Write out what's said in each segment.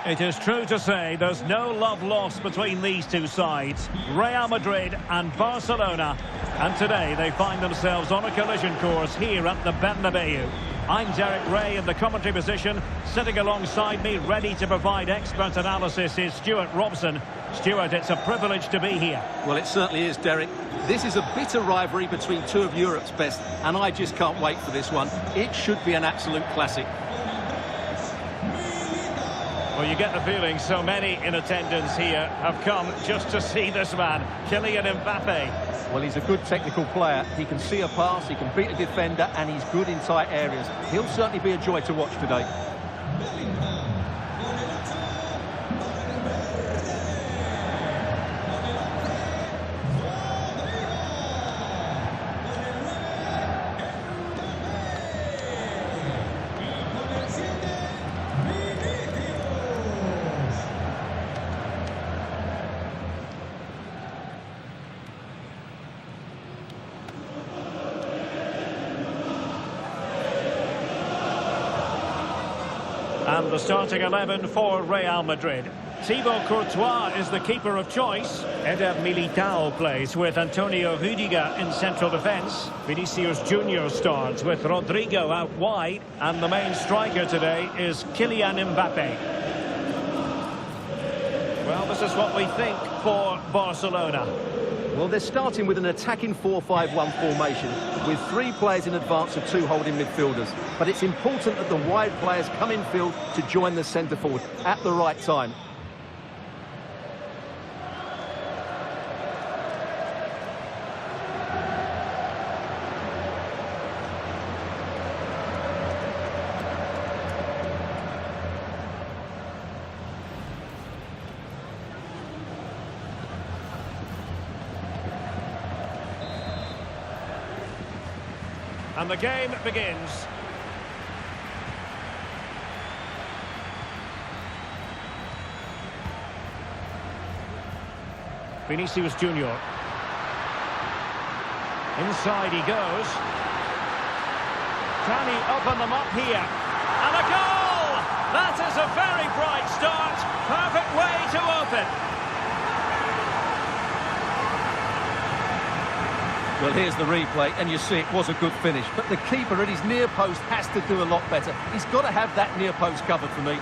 It is true to say there's no love lost between these two sides, Real Madrid and Barcelona. And today they find themselves on a collision course here at the Bernabeu. I'm Derek Ray in the commentary position. Sitting alongside me, ready to provide expert analysis, is Stuart Robson. Stuart, it's a privilege to be here. Well, it certainly is, Derek. This is a bitter rivalry between two of Europe's best, and I just can't wait for this one. It should be an absolute classic. Well, you get the feeling so many in attendance here have come just to see this man, Kylian Mbappe. Well, he's a good technical player. He can see a pass, he can beat a defender, and he's good in tight areas. He'll certainly be a joy to watch today. And the starting 11 for Real Madrid. Thibaut Courtois is the keeper of choice. Eder Militao plays with Antonio Rüdiger in central defence. Vinicius Junior starts with Rodrigo out wide. And the main striker today is Kylian Mbappe. Well, this is what we think for Barcelona. Well, they're starting with an attacking 4-5-1 formation with 3 players in advance of 2 holding midfielders. But it's important that the wide players come in field to join the centre forward at the right time. And the game begins. Vinicius Junior. Inside he goes. Can he open them up here? And a goal! That is a very bright start. Perfect way to open. Well, here's the replay, and you see it was a good finish. But the keeper at his near post has to do a lot better. He's got to have that near post covered for me.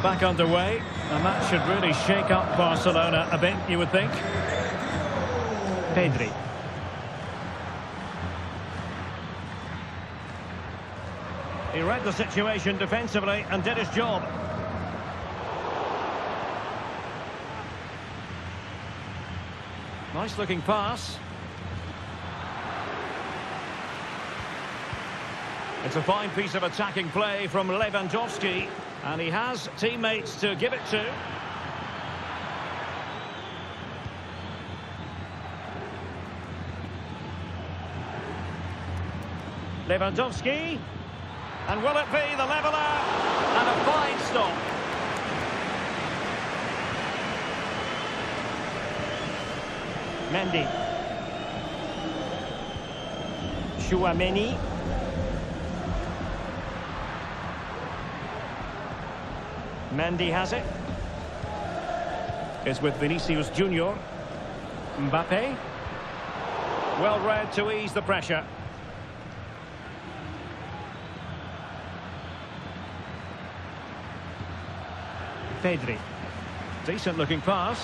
Back underway, and that should really shake up Barcelona a bit, you would think. Pedri. He read the situation defensively and did his job. Nice looking pass. It's a fine piece of attacking play from Lewandowski. And he has teammates to give it to. Lewandowski. And will it be the leveller? And a fine stop. Mendy. Chouameni. Mendy has it. It's with Vinicius Junior. Mbappe. Well read to ease the pressure. Pedri. Decent looking pass.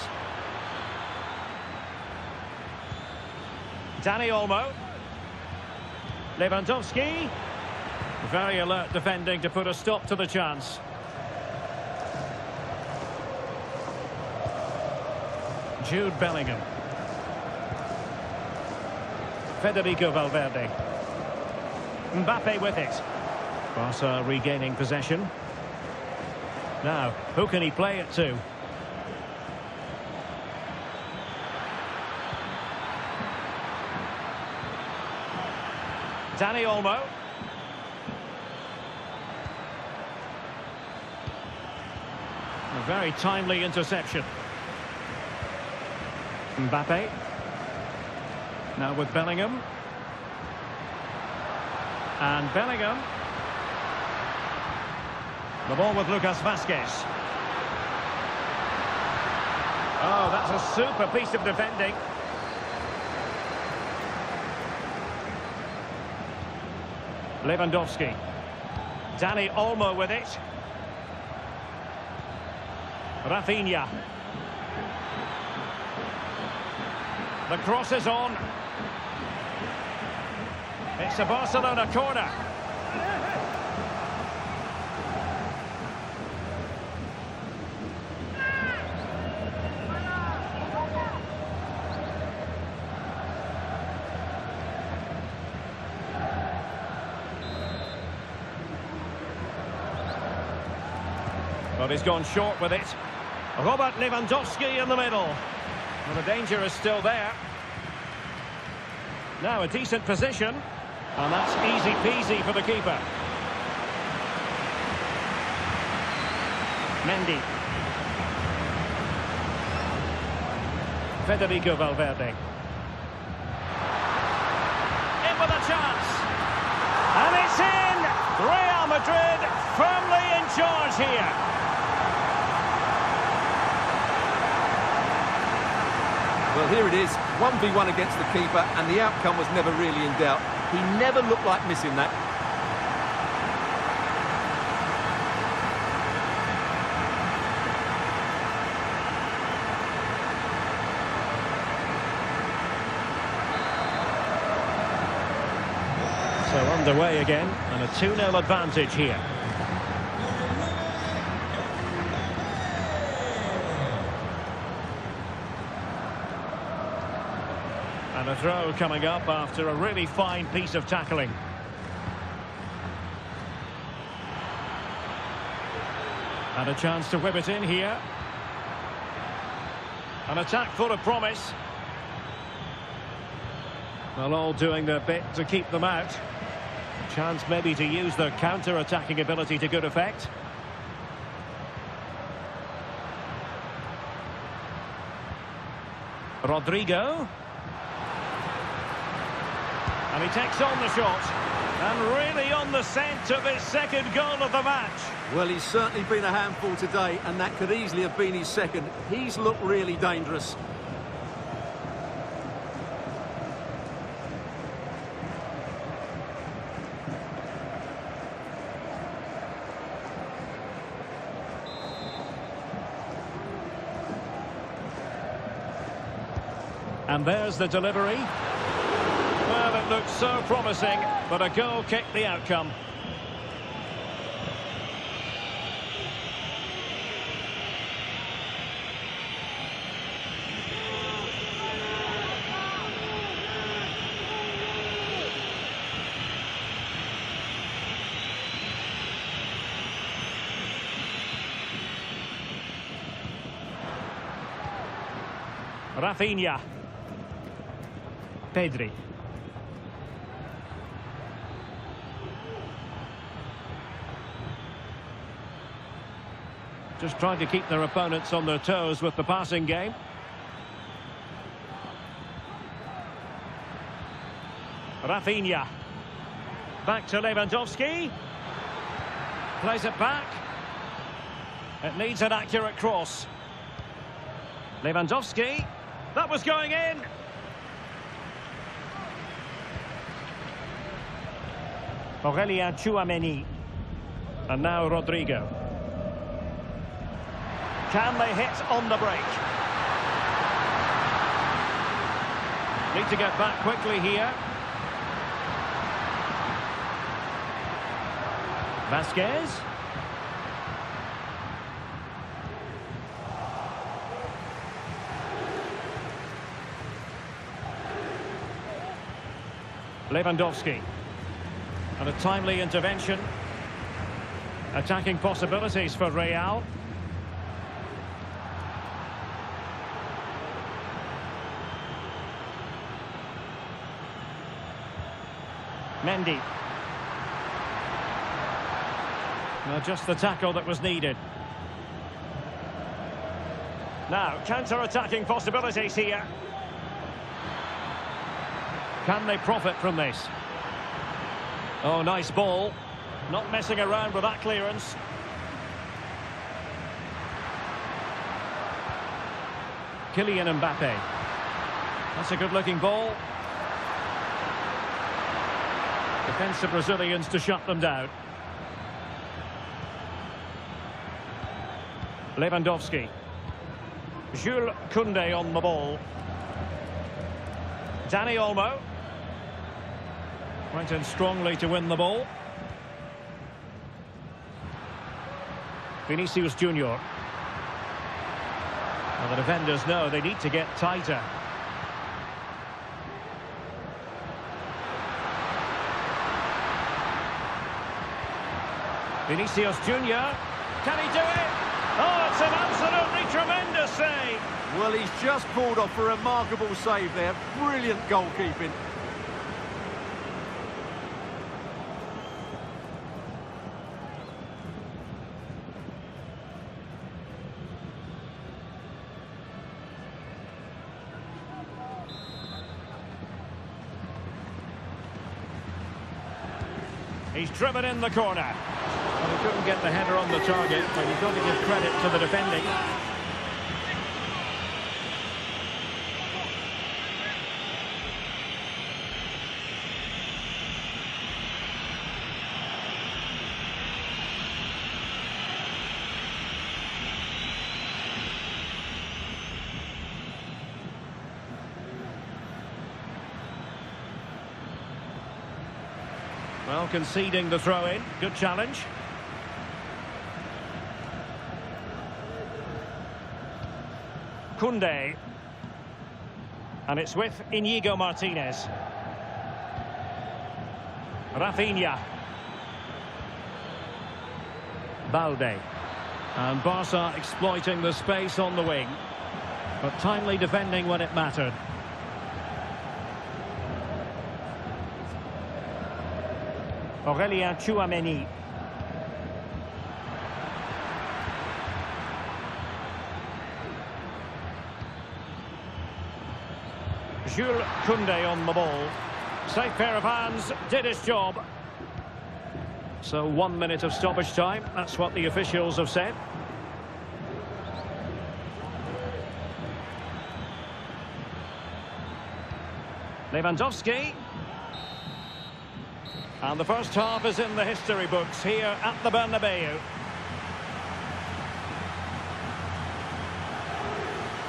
Dani Olmo. Lewandowski. Very alert defending to put a stop to the chance. Jude Bellingham. Federico Valverde. Mbappe with it. Barca regaining possession. Now, who can he play it to? Dani Olmo. very timely interception. Mbappe. Now with Bellingham. And Bellingham. The ball with Lucas Vazquez. Oh, that's a super piece of defending. Lewandowski. Dani Olmo with it. Rafinha. The cross is on. It's a Barcelona corner. But he's gone short with it. Robert Lewandowski in the middle. Well, the danger is still there. Now a decent position. And that's easy peasy for the keeper. Mendy. Federico Valverde. In with a chance. And it's in! Real Madrid firmly in charge here. Well, here it is, 1v1 against the keeper, and the outcome was never really in doubt. He never looked like missing that. So underway again, and a 2-0 advantage here. And a throw coming up after a really fine piece of tackling. And a chance to whip it in here. An attack full of promise. Well, all doing their bit to keep them out. Chance maybe to use their counter-attacking ability to good effect. Rodrigo. And he takes on the shot. And really on the scent of his second goal of the match. Well, he's certainly been a handful today, and that could easily have been his second. He's looked really dangerous. And there's the delivery. Well, it looked so promising, but a goal kicked the outcome. Rafinha. Pedri. Just trying to keep their opponents on their toes with the passing game. Rafinha. Back to Lewandowski. Plays it back. It needs an accurate cross. Lewandowski. That was going in. Aurelien Tchouameni. And now Rodrigo. Can they hit on the break? Need to get back quickly here. Vazquez. Lewandowski. And a timely intervention. Attacking possibilities for Real. Mendy. Now just the tackle that was needed. Now, counter-attacking possibilities here. Can they profit from this? Oh, nice ball. Not messing around with that clearance. Kylian Mbappe. That's a good-looking ball. Defensive Brazilians to shut them down. Lewandowski. Jules Koundé on the ball. Dani Olmo. Went in strongly to win the ball. Vinicius Junior. Well, the defenders know they need to get tighter. Vinicius Junior. Can he do it? Oh, it's an absolutely tremendous save. Well, he's just pulled off a remarkable save there. Brilliant goalkeeping. He's driven in the corner. Well, he couldn't get the header on the target, but you've got to give credit to the defending. Well, conceding the throw-in. Good challenge. Koundé. And it's with Inigo Martinez. Rafinha. Balde. And Barca exploiting the space on the wing. But timely defending when it mattered. Aurélien Tchouaméni. Jules Koundé on the ball. Safe pair of hands, did his job. So 1 minute of stoppage time, that's what the officials have said. Lewandowski. And the first half is in the history books here at the Bernabeu.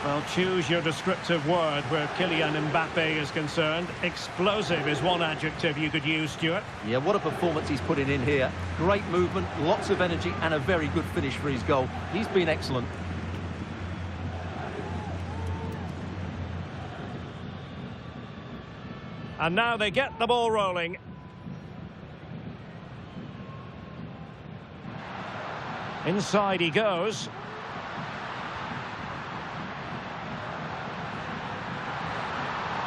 Well, choose your descriptive word where Kylian Mbappe is concerned. Explosive is one adjective you could use, Stuart. Yeah, what a performance he's putting in here. Great movement, lots of energy, and a very good finish for his goal. He's been excellent. And now they get the ball rolling. Inside he goes.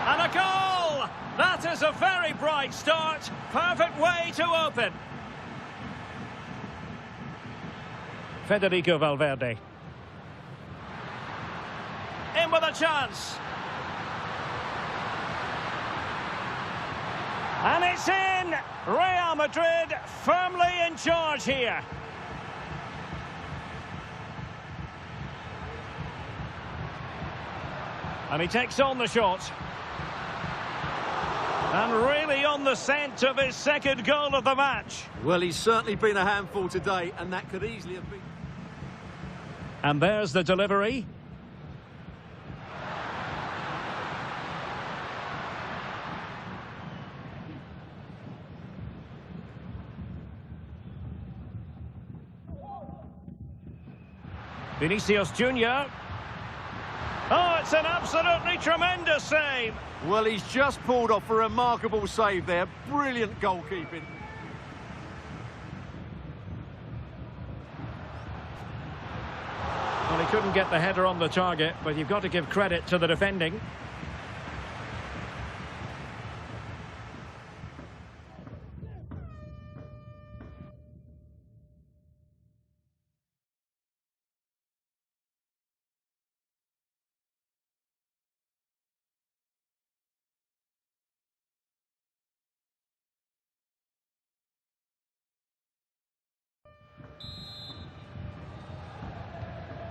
And a goal! That is a very bright start. Perfect way to open. Federico Valverde. In with a chance. And it's in! Real Madrid firmly in charge here. And he takes on the shot. And really on the scent of his second goal of the match. Well, he's certainly been a handful today, and that could easily have been... And there's the delivery. Vinicius Junior. Oh, it's an absolutely tremendous save. Well, he's just pulled off a remarkable save there. Brilliant goalkeeping. Well, he couldn't get the header on the target, but you've got to give credit to the defending.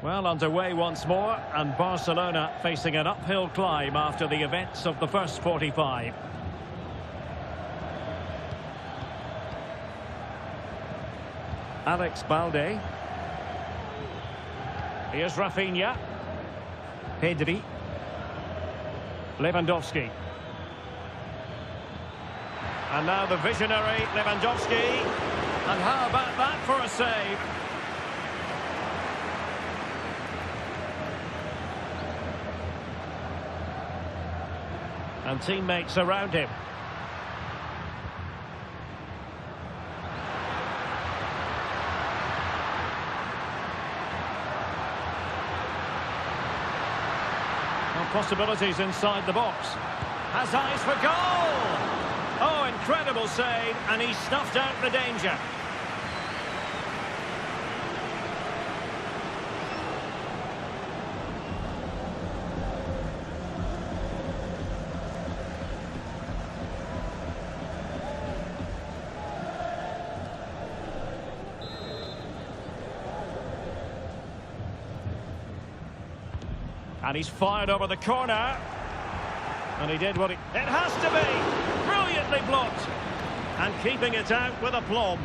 Well, underway once more, and Barcelona facing an uphill climb after the events of the first 45. Alex Balde. Here's Rafinha. Pedri. Lewandowski. And now the visionary Lewandowski. And how about that for a save? And teammates around him. Well, possibilities inside the box. Has eyes for goal! Oh, incredible save, and he snuffed out the danger. And he's fired over the corner. And he did what it has to be! Brilliantly blocked! And keeping it out with aplomb.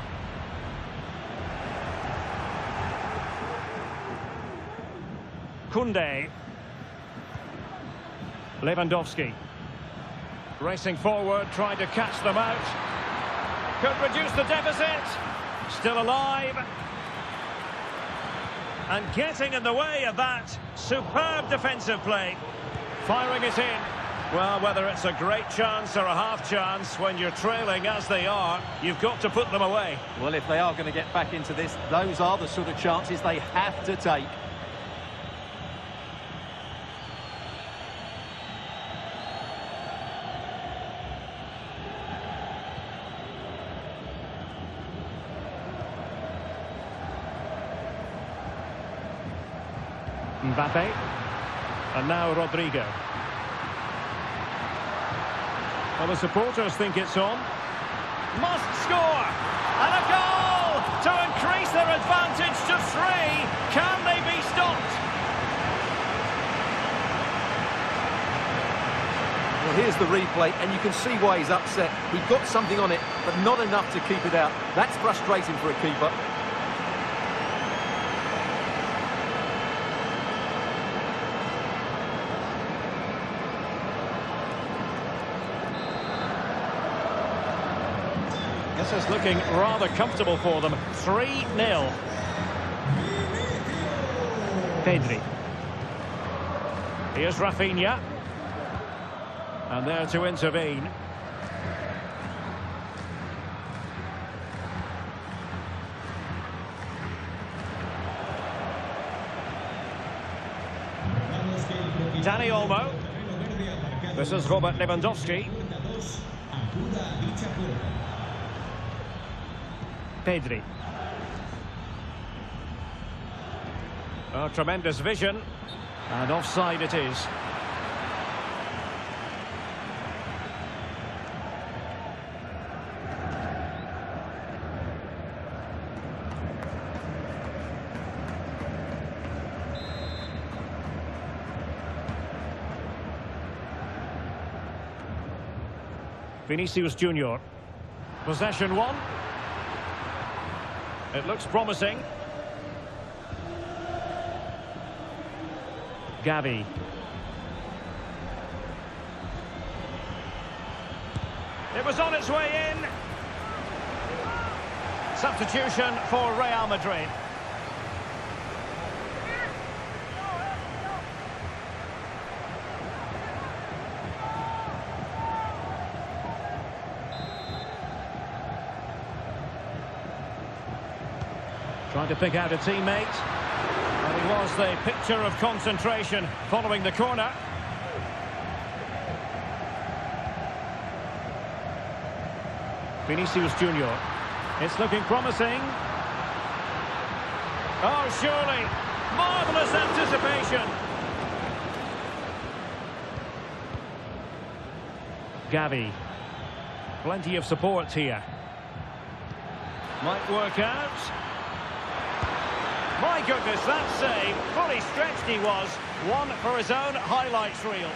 Koundé. Lewandowski. Racing forward, trying to catch them out. Could reduce the deficit. Still alive. And getting in the way of that. Superb defensive play. Firing it in. Well, whether it's a great chance or a half chance, when you're trailing as they are, you've got to put them away. Well, if they are going to get back into this, those are the sort of chances they have to take. Mbappe. And now Rodrigo. Well, the supporters think it's on. Must score! And a goal to increase their advantage to 3. Can they be stopped? Well, here's the replay, and you can see why he's upset. He got something on it, but not enough to keep it out. That's frustrating for a keeper. This is looking rather comfortable for them. 3-0. Pedri. Here's Rafinha. And there to intervene. Dani Olmo. This is Robert Lewandowski. Pedri. Oh, tremendous vision. And offside it is. Vinicius Junior. Possession 1. It looks promising. Gavi. It was on its way in. Substitution for Real Madrid. Trying to pick out a teammate. And he was the picture of concentration following the corner. Vinicius Junior. It's looking promising. Oh, surely. Marvellous anticipation. Gavi. Plenty of support here. Might work out. My goodness, that save. Fully stretched he was. One for his own highlights reel.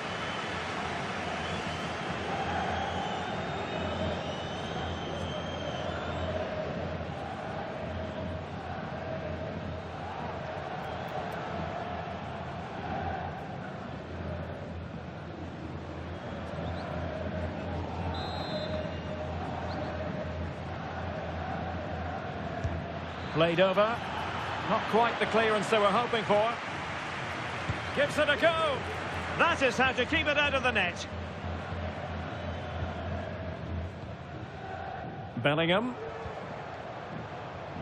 Played over. Not quite the clearance they were hoping for. Gives it a go. That is how to keep it out of the net. Bellingham.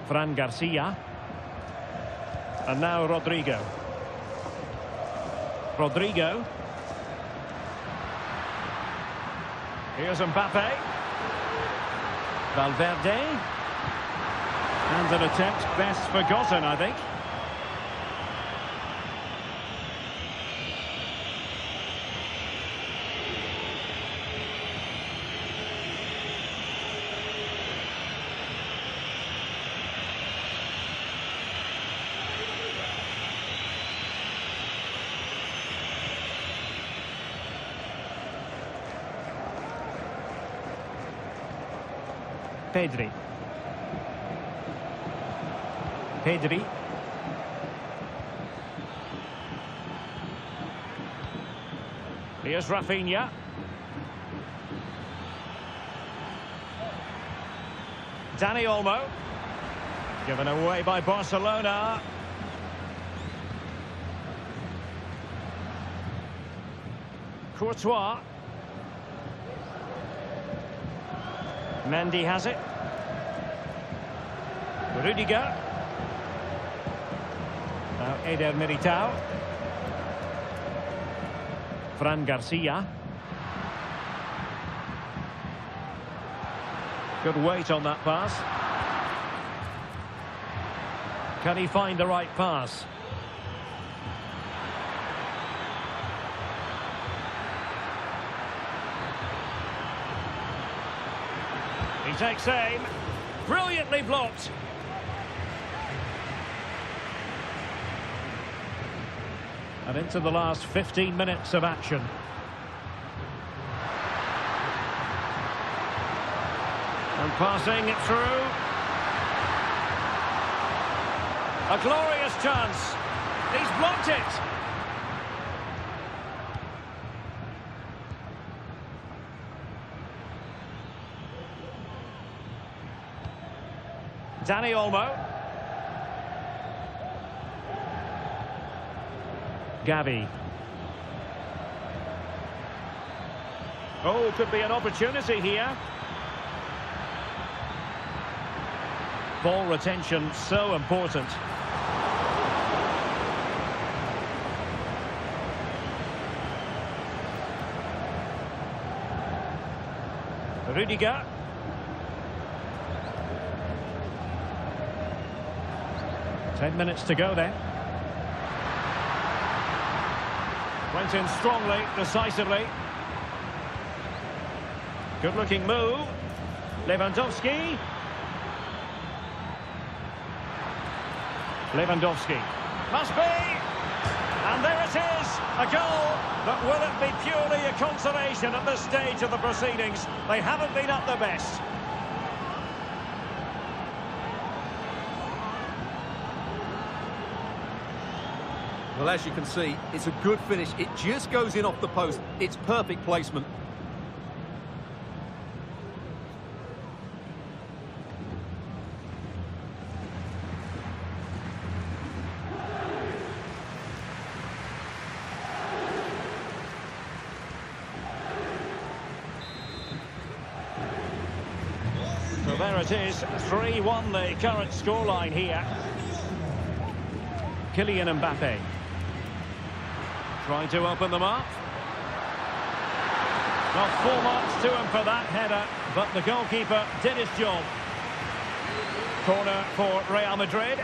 Fran Garcia. And now Rodrigo. Rodrigo. Here's Mbappe. Valverde. And an attempt best forgotten, I think. Pedri. Here's Rafinha. Dani Olmo. Given away by Barcelona. Courtois. Mendy has it. Rudiger. Now Eder Militao. Fran Garcia. Good weight on that pass. Can he find the right pass? He takes aim. Brilliantly blocked. And into the last 15 minutes of action. And passing it through. A glorious chance. He's blocked it. Dani Olmo. Gavi. Oh, could be an opportunity here. Ball retention so important. Rudiger. Ten minutes to go then. Went in strongly, decisively. Good-looking move. Lewandowski. Lewandowski. Must be! And there it is! A goal! But will it be purely a consolation at this stage of the proceedings? They haven't been at their best. Well, as you can see, it's a good finish. It just goes in off the post. It's perfect placement. So there it is, 3-1 the current scoreline here. Kylian Mbappe. Trying to open them up. Well, 4 marks to him for that header, but the goalkeeper did his job. Corner for Real Madrid.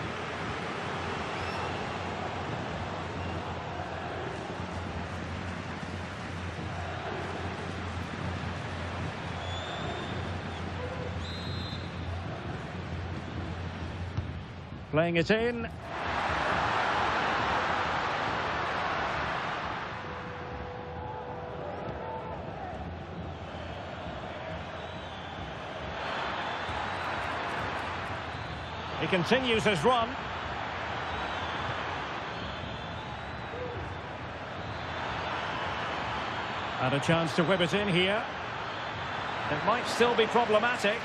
Playing it in. He continues his run. And a chance to whip it in here. It might still be problematic.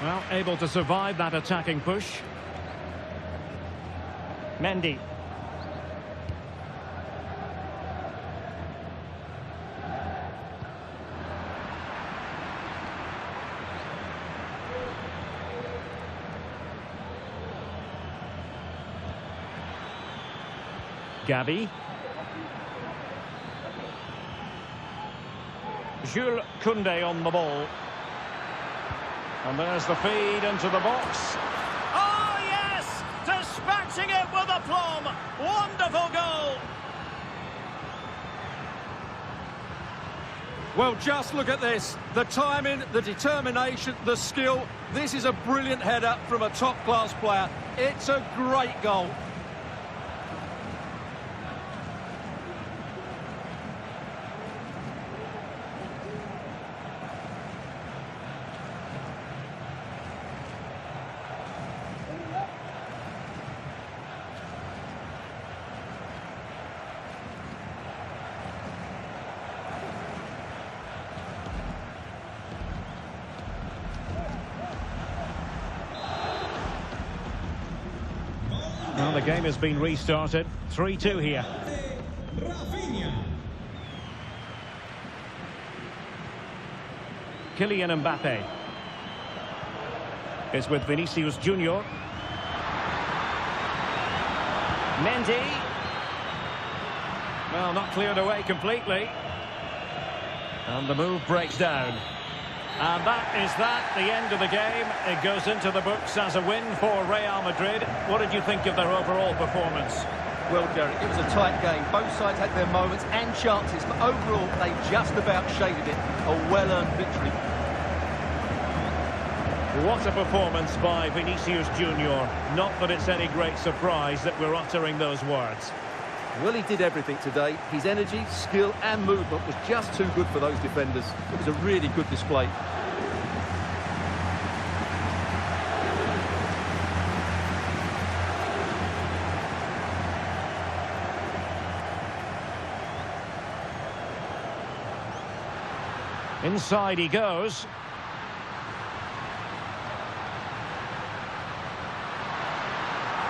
Well, able to survive that attacking push. Mendy. Gabi. Jules Koundé on the ball. And there's the feed into the box. Oh, yes! Dispatching it with aplomb. Wonderful goal. Well, just look at this. The timing, the determination, the skill. This is a brilliant header from a top-class player. It's a great goal. Well, the game has been restarted. 3-2 here. Kylian Mbappe is with Vinicius Junior. Mendy. Well, not cleared away completely. And the move breaks down. And that is the end of the game. It goes into the books as a win for Real Madrid. What did you think of their overall performance? Well, Derek, it was a tight game. Both sides had their moments and chances, but overall, they just about shaded it. A well-earned victory. What a performance by Vinicius Junior. Not that it's any great surprise that we're uttering those words. Well, he did everything today. His energy, skill and movement was just too good for those defenders. It was a really good display. Inside he goes.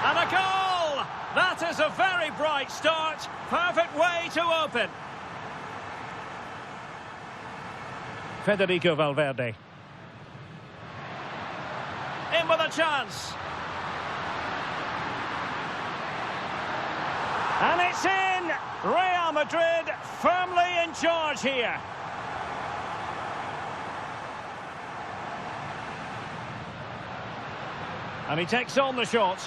And a goal! That is a very bright start. Perfect way to open. Federico Valverde. In with a chance. And it's in! Real Madrid firmly in charge here. And he takes on the shot.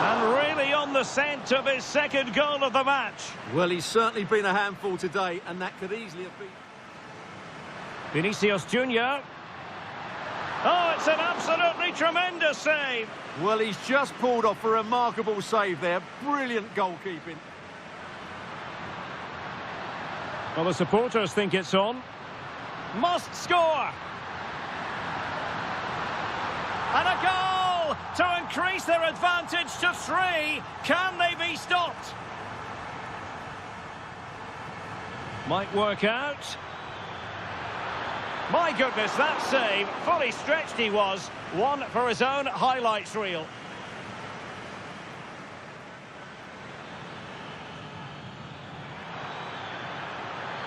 And really on the scent of his second goal of the match. Well, he's certainly been a handful today, and that could easily have been... Vinicius Junior. Oh, it's an absolutely tremendous save. Well, he's just pulled off a remarkable save there. Brilliant goalkeeping. Well, the supporters think it's on. Must score. And a goal to increase their advantage to 3. Can they be stopped? Might work out. My goodness, that save. Fully stretched he was. One for his own highlights reel.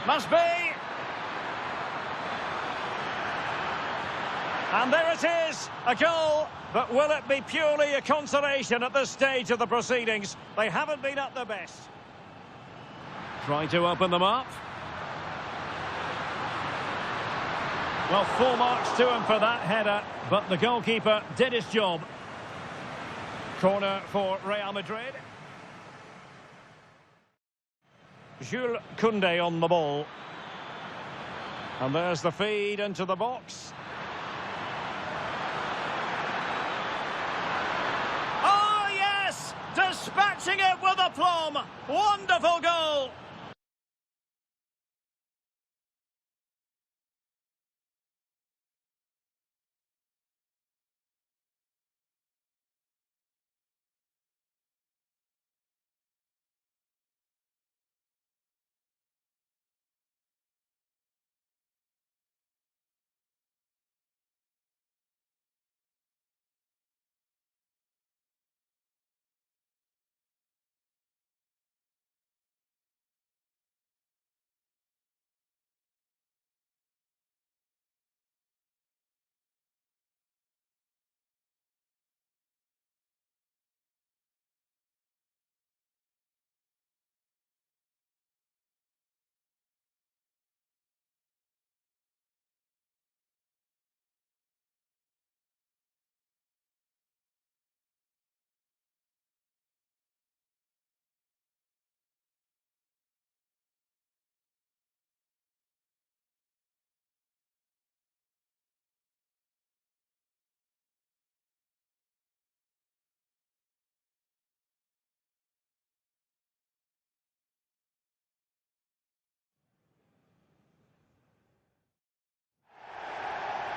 Must be. And there it is, a goal. But will it be purely a consolation at this stage of the proceedings? They haven't been at their best. Trying to open them up. Well, full marks to him for that header, but the goalkeeper did his job. Corner for Real Madrid. Jules Koundé on the ball. And there's the feed into the box. Oh, yes! Dispatching it with aplomb. Wonderful goal.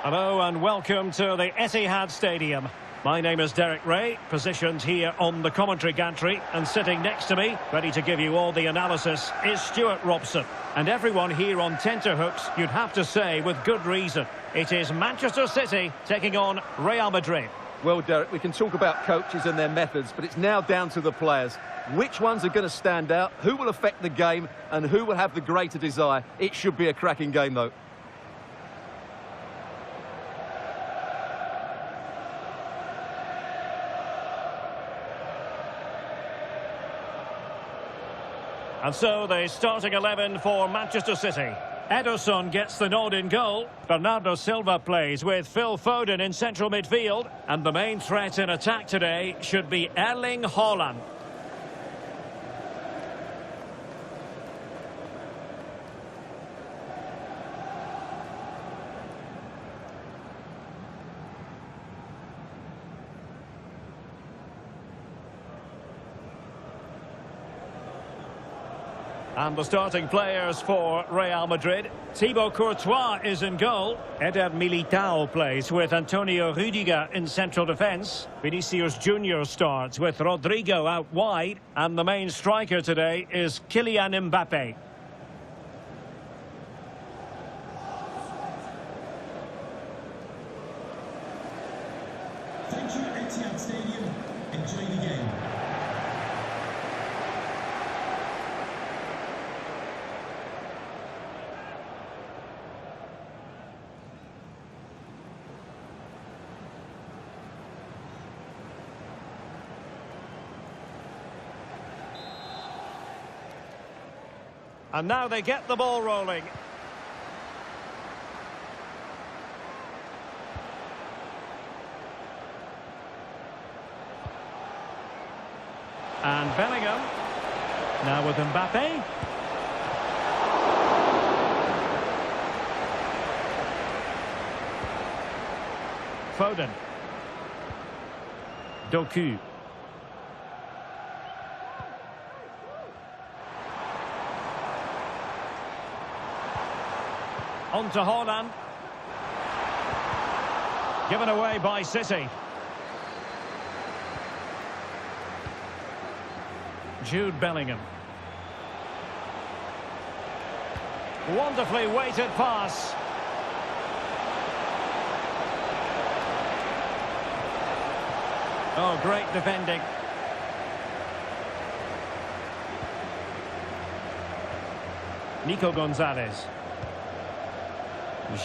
Hello and welcome to the Etihad Stadium. My name is Derek Ray, positioned here on the commentary gantry, and sitting next to me, ready to give you all the analysis, is Stuart Robson. And everyone here on tenterhooks, you'd have to say with good reason. It is Manchester City taking on Real Madrid. Well, Derek, we can talk about coaches and their methods, but it's now down to the players. Which ones are going to stand out, who will affect the game, and who will have the greater desire? It should be a cracking game, though. And so the starting 11 for Manchester City. Ederson gets the nod in goal. Bernardo Silva plays with Phil Foden in central midfield. And the main threat in attack today should be Erling Haaland. And the starting players for Real Madrid. Thibaut Courtois is in goal. Eder Militao plays with Antonio Rudiger in central defence. Vinicius Junior starts with Rodrigo out wide. And the main striker today is Kylian Mbappe. Thank you, Etihad Stadium. Enjoy the game. And now they get the ball rolling. And Bellingham. Now with Mbappe. Foden. Doku. On to Haaland. Given away by City. Jude Bellingham. Wonderfully weighted pass. Oh, great defending. Nico Gonzalez.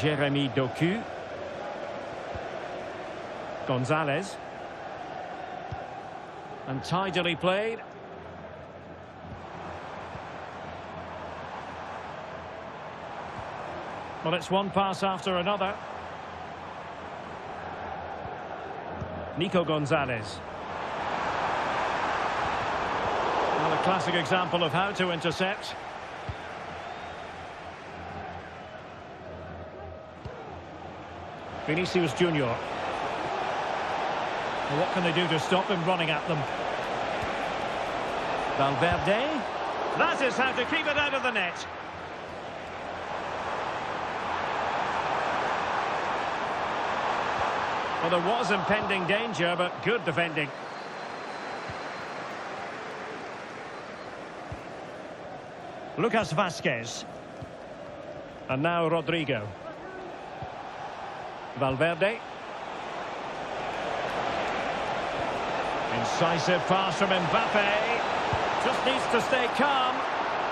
Jeremy Doku. Gonzalez. And tidily played. Well, it's one pass after another. Nico Gonzalez. Well, a classic example of how to intercept. Vinicius Junior. Well, what can they do to stop him running at them? Valverde. That is how to keep it out of the net. Well, there was impending danger, but good defending. Lucas Vazquez. And now Rodrigo. Valverde. Incisive pass from Mbappe. Just needs to stay calm.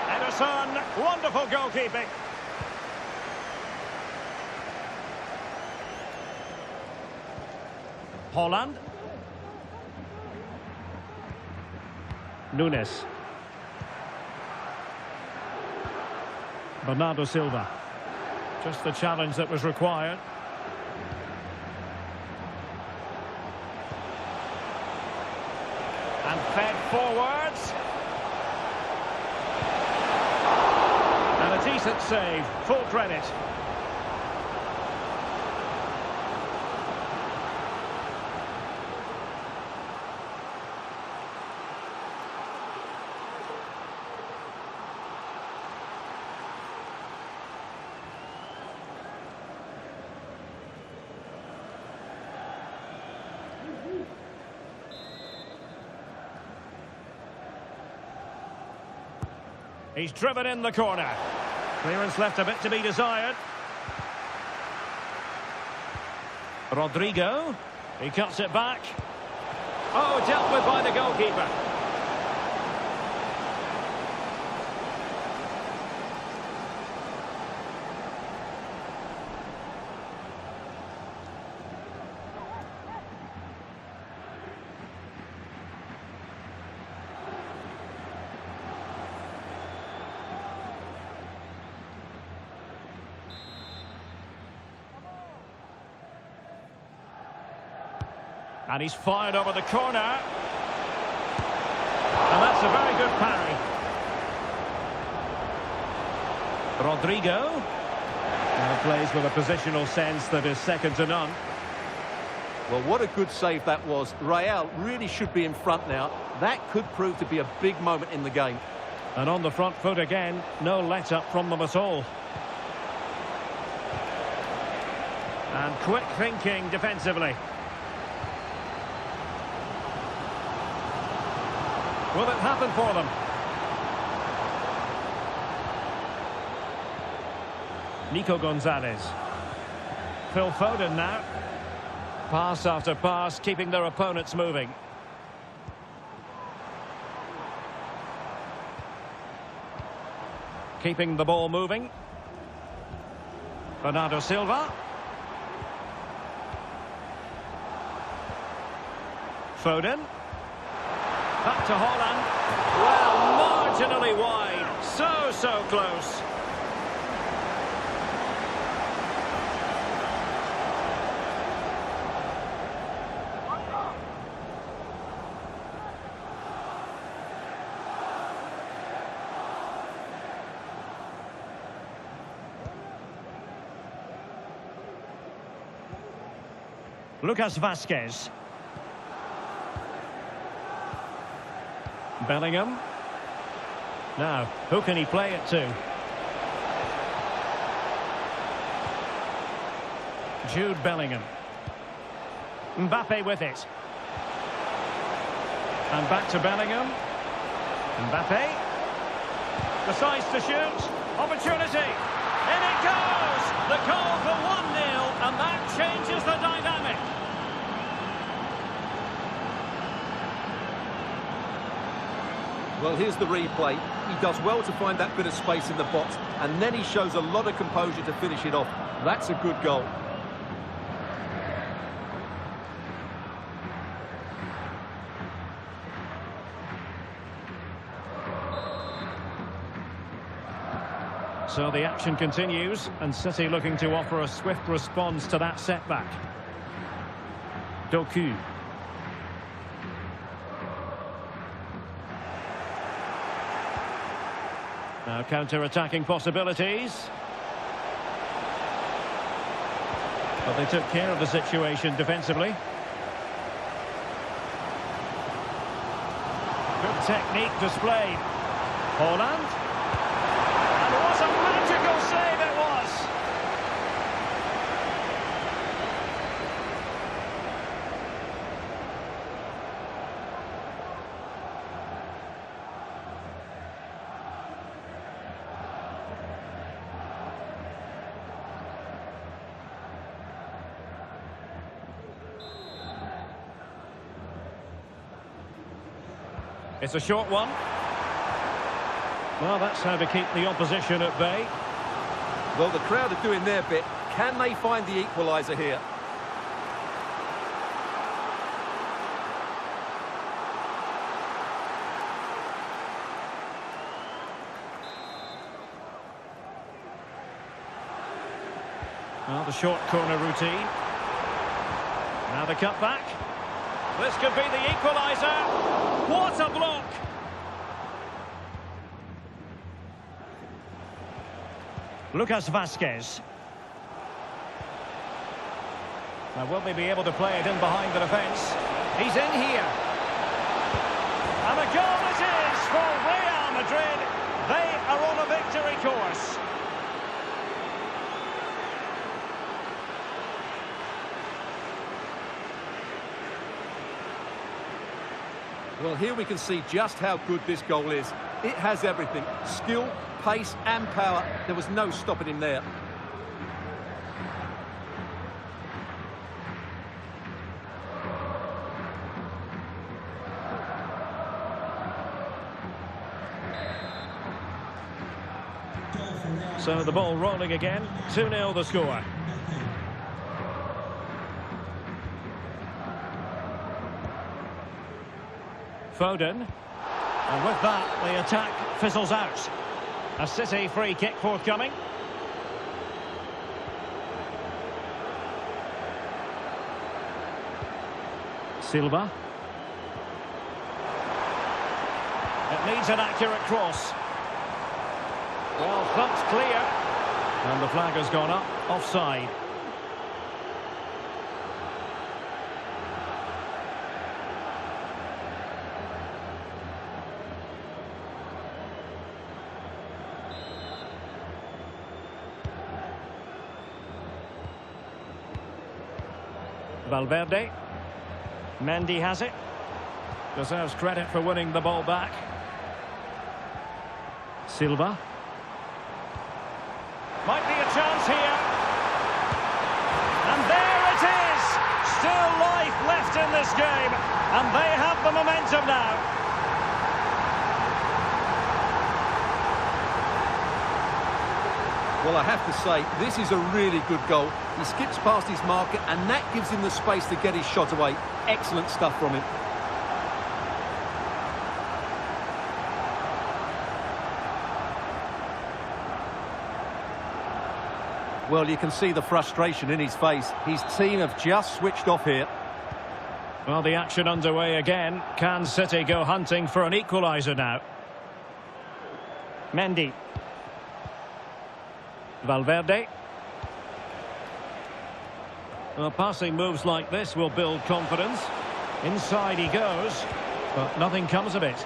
Ederson, wonderful goalkeeping. Haaland. Nunes. Bernardo Silva. Just the challenge that was required. And fed forwards. And a decent save. Full credit. He's driven in the corner. Clearance left a bit to be desired. Rodrigo. He cuts it back. Oh, dealt with by the goalkeeper. And he's fired over the corner. And that's a very good parry. Rodrigo. Now plays with a positional sense that is second to none. Well, what a good save that was. Real really should be in front now. That could prove to be a big moment in the game. And on the front foot again, no let-up from them at all. And quick thinking defensively. Will it happen for them? Nico Gonzalez. Phil Foden now. Pass after pass, keeping their opponents moving. Keeping the ball moving. Bernardo Silva. Foden. Back to Holland. Well, marginally wide. So close. Lucas Vazquez. Bellingham. Now, who can he play it to? Jude Bellingham. Mbappe with it. And back to Bellingham. Mbappe. Decides to shoot. Opportunity. In it goes! The goal for 1-0, and that changes the dynamic. Well, here's the replay. He does well to find that bit of space in the box, and then he shows a lot of composure to finish it off. That's a good goal. So the action continues, and City looking to offer a swift response to that setback. Doku. Now counter-attacking possibilities. But they took care of the situation defensively. Good technique displayed. Holland. And what a magical save it was! It's a short one. Well, that's how to keep the opposition at bay. Well, the crowd are doing their bit. Can they find the equaliser here? Well, the short corner routine. Now the cutback. This could be the equaliser. What a block! Lucas Vazquez. Now, will they be able to play it in behind the defence? He's in here. And a goal it is for Real Madrid. They are on a victory course. Well, here we can see just how good this goal is. It has everything. Skill, pace and power. There was no stopping him there. So the ball rolling again. 2-0 the score. Foden. And with that, the attack fizzles out. A City free kick forthcoming. Silva. It needs an accurate cross. Well, thumped clear. And the flag has gone up, offside. Valverde. Mendy has it. Deserves credit for winning the ball back. Silva. Might be a chance here. And there it is! Still life left in this game. And they have the momentum now. Well, I have to say, this is a really good goal. He skips past his marker, and that gives him the space to get his shot away. Excellent stuff from him. Well, you can see the frustration in his face. His team have just switched off here. Well, the action underway again. Can City go hunting for an equaliser now? Mendy. Valverde. Well, passing moves like this will build confidence. Inside he goes, but nothing comes of it.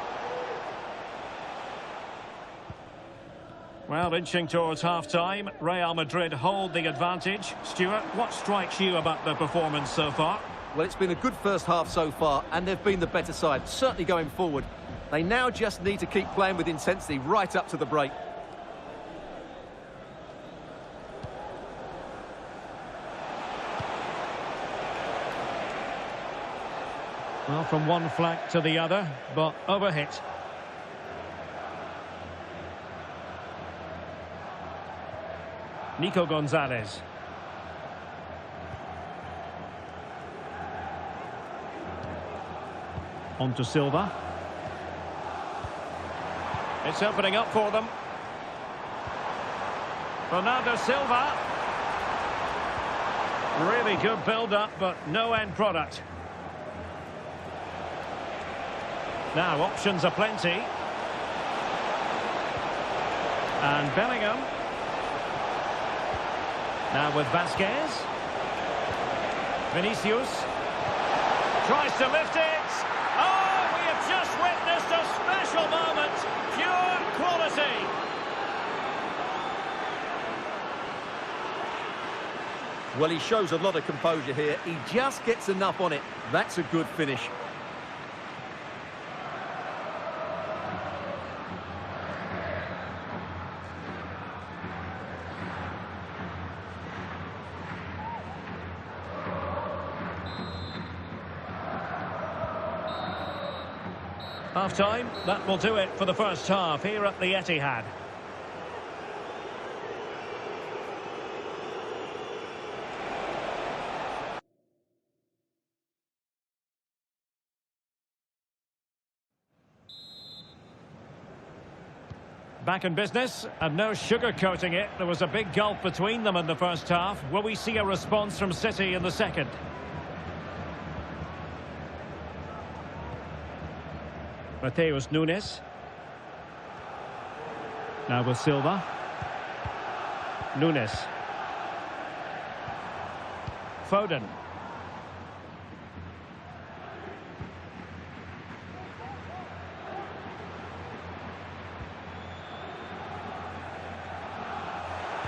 Well, inching towards half-time, Real Madrid hold the advantage. Stuart, what strikes you about the performance so far? Well, it's been a good first half so far, and they've been the better side, certainly going forward. They now just need to keep playing with intensity right up to the break. Well, from one flank to the other, but overhit. Nico Gonzalez. On to Silva. It's opening up for them. Bernardo Silva. Really good build-up, but no end product. Now, options are plenty. And Bellingham. Now with Vasquez. Vinicius. Tries to lift it. Oh, we have just witnessed a special moment. Pure quality. Well, he shows a lot of composure here. He just gets enough on it. That's a good finish. Half-time, that will do it for the first half here at the Etihad. Back in business, and no sugarcoating it. There was a big gulf between them in the first half. Will we see a response from City in the second? Mateus Nunes. Now with Silva. Nunes. Foden.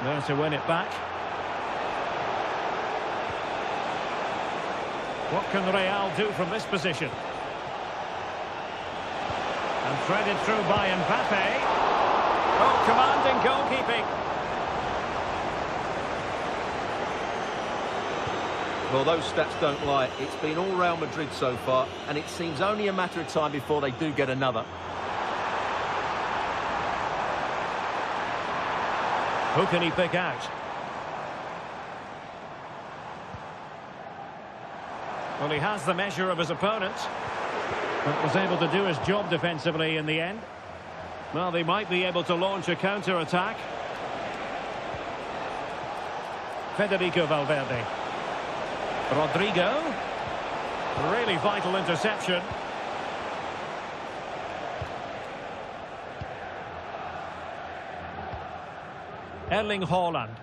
There to win it back. What can Real do from this position? And threaded through by Mbappe. Oh, commanding goalkeeping. Well, those stats don't lie. It's been all Real Madrid so far, and it seems only a matter of time before they do get another. Who can he pick out? Well, he has the measure of his opponent, but was able to do his job defensively in the end. Well, they might be able to launch a counter-attack. Federico Valverde. Rodrigo. Really vital interception. Erling Haaland.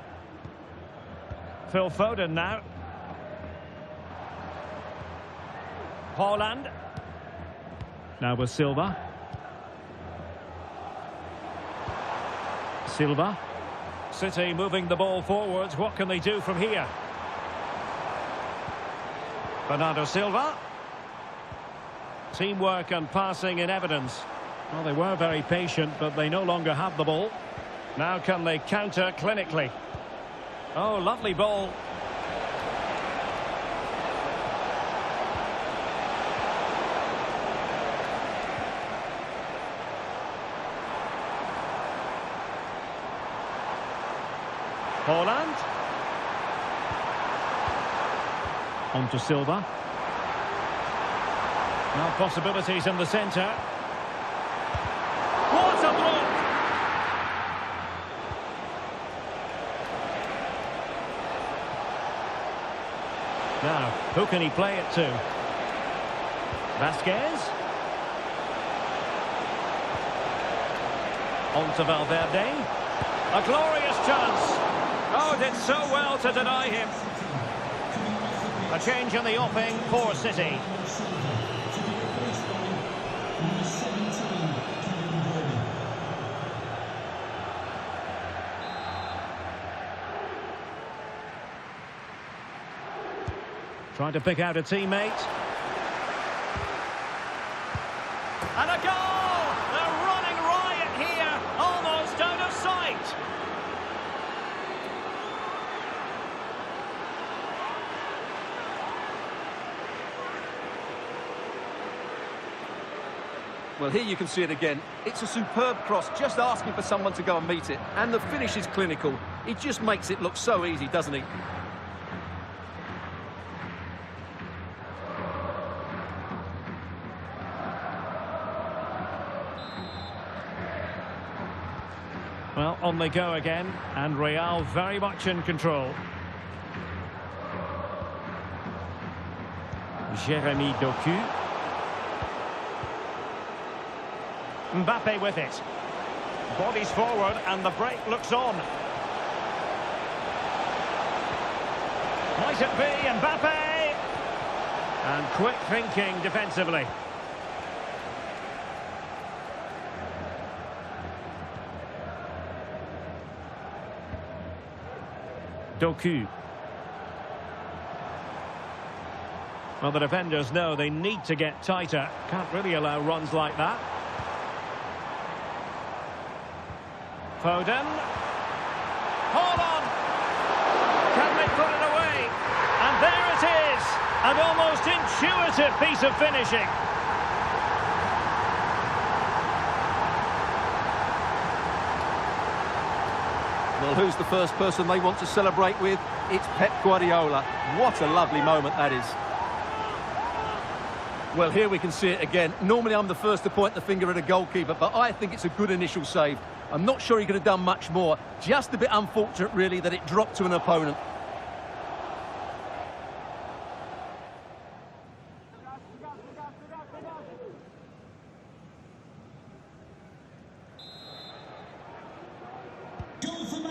Phil Foden now. Haaland. Now with Silva. Silva. City moving the ball forwards. What can they do from here? Bernardo Silva. Teamwork and passing in evidence. Well, they were very patient, but they no longer have the ball. Now can they counter clinically? Oh, lovely ball. Haaland. On to Silva. Now possibilities in the centre. What a block! Now, who can he play it to? Vasquez. On to Valverde. A glorious chance. Oh, did so well to deny him. A change in the offing for City. Trying to pick out a teammate. And a goal! They're running riot here, almost out of sight. Well, here you can see it again. It's a superb cross, just asking for someone to go and meet it. And the finish is clinical. He just makes it look so easy, doesn't he? Well, on they go again, and Real very much in control. Jeremy Doku. Mbappe with it. Bodies forward, and the break looks on. Might it be Mbappe? And quick thinking defensively. Doku. Well, the defenders know they need to get tighter. Can't really allow runs like that. Foden. Hold on. Can they put it away? And there it is. An almost intuitive piece of finishing. Well, who's the first person they want to celebrate with? It's Pep Guardiola. What a lovely moment that is. Well, here we can see it again. Normally I'm the first to point the finger at a goalkeeper, but I think it's a good initial save. I'm not sure he could have done much more. Just a bit unfortunate, really, that it dropped to an opponent.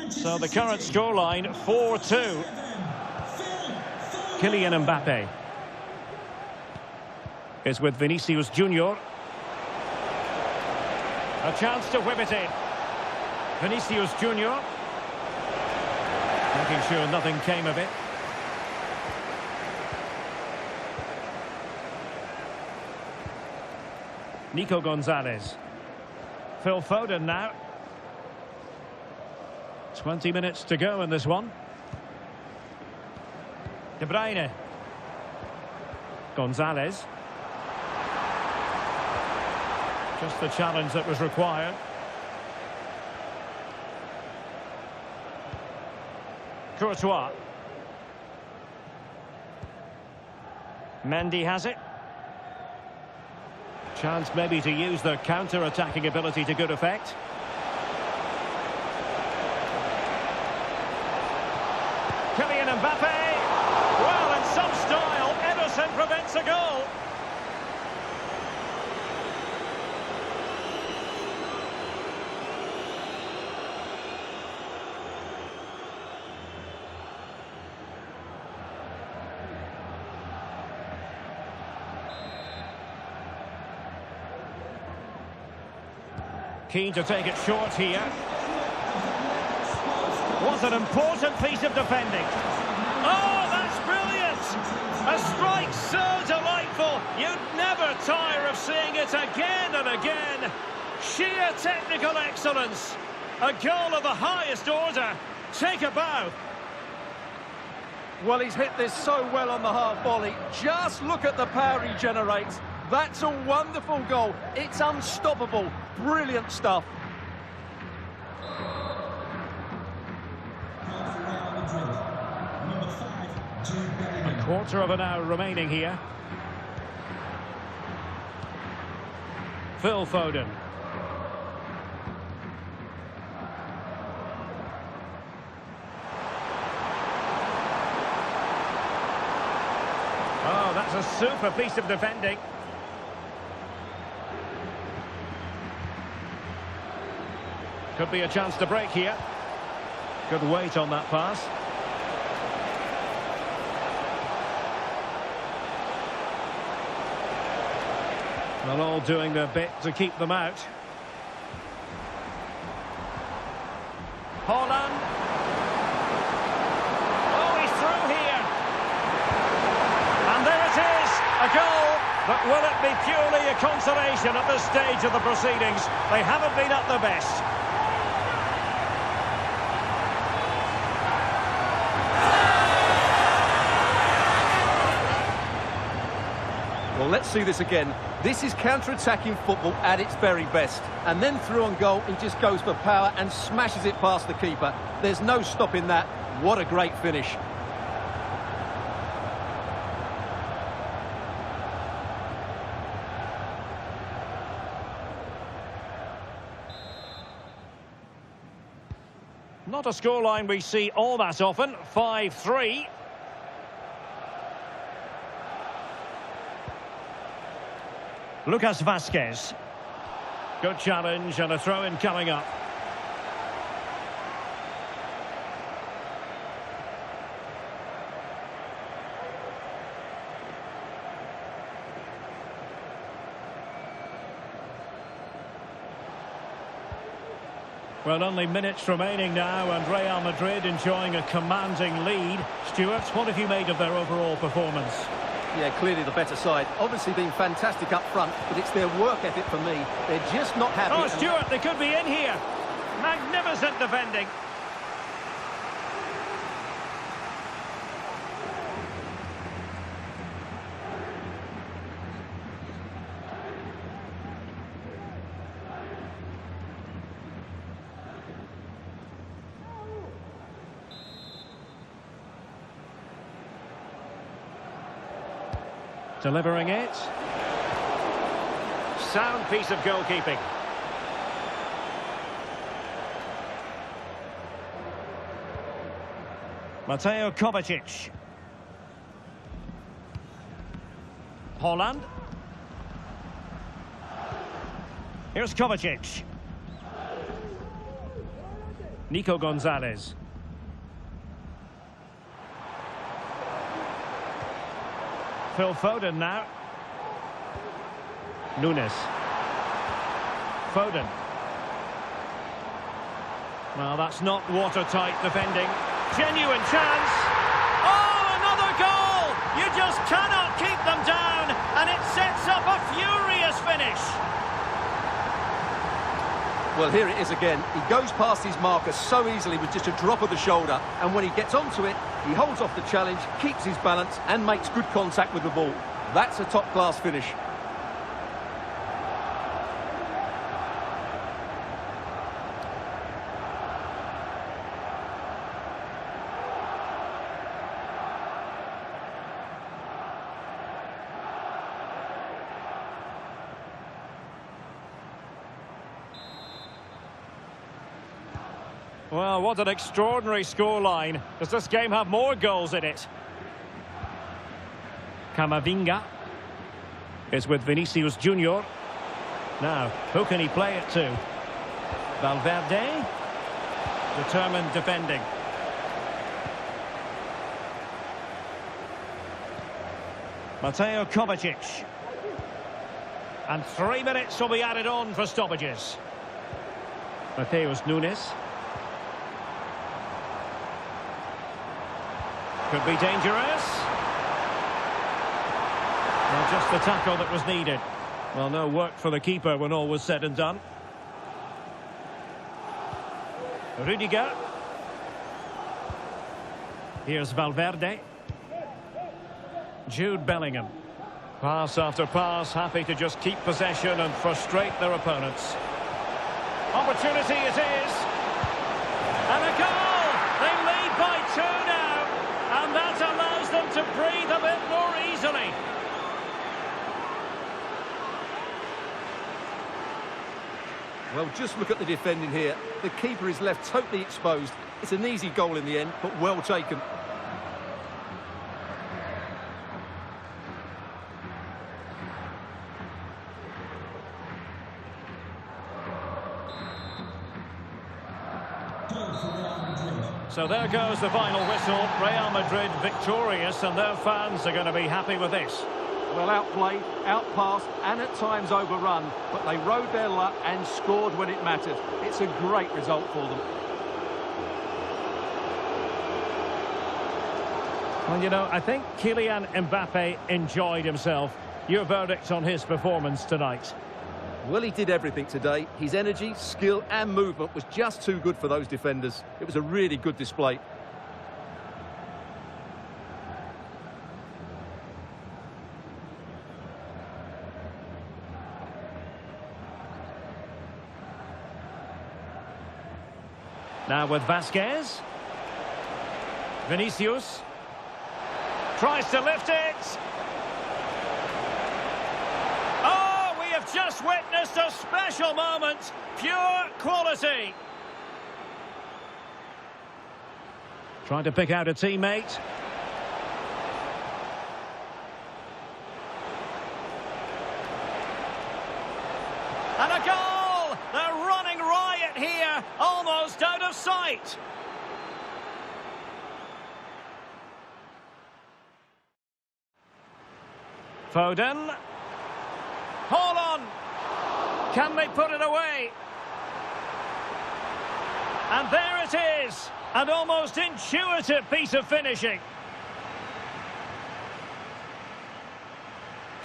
So the current scoreline, 4-2. Kylian Mbappe is with Vinicius Junior. A chance to whip it in. Vinicius Junior. Making sure nothing came of it. Nico Gonzalez. Phil Foden now. 20 minutes to go in this one. De Bruyne. Gonzalez. Just the challenge that was required. Courtois. Mendy has it. Chance maybe to use the counter-attacking ability to good effect. Kylian Mbappe. Well, in some style, Ederson prevents a goal. Keen to take it short here. What an important piece of defending. Oh, that's brilliant! A strike so delightful. You'd never tire of seeing it again and again. Sheer technical excellence. A goal of the highest order. Take a bow. Well, he's hit this so well on the half volley. Just look at the power he generates. That's a wonderful goal. It's unstoppable. Brilliant stuff. A quarter of an hour remaining here. Phil Foden. Oh, that's a super piece of defending. Could be a chance to break here. Good weight on that pass. They're all doing their bit to keep them out. Haaland. Oh, he's through here. And there it is, a goal. But will it be purely a consolation at this stage of the proceedings? They haven't been at their best. Well, let's see this again. This is counter-attacking football at its very best. And then through on goal, he just goes for power and smashes it past the keeper. There's no stopping that. What a great finish. Not a scoreline we see all that often. 5-3. Lucas Vazquez. Good challenge and a throw-in coming up. Well, only minutes remaining now, and Real Madrid enjoying a commanding lead. Stuart, what have you made of their overall performance? Yeah, clearly the better side. Obviously being fantastic up front, but it's their work ethic for me. They're just not happy. Oh, Stuart, they could be in here. Magnificent defending. Delivering it. Sound piece of goalkeeping. Mateo Kovacic. Haaland. Here's Kovacic. Nico Gonzalez. Phil Foden now. Nunes. Foden. Well, that's not watertight defending. Genuine chance. Oh, another goal! You just cannot keep them down, and it sets up a furious finish. Well, here it is again. He goes past his marker so easily with just a drop of the shoulder. And when he gets onto it, he holds off the challenge, keeps his balance and makes good contact with the ball. That's a top-class finish. Well, what an extraordinary scoreline. Does this game have more goals in it? Camavinga is with Vinicius Junior. Now, who can he play it to? Valverde. Determined defending. Mateo Kovacic. And 3 minutes will be added on for stoppages. Mateus Nunes. Could be dangerous. Well, just the tackle that was needed. Well, no work for the keeper when all was said and done. Rudiger. Here's Valverde. Jude Bellingham. Pass after pass, happy to just keep possession and frustrate their opponents. Opportunity it is. And a goal! They lead by 2 now. And that allows them to breathe a bit more easily. Well, just look at the defending here. The keeper is left totally exposed. It's an easy goal in the end, but well taken. Goal for Real Madrid. So there goes the final whistle. Real Madrid victorious, and their fans are going to be happy with this. Well, outplayed, outpassed and at times overrun, but they rode their luck and scored when it mattered. It's a great result for them. Well, you know, I think Kylian Mbappe enjoyed himself. Your verdict on his performance tonight? Well, he did everything today. His energy, skill and movement was just too good for those defenders. It was a really good display. Now with Vasquez. Vinicius. Tries to lift it. Oh, we have just witnessed a special moment. Pure quality. Trying to pick out a teammate. And a goal! They're running riot here, almost out of sight. Foden. Hold on. Can they put it away? And there it is. An almost intuitive piece of finishing.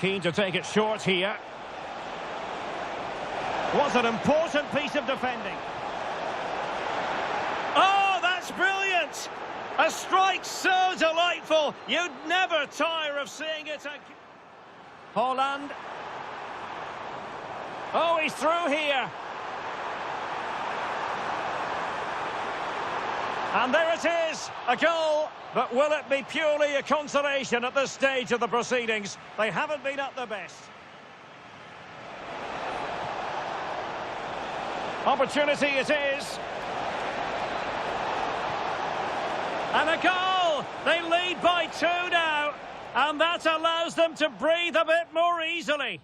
Keen to take it short here. What an important piece of defending. Oh, that's brilliant. A strike so delightful. You'd never tire of seeing it again. Haaland. Oh, he's through here. And there it is, a goal. But will it be purely a consolation at this stage of the proceedings? They haven't been at their best. Opportunity it is. And a goal! They lead by 2 now. And that allows them to breathe a bit more easily.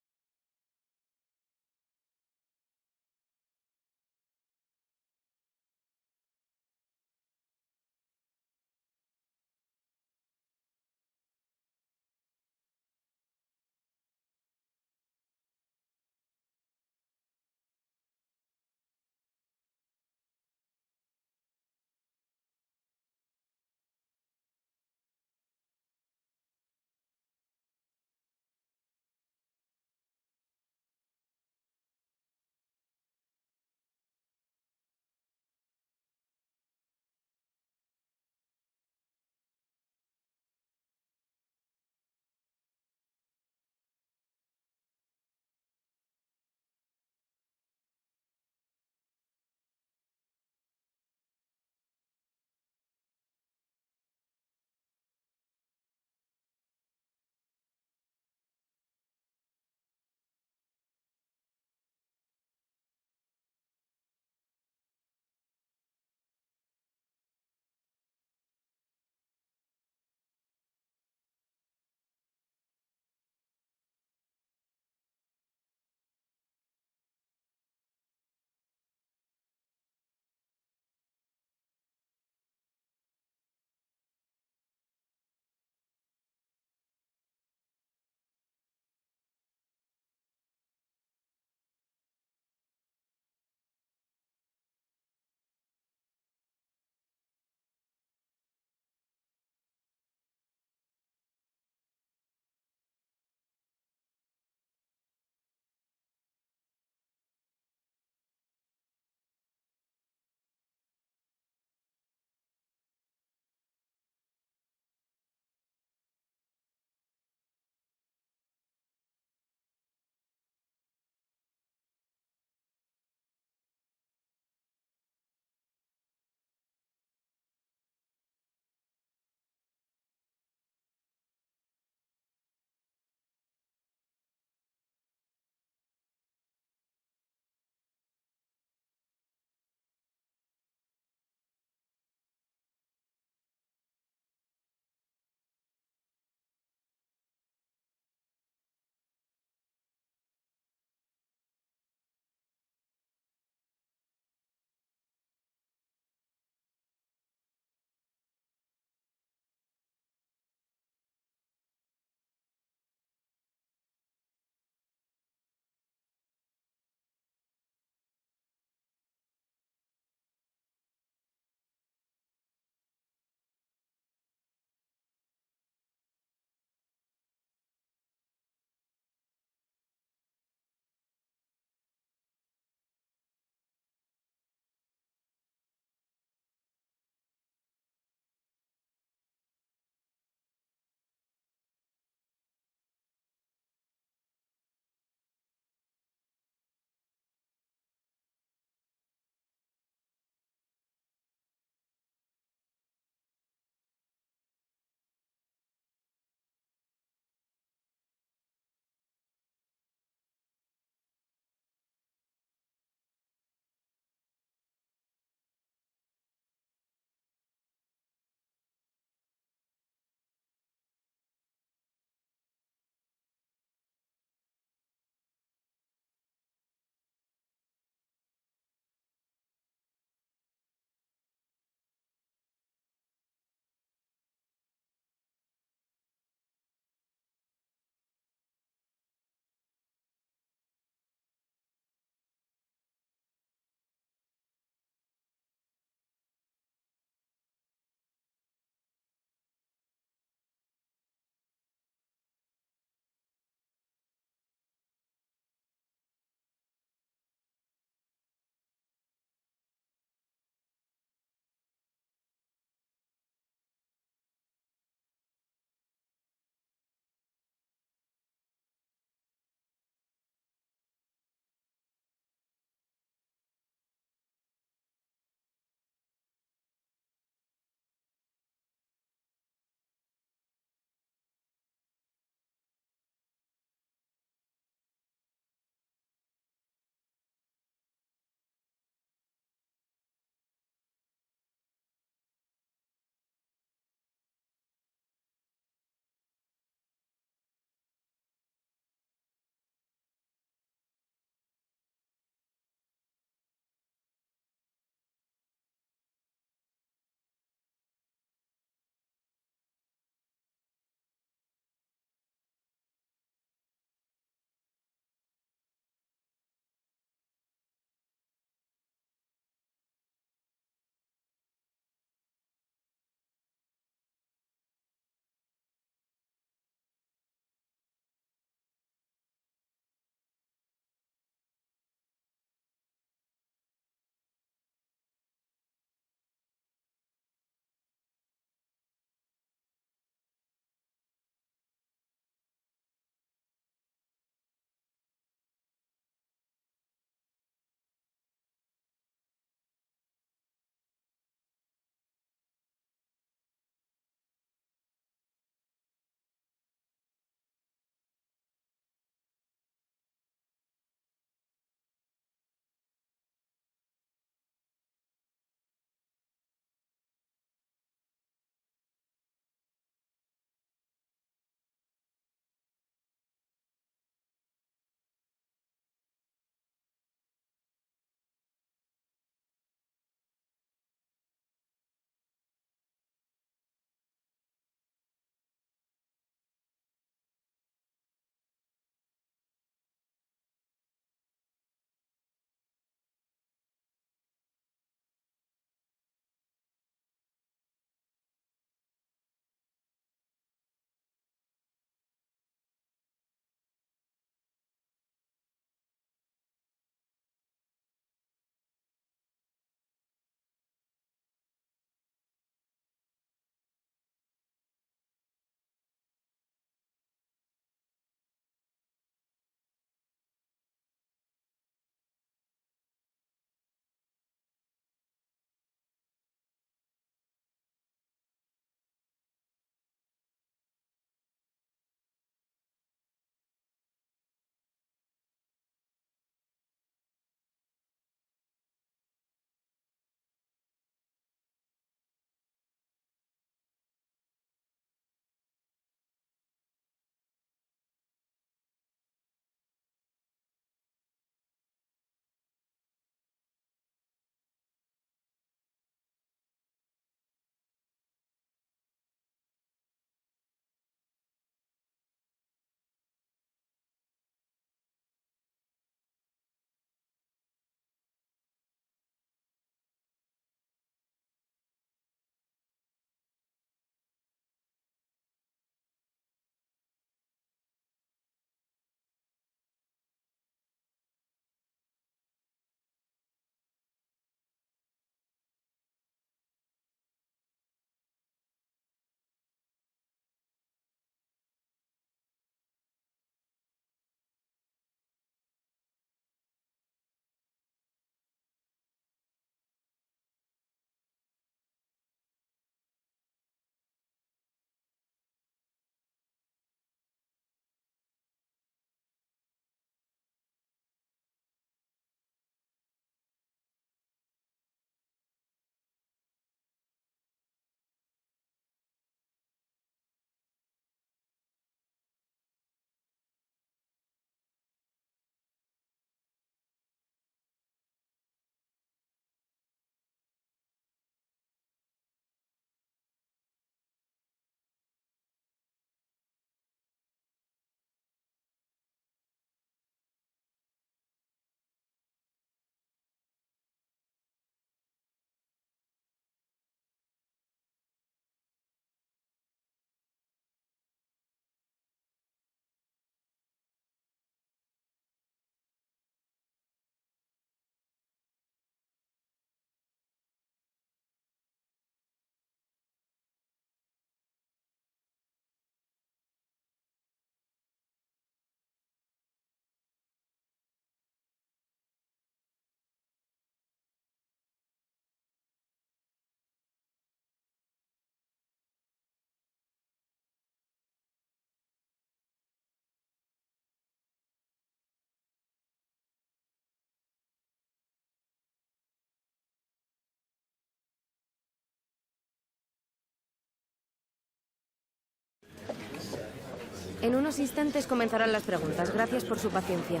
En unos instantes comenzarán las preguntas. Gracias por su paciencia.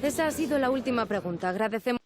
Esa ha sido la última pregunta. Agradecemos.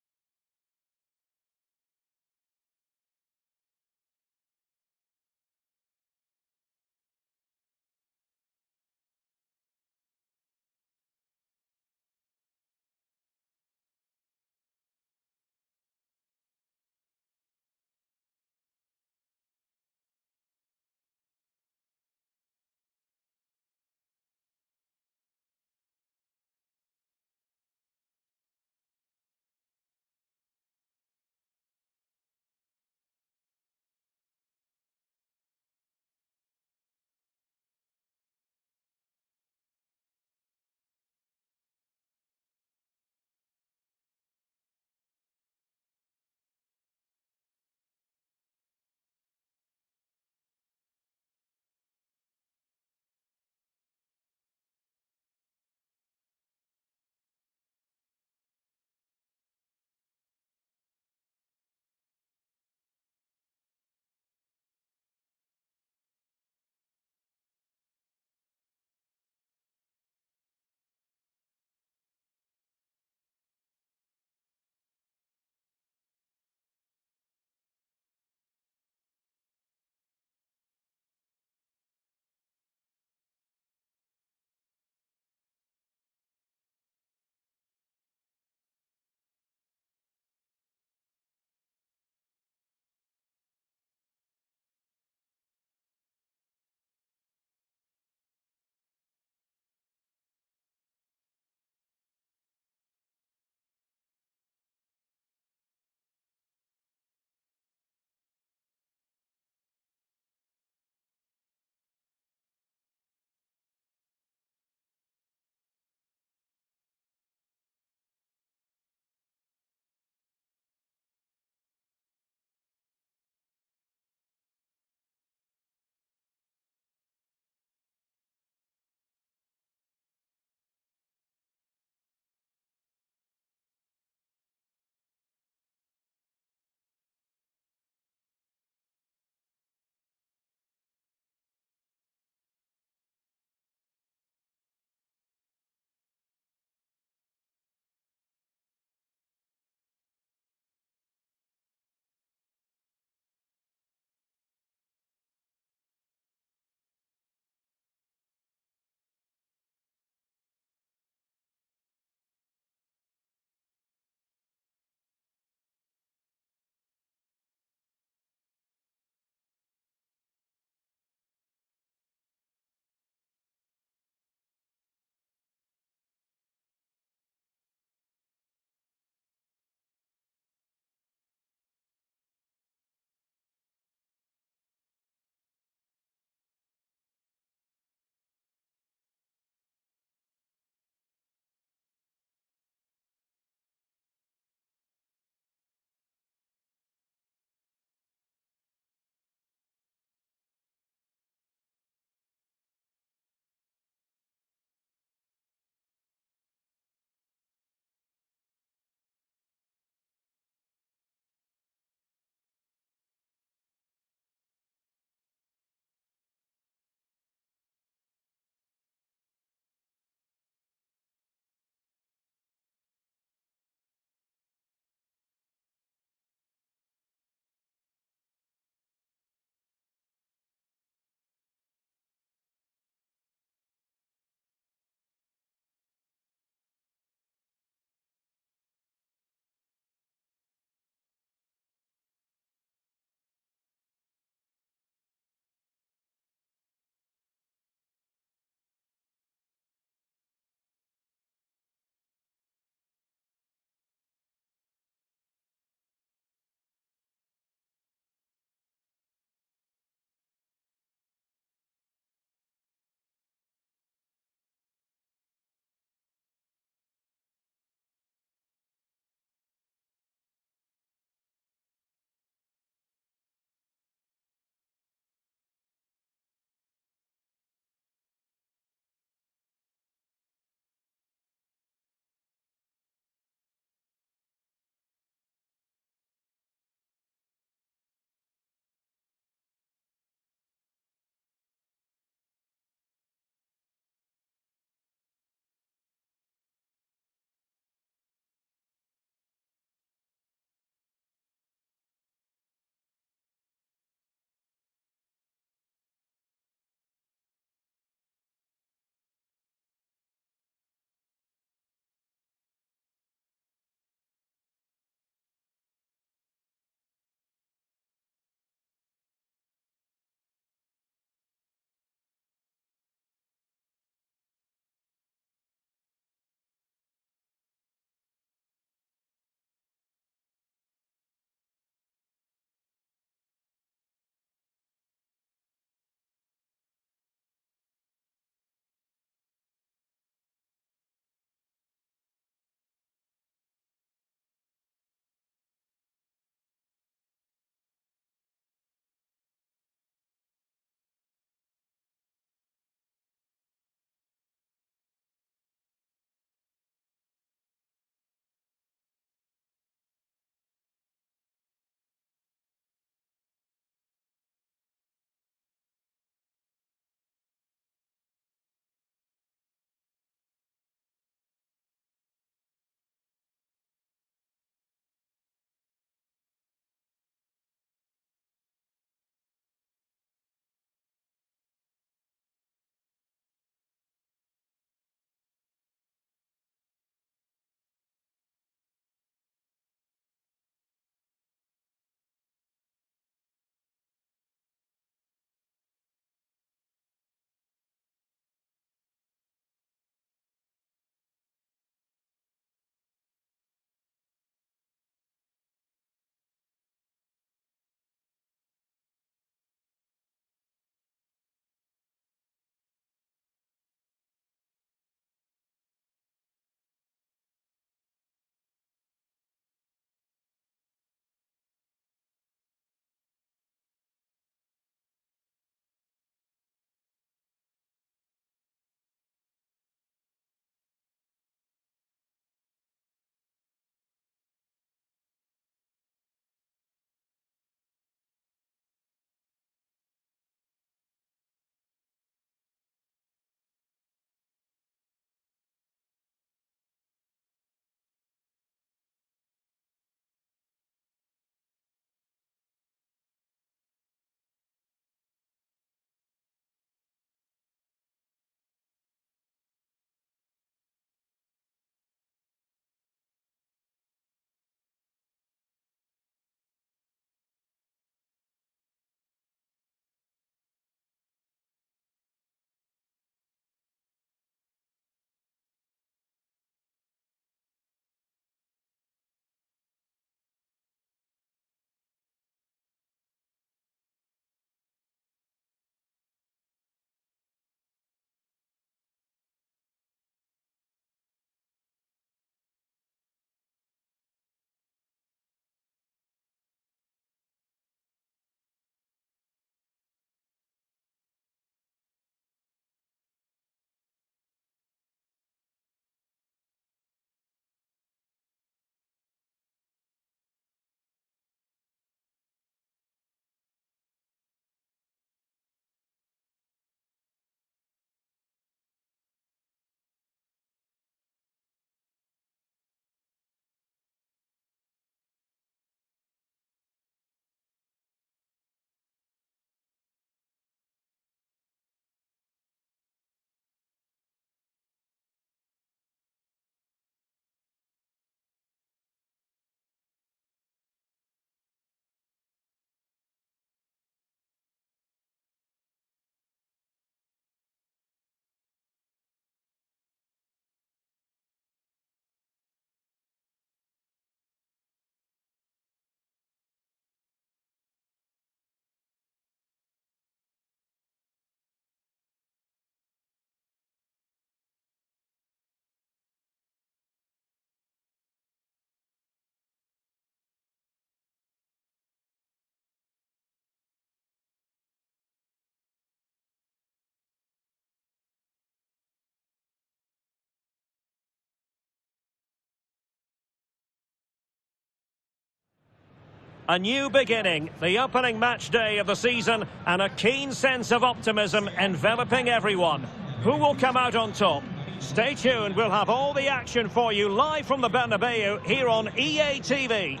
A new beginning, the opening match day of the season, and a keen sense of optimism enveloping everyone. Who will come out on top? Stay tuned, we'll have all the action for you live from the Bernabeu here on EA TV.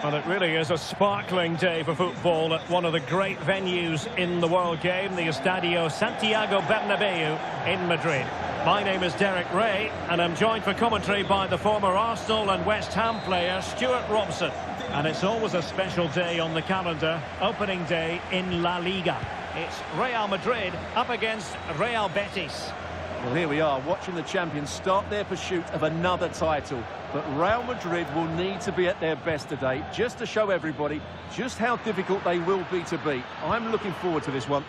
Well, it really is a sparkling day for football at one of the great venues in the world game, the Estadio Santiago Bernabeu in Madrid. My name is Derek Ray, and I'm joined for commentary by the former Arsenal and West Ham player Stuart Robson. And it's always a special day on the calendar, opening day in La-Liga. It's Real Madrid up against Real Betis. Well, here we are, watching the champions start their pursuit of another title. But Real Madrid will need to be at their best today, just to show everybody just how difficult they will be to beat. I'm looking forward to this one.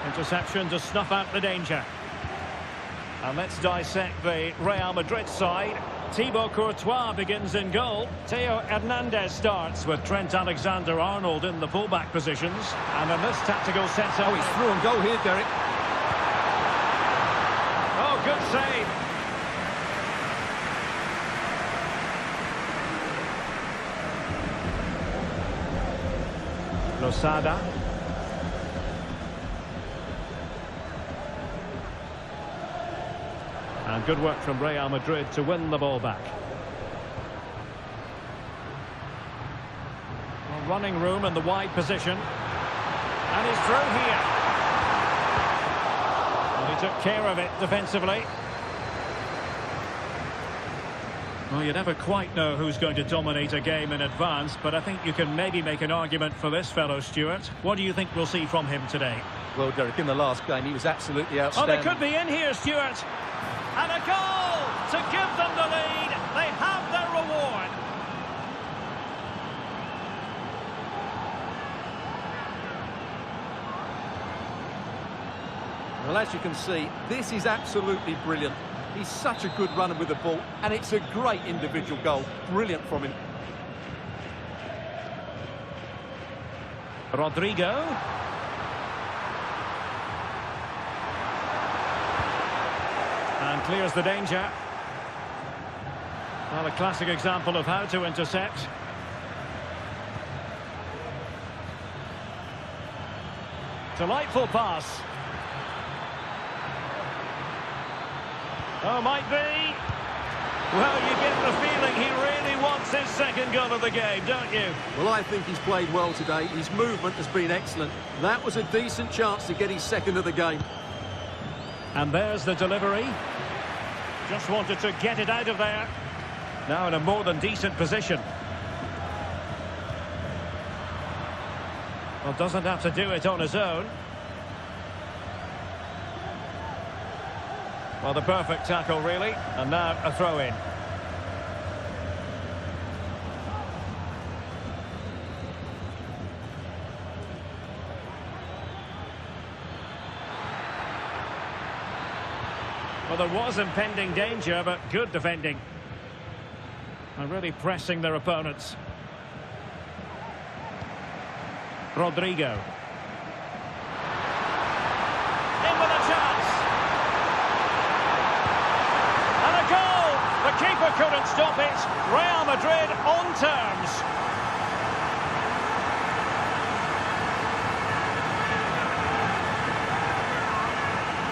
Interception to snuff out the danger. And let's dissect the Real Madrid side. Thibaut Courtois begins in goal. Theo Hernandez starts with Trent Alexander-Arnold in the fullback positions. And in this tactical set-up... Oh, he's through and goal here, Derek. Oh, good save. Losada. And good work from Real Madrid to win the ball back. Well, running room in the wide position. And he's through here. Well, he took care of it defensively. Well, you never quite know who's going to dominate a game in advance, but I think you can maybe make an argument for this fellow, Stuart. What do you think we'll see from him today? Well, Derek, in the last game, he was absolutely Oh, outstanding. they could be in here, Stuart. And a goal to give them the lead. They have their reward. Well, as you can see, this is absolutely brilliant. He's such a good runner with the ball, and it's a great individual goal. Brilliant from him. Rodrigo. And clears the danger. Well, a classic example of how to intercept. Delightful pass. Oh, might be. Well, you get the feeling he really wants his second goal of the game, don't you? Well, I think he's played well today. His movement has been excellent. That was a decent chance to get his second of the game. And there's the delivery. Just wanted to get it out of there. Now in a more than decent position. Well, doesn't have to do it on his own. Well, the perfect tackle, really. And now a throw-in. Well, there was impending danger, but good defending. And really pressing their opponents. Rodrigo. In with a chance. And a goal! The keeper couldn't stop it. Real Madrid on terms.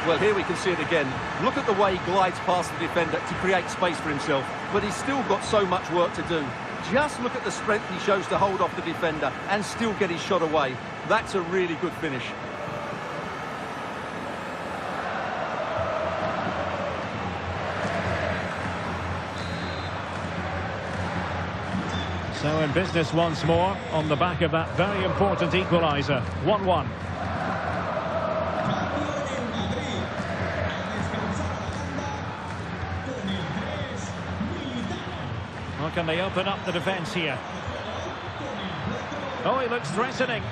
Well, here we can see it again. Look at the way he glides past the defender to create space for himself. But he's still got so much work to do. Just look at the strength he shows to hold off the defender and still get his shot away. That's a really good finish. So in business once more on the back of that very important equaliser. 1-1. Well, can they open up the defence here? Oh, he looks threatening.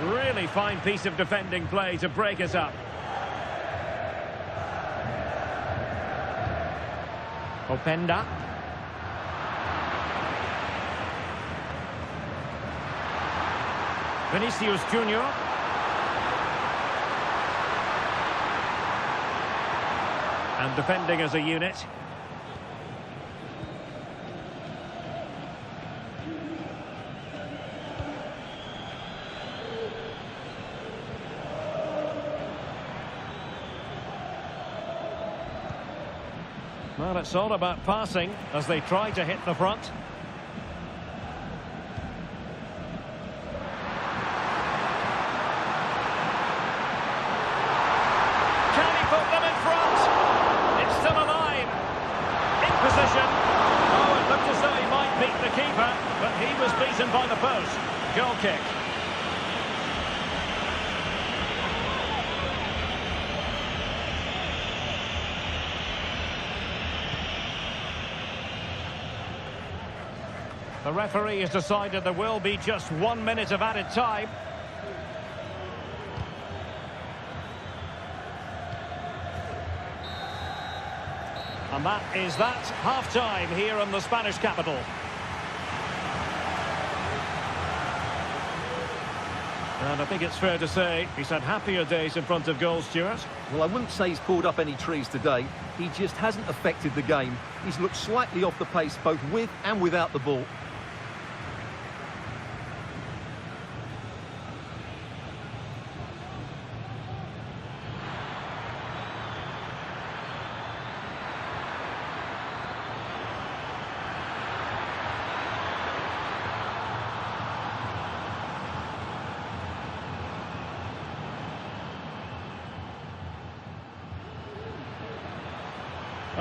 Really fine piece of defending play to break us up. Openda. Vinicius Junior. And defending as a unit. Well, it's all about passing as they try to hit the front. Can he put them in front? It's still alive. In position. Oh, it looked as though he might beat the keeper, but he was beaten by the post. Goal kick. The referee has decided there will be just 1 minute of added time. And that is that, half-time here in the Spanish capital. And I think it's fair to say he's had happier days in front of goal, Stuart. Well, I wouldn't say he's pulled up any trees today. He just hasn't affected the game. He's looked slightly off the pace both with and without the ball.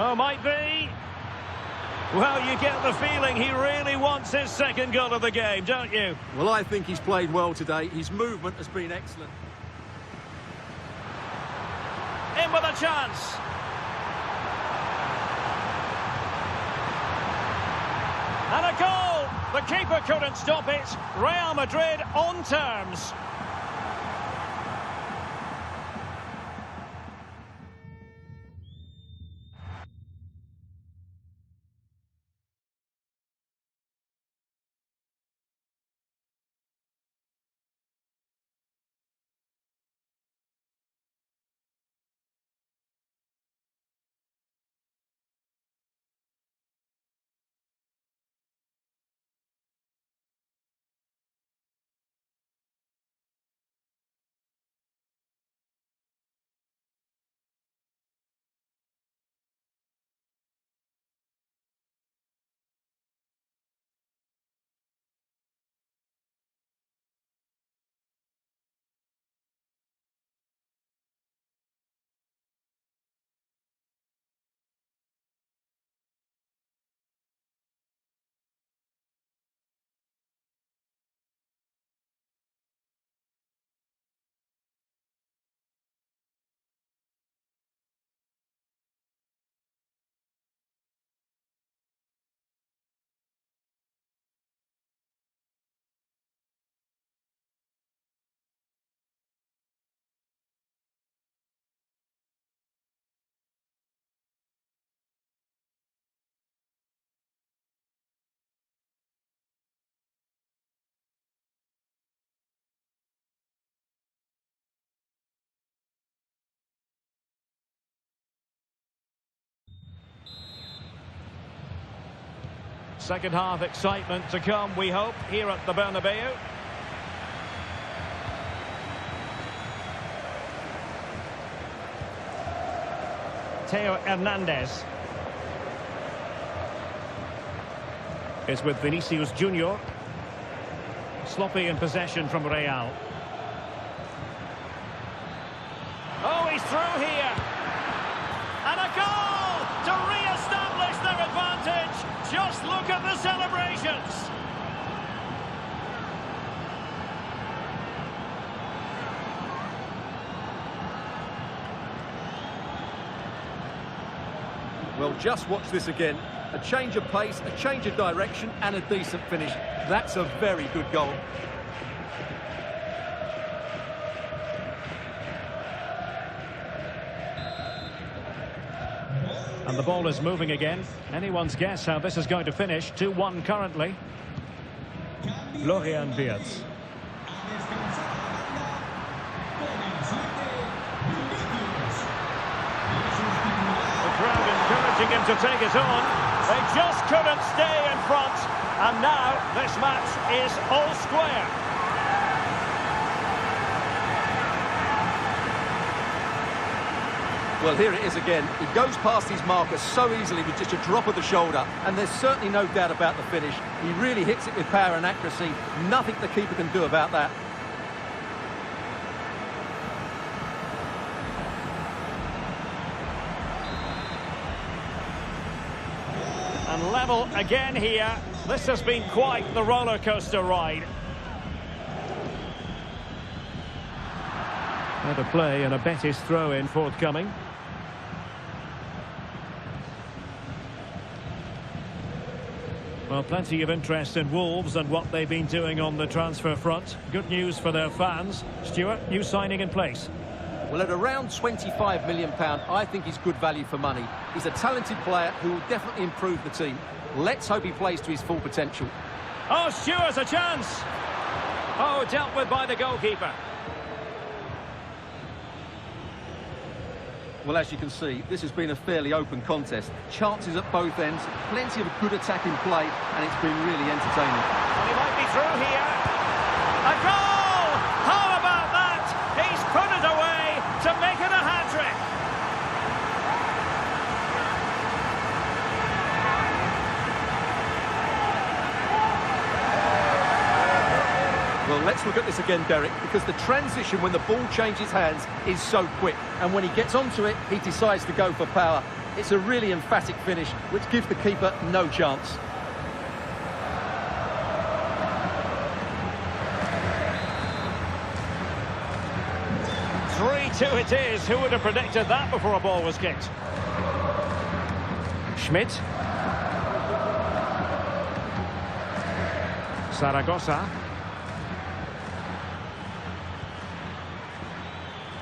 Oh, might be. Well, you get the feeling he really wants his second goal of the game, don't you? Well, I think he's played well today. His movement has been excellent. In with a chance. And a goal! The keeper couldn't stop it. Real Madrid on terms. Second half excitement to come, we hope, here at the Bernabeu. Theo Hernandez is with Vinicius Junior. Sloppy in possession from Real. Oh, he's through here. And a goal to re-establish their advantage. Just look at the celebrations. Well, just watch this again. A change of pace, a change of direction, and a decent finish. That's a very good goal. And the ball is moving again. Anyone's guess how this is going to finish. 2-1 currently. Florian Wirtz. him to take it on. They just couldn't stay in front. And now this match is all square. Well, here it is again. He goes past his marker so easily with just a drop of the shoulder, and there's certainly no doubt about the finish. He really hits it with power and accuracy. Nothing the keeper can do about that. And level again here. This has been quite the roller coaster ride. Better play and a Betis throw-in forthcoming. Well, plenty of interest in Wolves and what they've been doing on the transfer front. Good news for their fans. Stuart, new signing in place. Well, at around £25 million, I think he's good value for money. He's a talented player who will definitely improve the team. Let's hope he plays to his full potential. Oh, Stuart's a chance! Oh, dealt with by the goalkeeper. Well, as you can see, this has been a fairly open contest. Chances at both ends, plenty of good attacking play, and it's been really entertaining. He might be through here. A goal! How about that? He's put it away to make it a hat-trick. Well, let's look at this again, Derek, because the transition when the ball changes hands is so quick. And when he gets onto it, he decides to go for power. It's a really emphatic finish, which gives the keeper no chance. Three-two it is. Who would have predicted that before a ball was kicked? Schmidt. Zaragoza.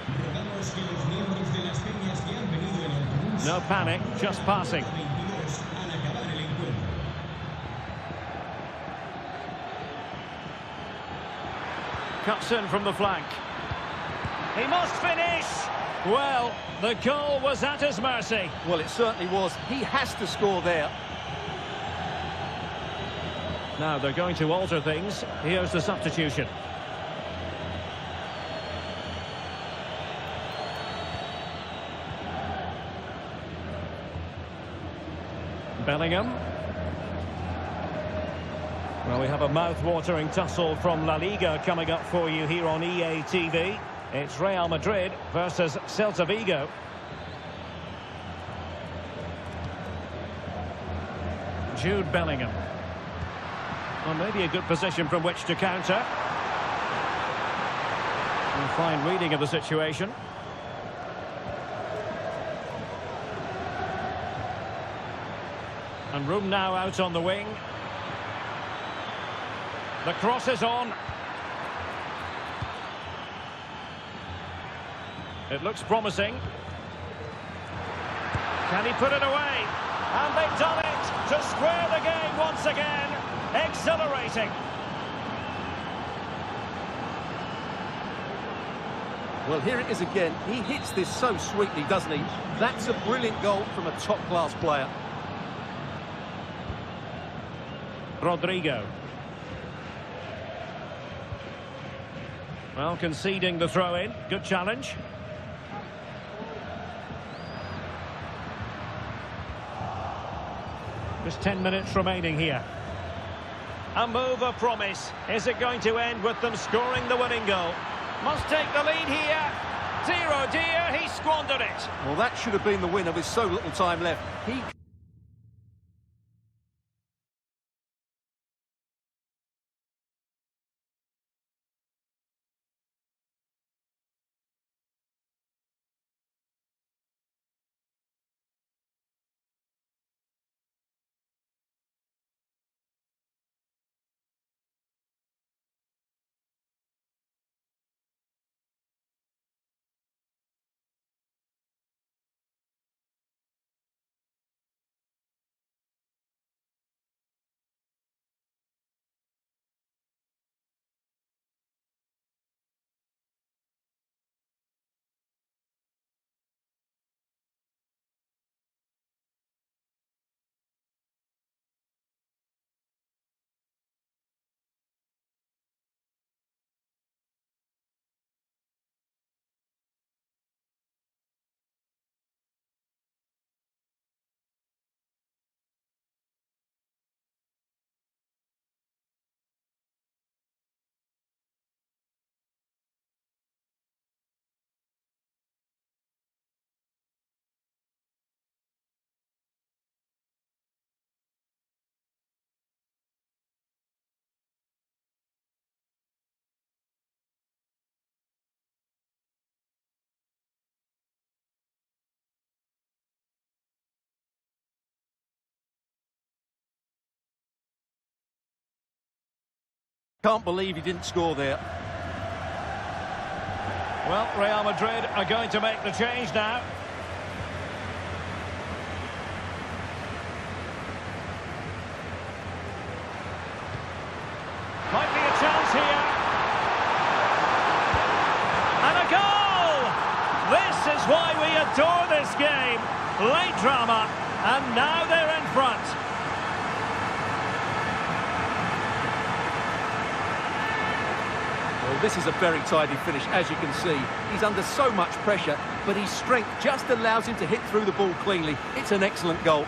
Recordamos que los miembros de las peñas que han venido en autobús No panic, just passing. 22 al acabar el encuentro. Cuts in from the flank. He must finish! Well, the goal was at his mercy. Well, it certainly was. He has to score there. Now they're going to alter things. Here's the substitution. Bellingham. Well, we have a mouth-watering tussle from La-Liga coming up for you here on EA TV. It's Real Madrid versus Celta Vigo. Jude Bellingham. Well, maybe a good position from which to counter. A fine reading of the situation. And room now out on the wing. The cross is on. It looks promising. Can he put it away? And they've done it to square the game once again. Exhilarating. Well, here it is again. He hits this so sweetly, doesn't he? That's a brilliant goal from a top-class player. Rodrigo. Well, conceding the throw-in. Good challenge. Just 10 minutes remaining here. A move of promise. Is it going to end with them scoring the winning goal? Must take the lead here. Dear, oh dear, he squandered it. Well, that should have been the winner with so little time left. He Can't believe he didn't score there. Well, Real Madrid are going to make the change now. Might be a chance here. And a goal! This is why we adore this game. Late drama, and now they're in front. Well, this is a very tidy finish, as you can see. He's under so much pressure, but his strength just allows him to hit through the ball cleanly. It's an excellent goal.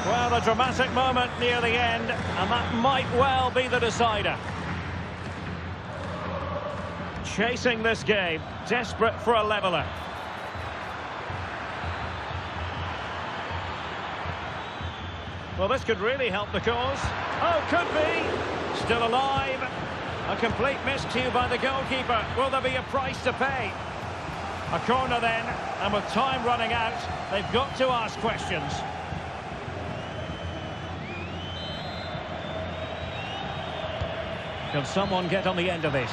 Well, a dramatic moment near the end, and that might well be the decider. Chasing this game, desperate for a leveller. Well, this could really help the cause. Oh, could be. Still alive. A complete miscue by the goalkeeper. Will there be a price to pay? A corner then, and with time running out, they've got to ask questions. Can someone get on the end of this?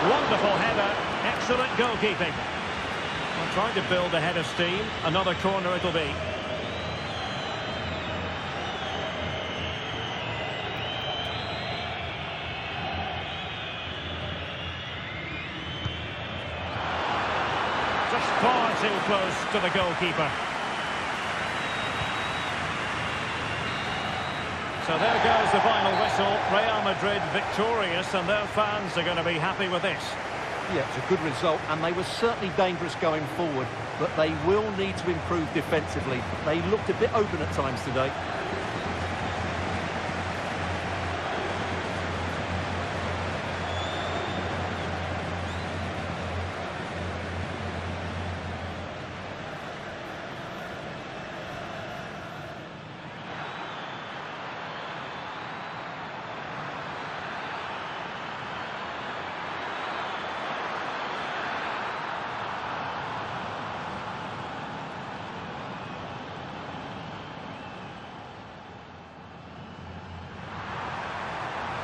Wonderful header. Excellent goalkeeping. I'm trying to build a head of steam. Another corner it'll be. Just far too close to the goalkeeper. So there goes the final whistle. Real Madrid victorious, and their fans are going to be happy with this. Yeah, it's a good result, and they were certainly dangerous going forward, but they will need to improve defensively. They looked a bit open at times today.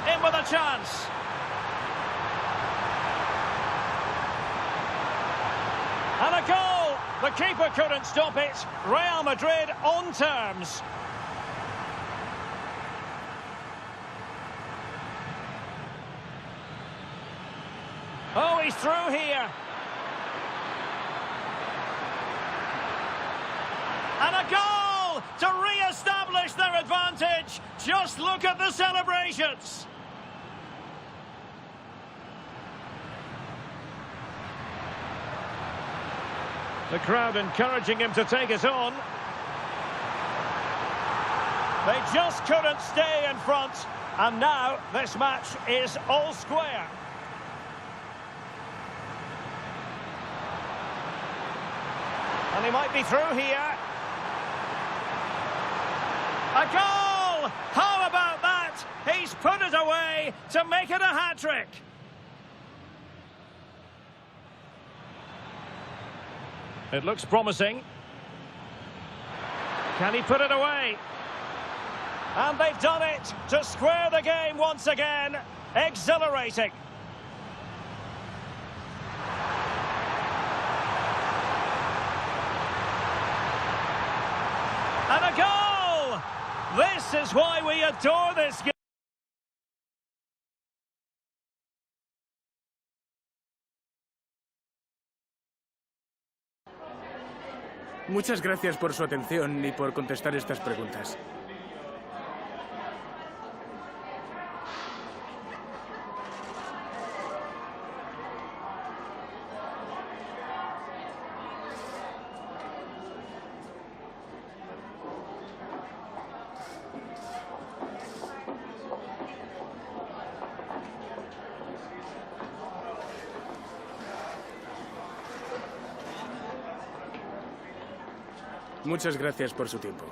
In with a chance. And a goal! The keeper couldn't stop it. Real Madrid on terms. Oh, he's through here. And a goal to re-establish their advantage. Just look at the celebrations. The crowd encouraging him to take it on. They just couldn't stay in front. And now this match is all square. And he might be through here. A goal! How about that? He's put it away to make it a hat-trick. It looks promising. Can he put it away? And they've done it to square the game once again. Exhilarating. And a goal! This is why we adore this game. Muchas gracias por su atención y por contestar estas preguntas. Muchas gracias por su tiempo.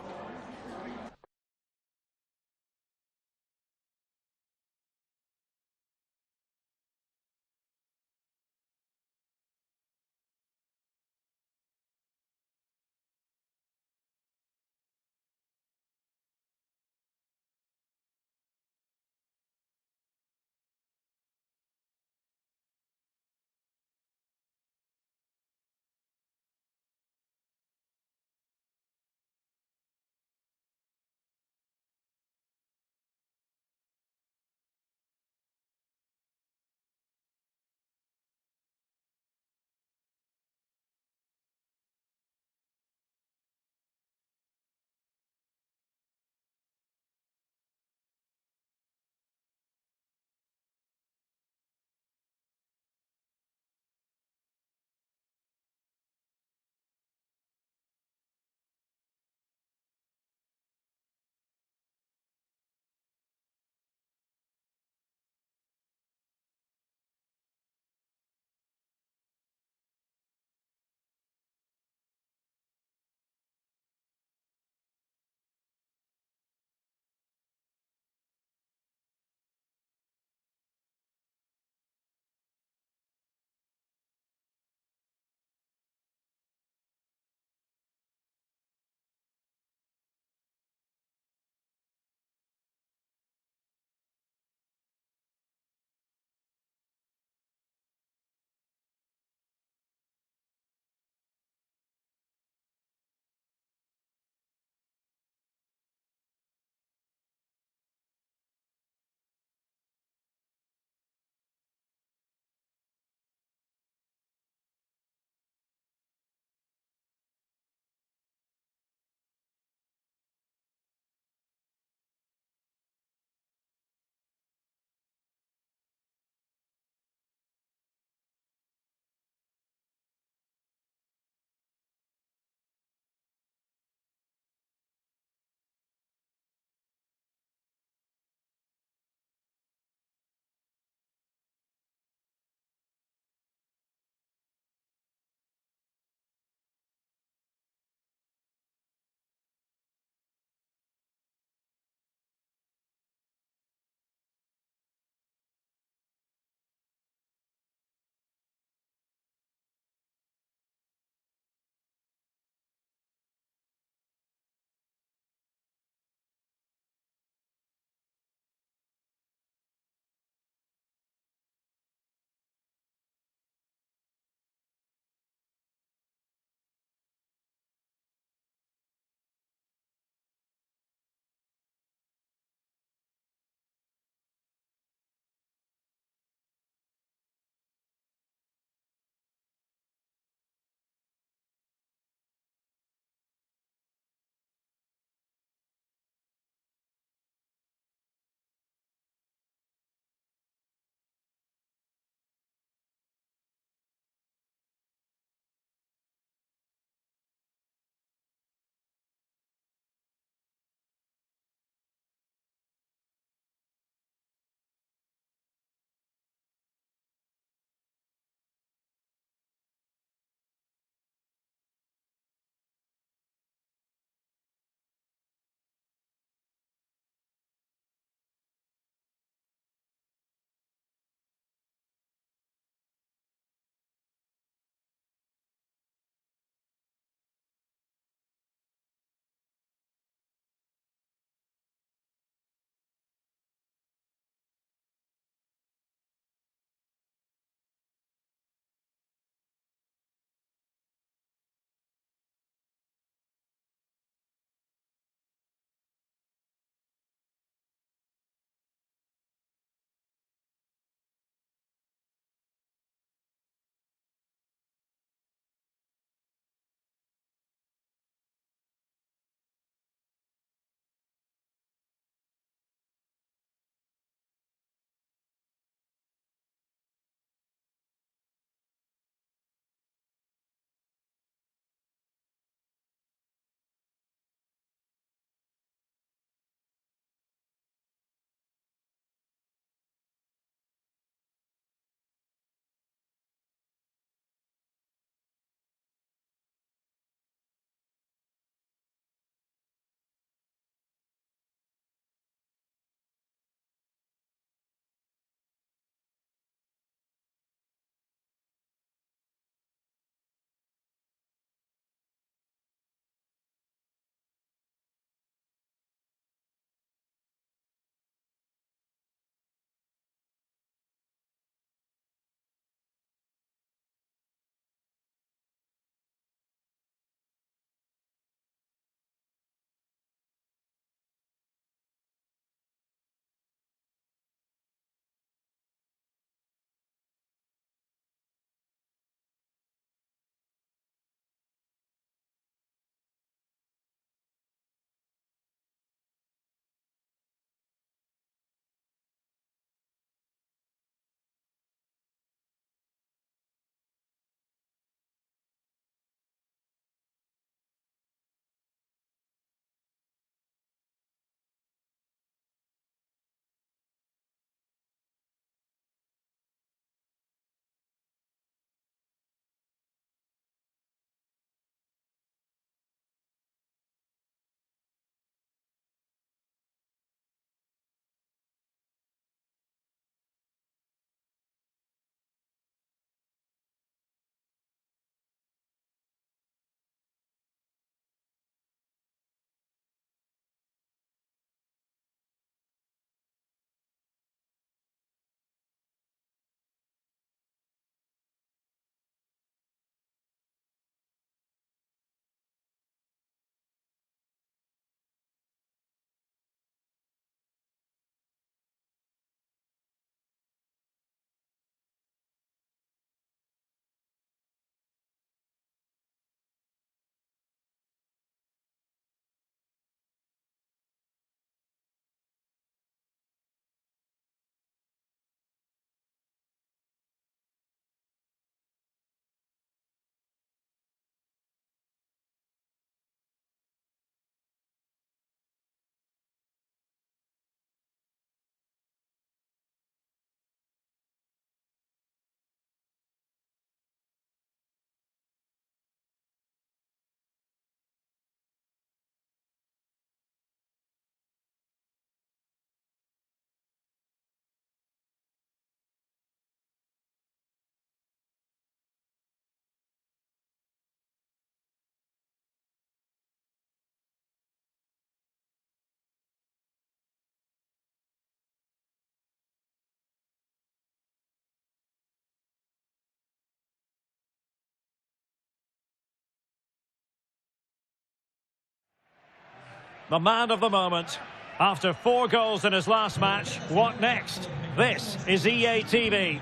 the man of the moment. After 4 goals in his last match, what next? This is EATV.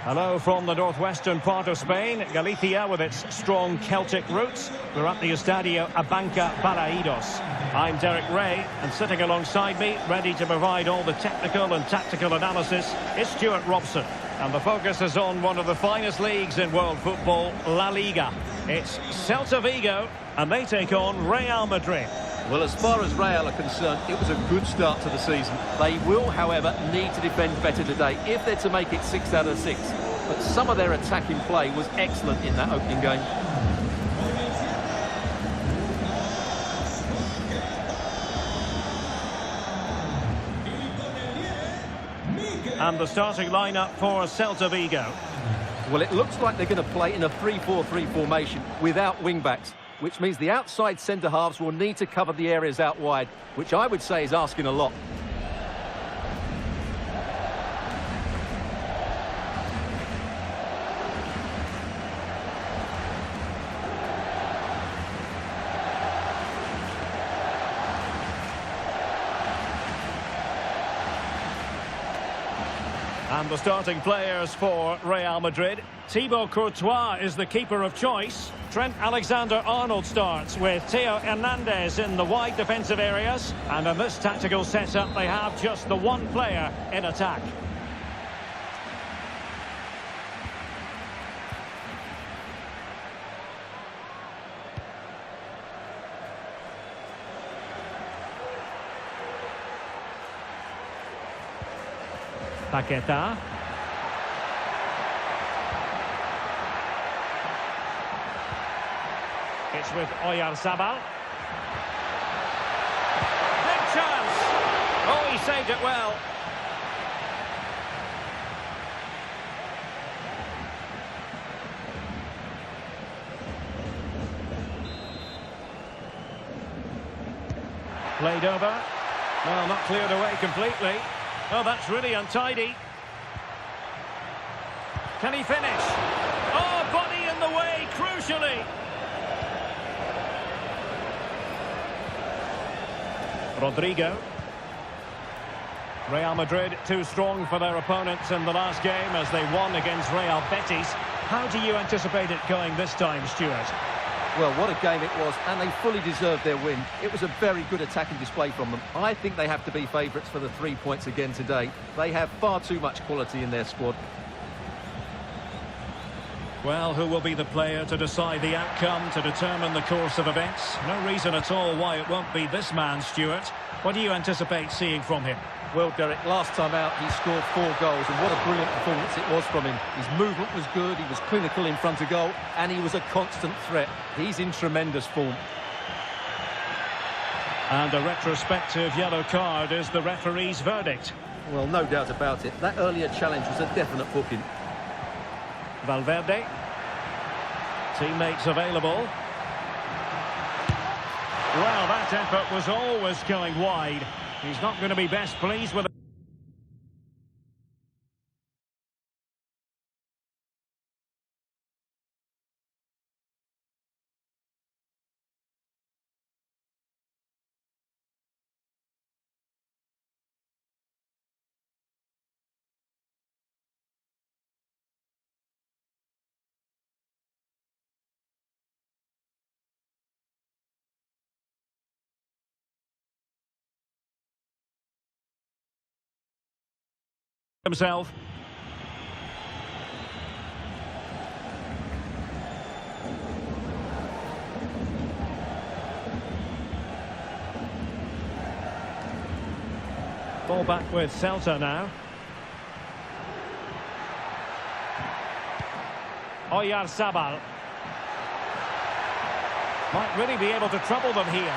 Hello from the northwestern part of Spain, Galicia with its strong Celtic roots. We're at the Estadio Abanca Balaidos. I'm Derek Ray, and sitting alongside me, ready to provide all the technical and tactical analysis, is Stuart Robson. And the focus is on one of the finest leagues in world football, La-Liga. It's Celta Vigo, and they take on Real Madrid. Well, as far as Real are concerned, it was a good start to the season. They will, however, need to defend better today if they're to make it 6 out of 6. But some of their attacking play was excellent in that opening game. And the starting lineup for Celta Vigo. Well, it looks like they're going to play in a 3-4-3 formation without wing-backs, which means the outside centre-halves will need to cover the areas out wide, which I would say is asking a lot. And the starting players for Real Madrid. Thibaut Courtois is the keeper of choice. Trent Alexander-Arnold starts with Theo Hernandez in the wide defensive areas. And in this tactical setup, they have just the one player in attack. Paqueta. It's with Oyarzabal. Big chance! Oh, he saved it well. Played over. Well, not cleared away completely. Oh, that's really untidy. Can he finish? Oh, body in the way, crucially. Rodrigo. Real Madrid too strong for their opponents in the last game as they won against Real Betis. How do you anticipate it going this time, Stuart? Well, what a game it was, and they fully deserved their win. It was a very good attacking display from them. I think they have to be favourites for the 3 points again today. They have far too much quality in their squad. Well, who will be the player to decide the outcome, to determine the course of events? No reason at all why it won't be this man, Stuart. What do you anticipate seeing from him? Well, Derek, last time out he scored 4 goals, and what a brilliant performance it was from him. His movement was good, he was clinical in front of goal, and he was a constant threat. He's in tremendous form. And a retrospective yellow card is the referee's verdict. Well, no doubt about it. That earlier challenge was a definite booking. Valverde. Teammates available. Well, that effort was always going wide. He's not going to be best pleased with it. Himself. Ball back with Celta now. Oyarzabal. Might really be able to trouble them here.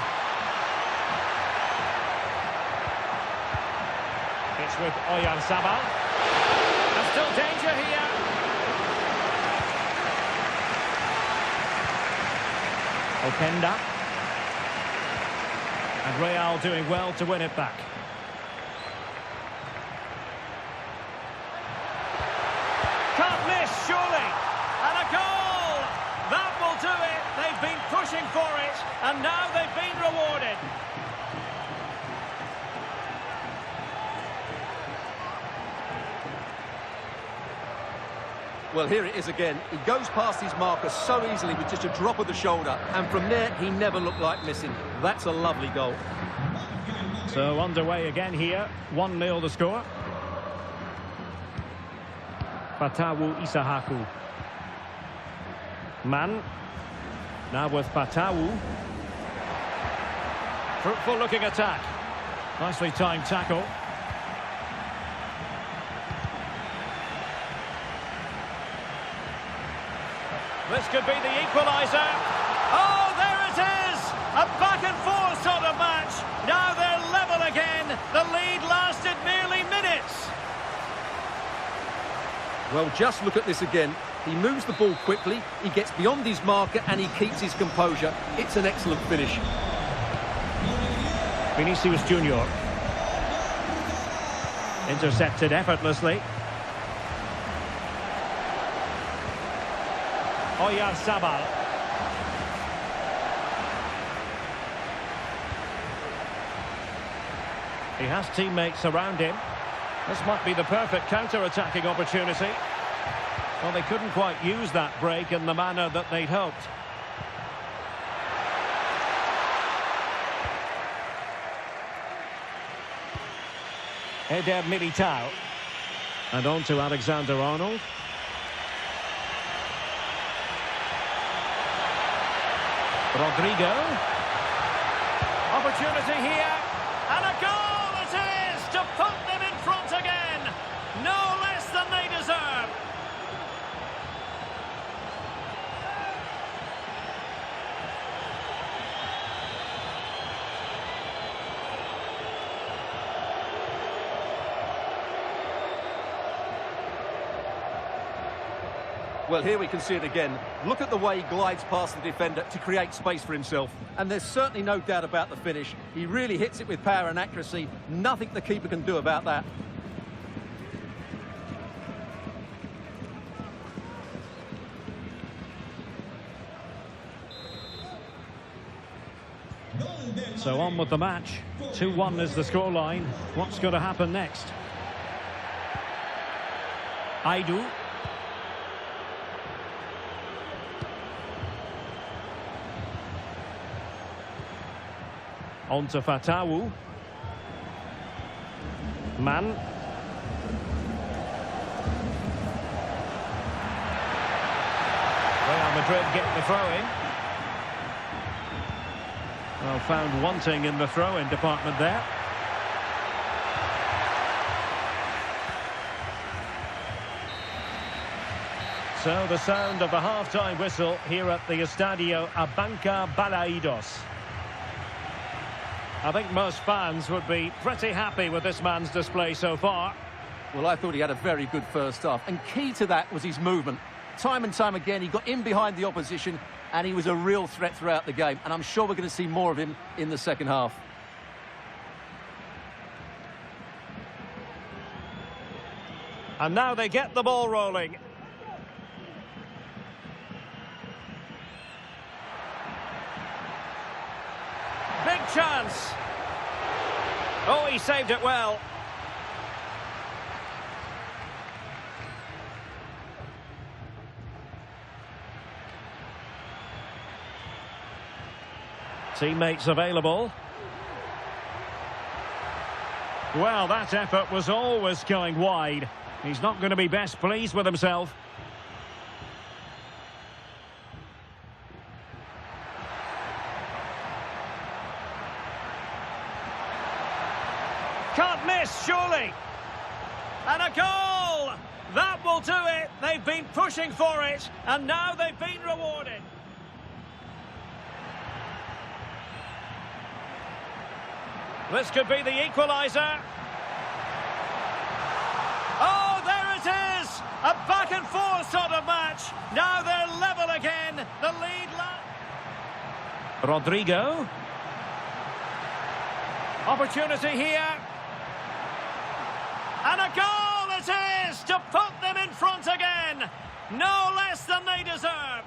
It's with Oyarzabal. There's still danger here. Openda. And Real doing well to win it back. Can't miss. surely. And a goal! That will do it. They've been pushing for it, and now they've been rewarded. Well, here it is again. He goes past his marker so easily with just a drop of the shoulder, and from there, he never looked like missing. That's a lovely goal. So underway again here. 1-0 the score. Fatawu Isahaku. Man. Now with Fatawu. Fruitful looking attack. Nicely timed tackle. This could be the equaliser. Oh, there it is! A back-and-forth sort of match. Now they're level again. The lead lasted merely minutes. Well, just look at this again. He moves the ball quickly, he gets beyond his marker, and he keeps his composure. It's an excellent finish. Vinicius Junior. Intercepted effortlessly. Oyarzabal. He has teammates around him. This might be the perfect counter-attacking opportunity. Well, they couldn't quite use that break in the manner that they'd hoped. Eder Militao. And on to Alexander-Arnold. Rodrigo. Opportunity here. And a goal it is to put them in front again. No less than they deserve. Well, here we can see it again. Look at the way he glides past the defender to create space for himself. And there's certainly no doubt about the finish. He really hits it with power and accuracy. Nothing the keeper can do about that. So on with the match. 2-1 is the scoreline. What's going to happen next? Aidu. On to Fatawu. Man. Real Madrid getting the throw-in. Well, found wanting in the throw-in department there. So the sound of the half-time whistle here at the Estadio Abanca Balaidos. I think most fans would be pretty happy with this man's display so far. Well, I thought he had a very good first half, and key to that was his movement. Time and time again, he got in behind the opposition, and he was a real threat throughout the game, and I'm sure we're going to see more of him in the second half. And now they get the ball rolling. Big chance. Oh, he saved it well. Teammates available. Well, that effort was always going wide. He's not going to be best pleased with himself. Can't miss, surely. And a goal! That will do it. They've been pushing for it, and now they've been rewarded. This could be the equaliser. Oh, there it is! A back-and-forth sort of match. Now they're level again. The lead... Rodrigo. Opportunity here. And a goal it is to put them in front again. No less than they deserve.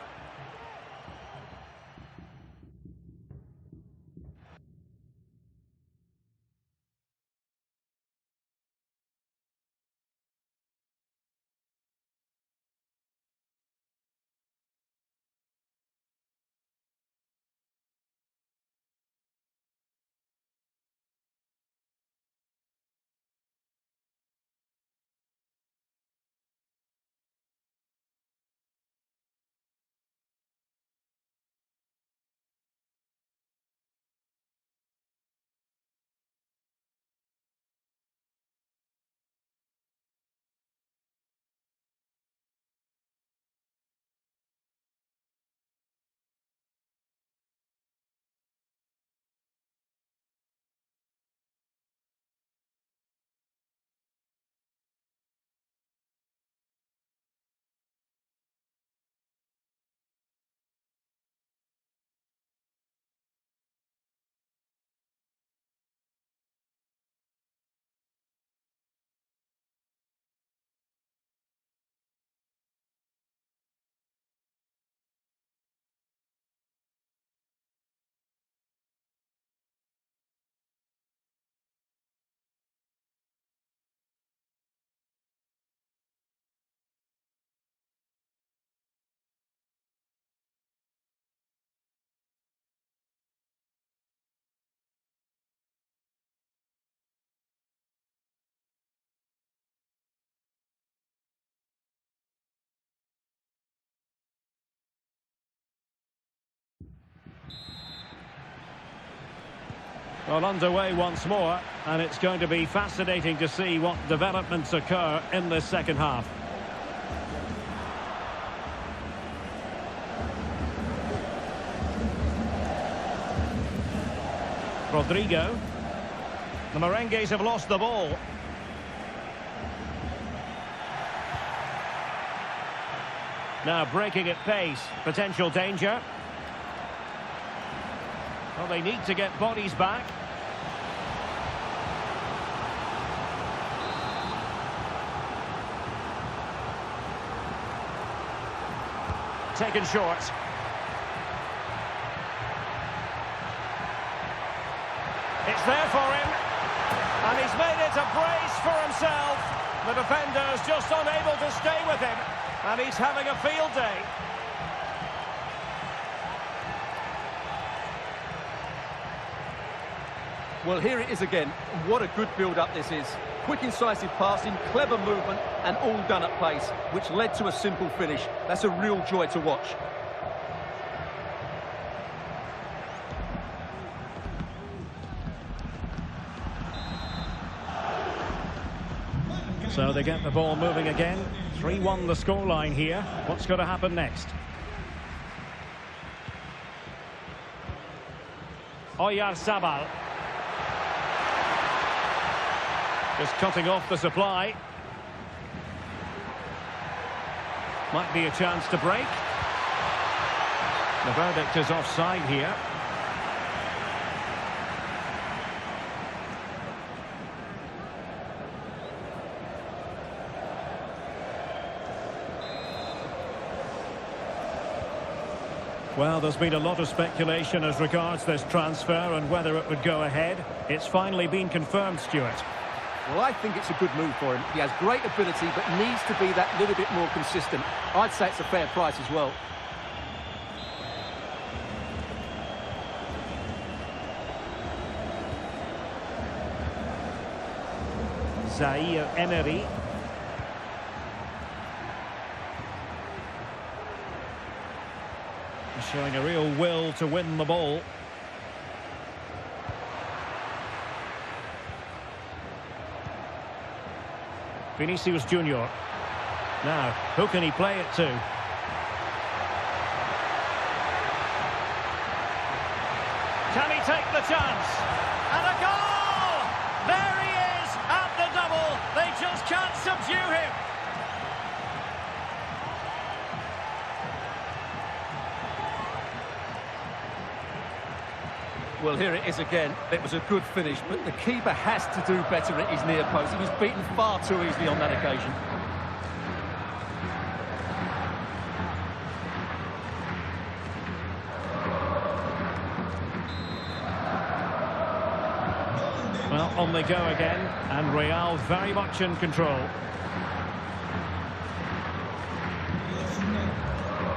Well, underway once more, and it's going to be fascinating to see what developments occur in this second half. Rodrigo. The Merengues have lost the ball. Now breaking at pace, potential danger. Well, they need to get bodies back. Taken short. It's there for him. And he's made it a brace for himself. The defender's just unable to stay with him. And he's having a field day. Well, here it is again. What a good build-up this is. Quick, incisive passing, clever movement, and all done at pace, which led to a simple finish. That's a real joy to watch. So they get the ball moving again. 3-1 the scoreline here. What's going to happen next? Oyarzabal. Just cutting off the supply. Might be a chance to break. The verdict is offside here. Well, there's been a lot of speculation as regards this transfer and whether it would go ahead. It's finally been confirmed, Stuart. Well, I think it's a good move for him. He has great ability, but needs to be that little bit more consistent. I'd say it's a fair price as well. Zaire Emery. Showing a real will to win the ball. Vinicius Junior. Now, who can he play it to? Can he take the chance? And a goal! There he is at the double. They just can't subdue him. Well, here it is again. It was a good finish, but the keeper has to do better at his near post. He was beaten far too easily on that occasion. Well, on they go again, and Real very much in control.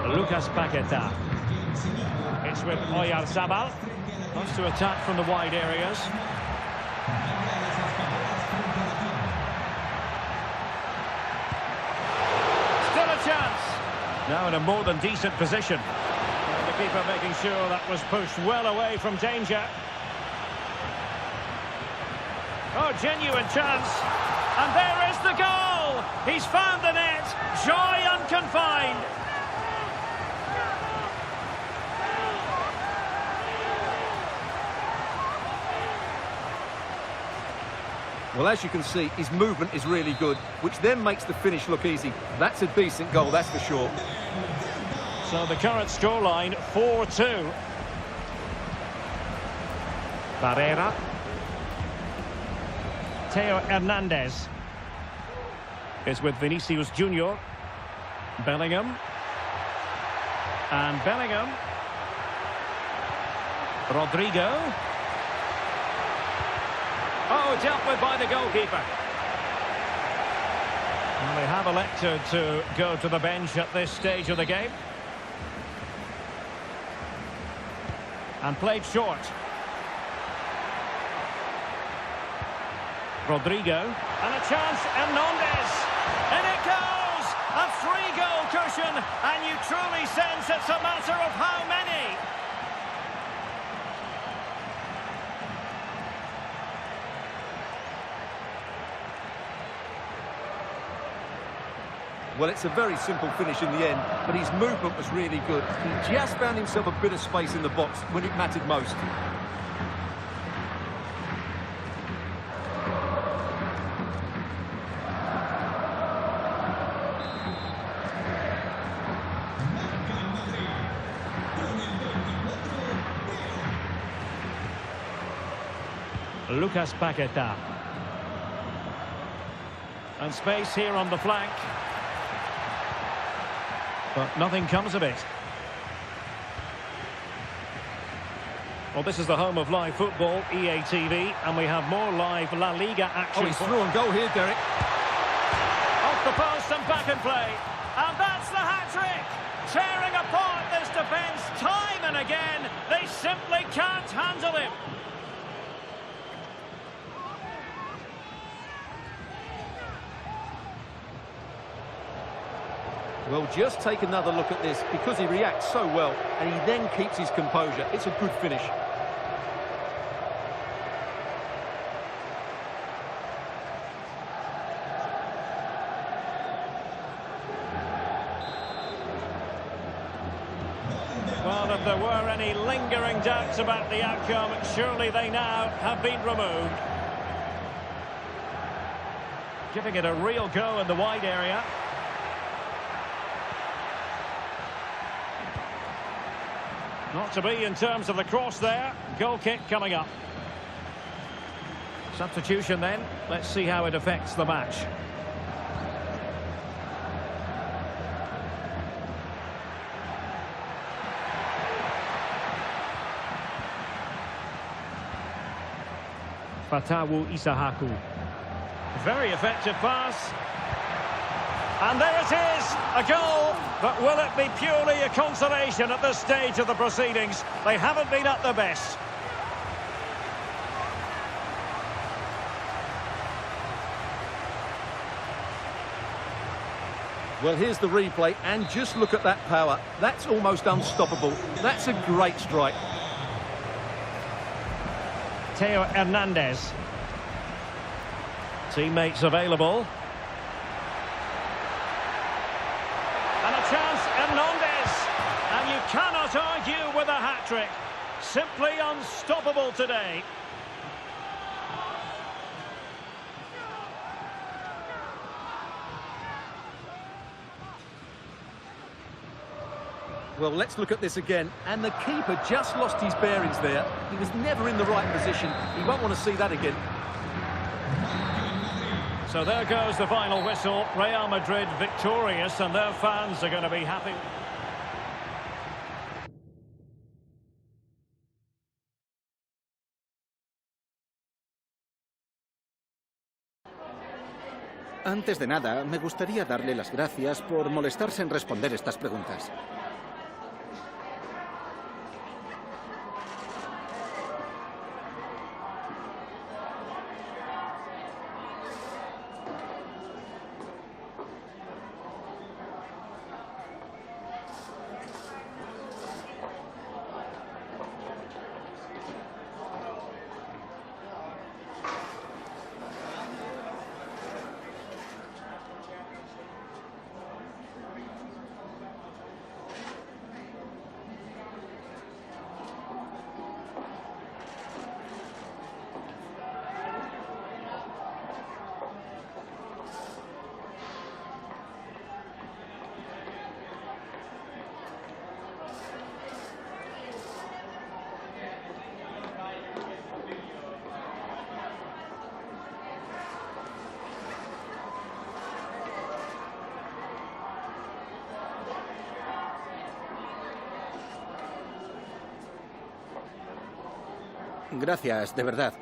Lucas Paqueta. It's with Oyarzabal. Wants to attack from the wide areas. Still a chance. Now in a more than decent position. And the keeper making sure that was pushed well away from danger. Oh, genuine chance. And there is the goal. He's found the net. Joy unconfined. Well, as you can see, his movement is really good, which then makes the finish look easy. That's a decent goal, that's for sure. So the current scoreline, 4-2. Barrera. Theo Hernandez is with Vinicius Junior. Bellingham. And Bellingham. Rodrigo. Oh, dealt with by the goalkeeper. And they have elected to go to the bench at this stage of the game. And played short. Rodrigo. And a chance, Hernandez. In it goes! A 3-goal cushion. And you truly sense it's a matter of how many. Well, it's a very simple finish in the end, but his movement was really good. He just found himself a bit of space in the box when it mattered most. Lucas Paqueta. And space here on the flank. But nothing comes of it. Well, this is the home of live football, EA TV, and we have more live La-Liga action. Oh, he's through on goal here, Derek. Off the post and back in play. And that's the hat-trick! Tearing apart this defence time and again. They simply can't handle him. Well, just take another look at this, because he reacts so well, and he then keeps his composure. It's a good finish. Well, if there were any lingering doubts about the outcome, surely they now have been removed. Giving it a real go in the wide area. Not to be in terms of the cross there. Goal kick coming up. Substitution then. Let's see how it affects the match. Fatawu Isahaku. Very effective pass. And there it is, a goal. But will it be purely a consolation at this stage of the proceedings? They haven't been at their best. Well, here's the replay, and just look at that power. That's almost unstoppable. That's a great strike. Theo Hernandez. Teammates available. And a chance, Hernandez. And you cannot argue with a hat-trick. Simply unstoppable today. Well, let's look at this again. And the keeper just lost his bearings there. He was never in the right position. He won't want to see that again. So there goes the final whistle. Real Madrid victorious, and their fans are going to be happy. Antes de nada, me gustaría darle las gracias por molestarse en responder estas preguntas. Gracias, de verdad.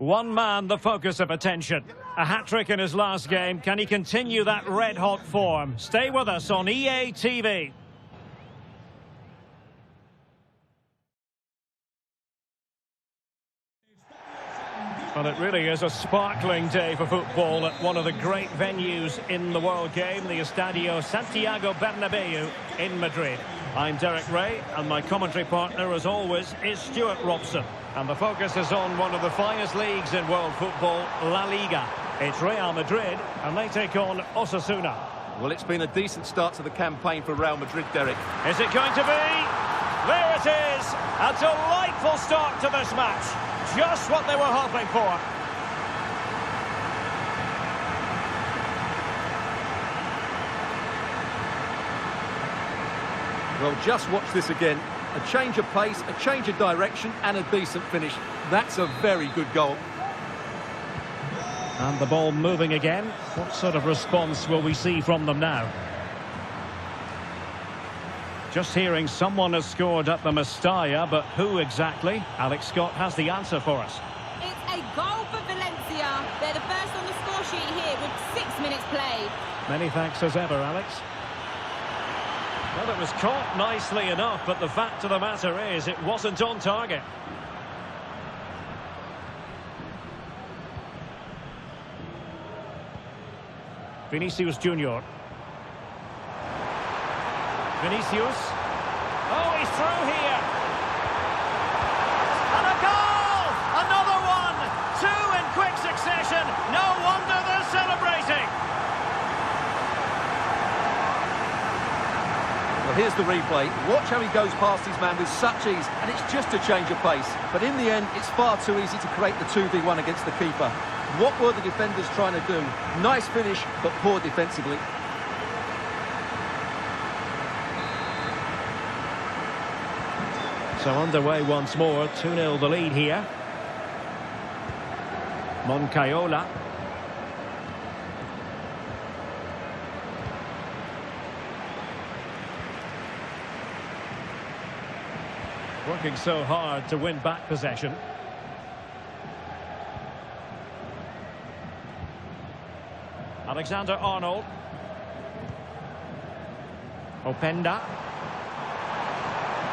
One man the focus of attention. A hat-trick in his last game. Can he continue that red-hot form? Stay with us on EA TV. Well, it really is a sparkling day for football at one of the great venues in the world game, the Estadio Santiago Bernabéu in Madrid. I'm Derek Ray, and my commentary partner, as always, is Stuart Robson. And the focus is on one of the finest leagues in world football, La-Liga. It's Real Madrid, and they take on Osasuna. Well, it's been a decent start to the campaign for Real Madrid, Derek. Is it going to be? There it is! A delightful start to this match. Just what they were hoping for. Well, just watch this again. A change of pace, a change of direction, and a decent finish. That's a very good goal. And the ball moving again. What sort of response will we see from them now? Just hearing someone has scored at the Mestalla, but who exactly? Alex Scott has the answer for us. It's a goal for Valencia. They're the first on the score sheet here with 6 minutes played. Many thanks as ever, Alex. Well, it was caught nicely enough, but the fact of the matter is it wasn't on target. Vinicius Junior. Vinicius. Oh, he's through here. And a goal! Another one! Two in quick succession. No wonder they're celebrating. Well, here's the replay. Watch how he goes past his man with such ease, and it's just a change of pace. But in the end, it's far too easy to create the 2v1 against the keeper. What were the defenders trying to do? Nice finish, but poor defensively. So underway once more, 2-0 the lead here. Moncayola. Working so hard to win back possession. Alexander-Arnold. Openda.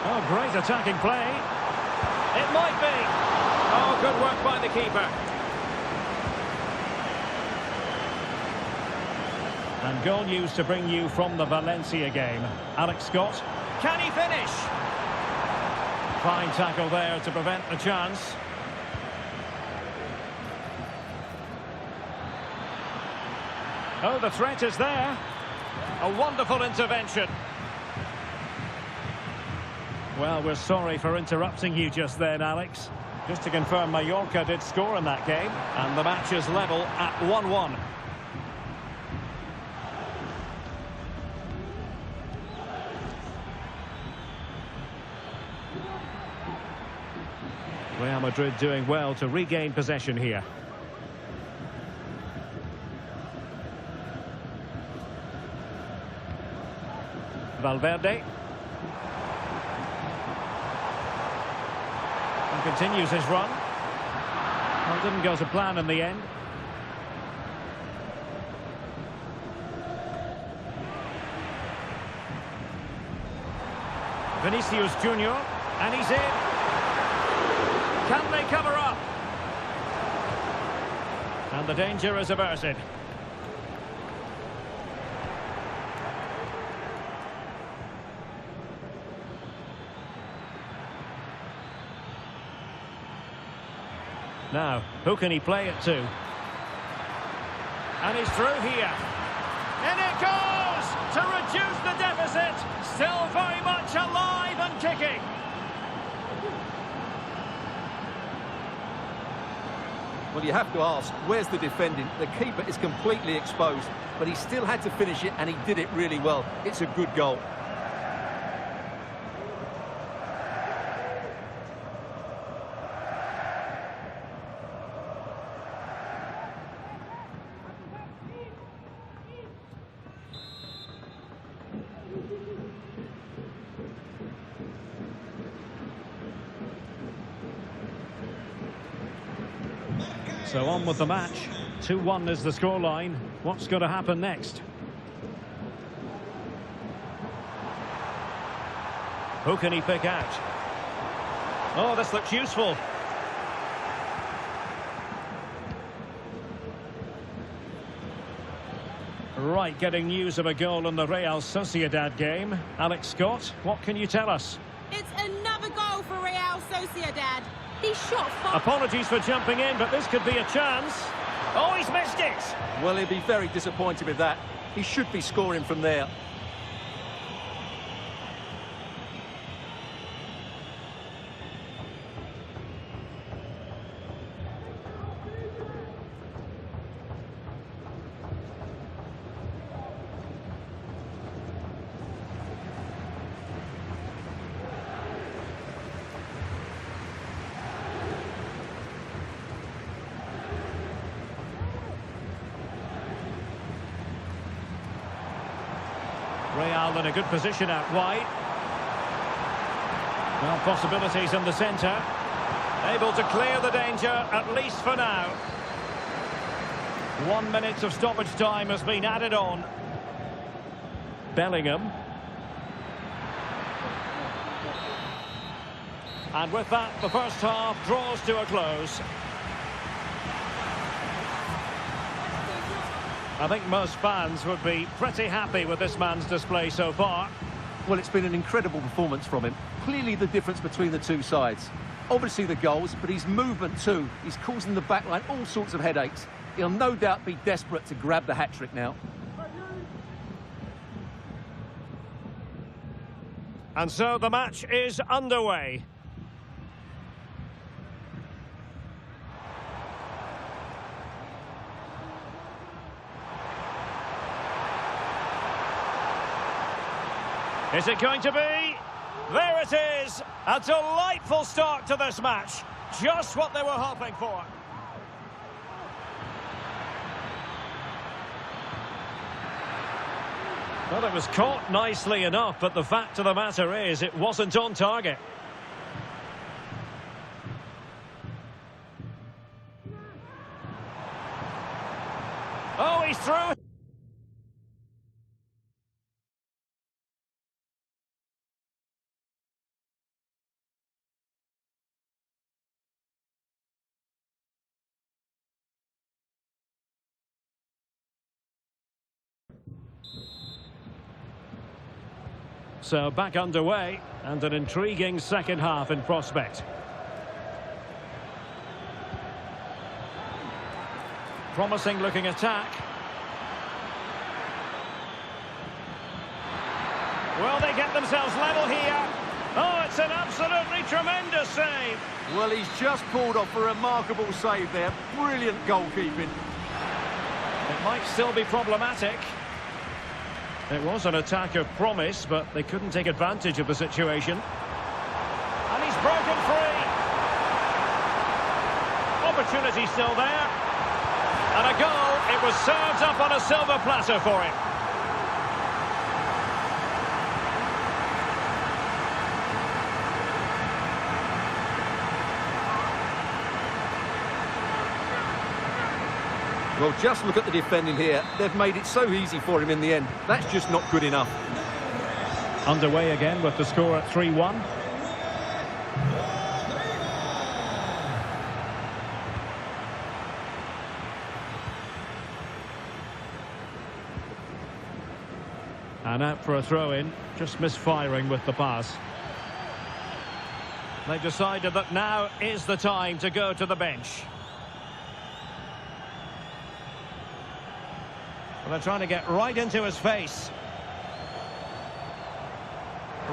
Oh, great attacking play. It might be. Oh, good work by the keeper. And goal news to bring you from the Valencia game. Alex Scott. Can he finish? Fine tackle there to prevent the chance. Oh, the threat is there. A wonderful intervention. Well, we're sorry for interrupting you just then, Alex. Just to confirm, Mallorca did score in that game, and the match is level at 1-1. Real Madrid doing well to regain possession here. Valverde. And continues his run. Well, didn't go to plan in the end. Vinicius Junior, and he's in. Can they cover up? And the danger is averted. Now, who can he play it to? And he's through here. In it goes! To reduce the deficit. Still very much alive and kicking. Well, you have to ask, where's the defending? The keeper is completely exposed, but he still had to finish it, and he did it really well. It's a good goal. So on with the match. 2-1 is the scoreline. What's going to happen next? Who can he pick out? Oh, this looks useful. Right, getting news of a goal in the Real Sociedad game. Alex Scott, what can you tell us? It's another goal for Real Sociedad. He shot far. Apologies for jumping in, but this could be a chance. Oh, he's missed it! Well, he'll be very disappointed with that. He should be scoring from there. Real in a good position out wide. Well, possibilities in the centre. Able to clear the danger, at least for now. 1 minute of stoppage time has been added on. Bellingham. And with that, the first half draws to a close. I think most fans would be pretty happy with this man's display so far. Well, it's been an incredible performance from him. Clearly the difference between the two sides. Obviously the goals, but his movement too. He's causing the backline all sorts of headaches. He'll no doubt be desperate to grab the hat-trick now. And so the match is underway. Is it going to be? There it is! A delightful start to this match. Just what they were hoping for. Well, it was caught nicely enough, but the fact of the matter is it wasn't on target. Oh, he's through! So back underway, and an intriguing second half in prospect. Promising looking attack. Will they get themselves level here? Oh, it's an absolutely tremendous save. Well, he's just pulled off a remarkable save there. Brilliant goalkeeping. It might still be problematic. It was an attack of promise, but they couldn't take advantage of the situation. And he's broken free. Opportunity still there. And a goal. It was served up on a silver platter for him. Well, just look at the defending here. They've made it so easy for him in the end. That's just not good enough. Underway again with the score at 3-1. And out for a throw-in, just misfiring with the pass. They've decided that now is the time to go to the bench. They're trying to get right into his face.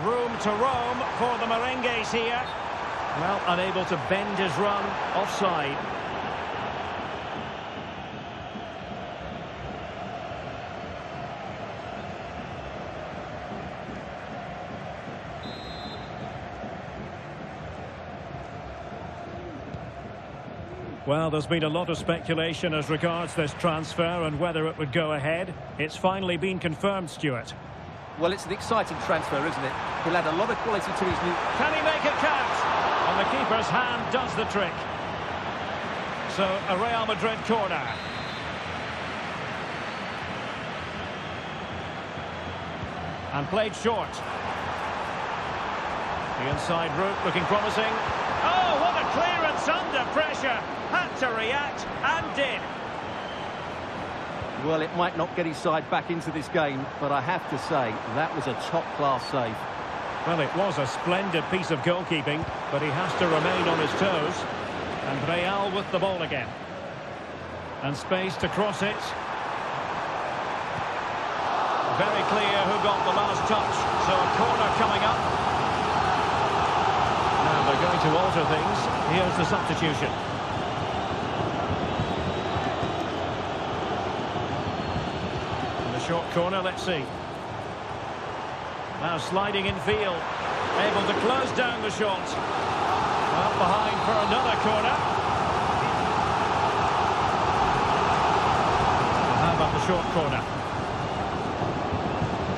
Room to roam for the Merengues here. Well, unable to bend his run, offside. Well, there's been a lot of speculation as regards this transfer and whether it would go ahead. It's finally been confirmed, Stuart. Well, it's an exciting transfer, isn't it? He'll add a lot of quality to his new... Can he make it count? And the keeper's hand does the trick. So, a Real Madrid corner. And played short. The inside route looking promising. Oh, what a clearance under pressure. Had to react and did. Well, it might not get his side back into this game, but I have to say, that was a top-class save. Well, it was a splendid piece of goalkeeping, but he has to remain on his toes. And Real with the ball again. And space to cross it. Very clear who got the last touch. So a corner coming up. Now they're going to alter things. Here's the substitution. In the short corner, let's see. Now sliding in field. Able to close down the shot. Up behind for another corner. And how about the short corner?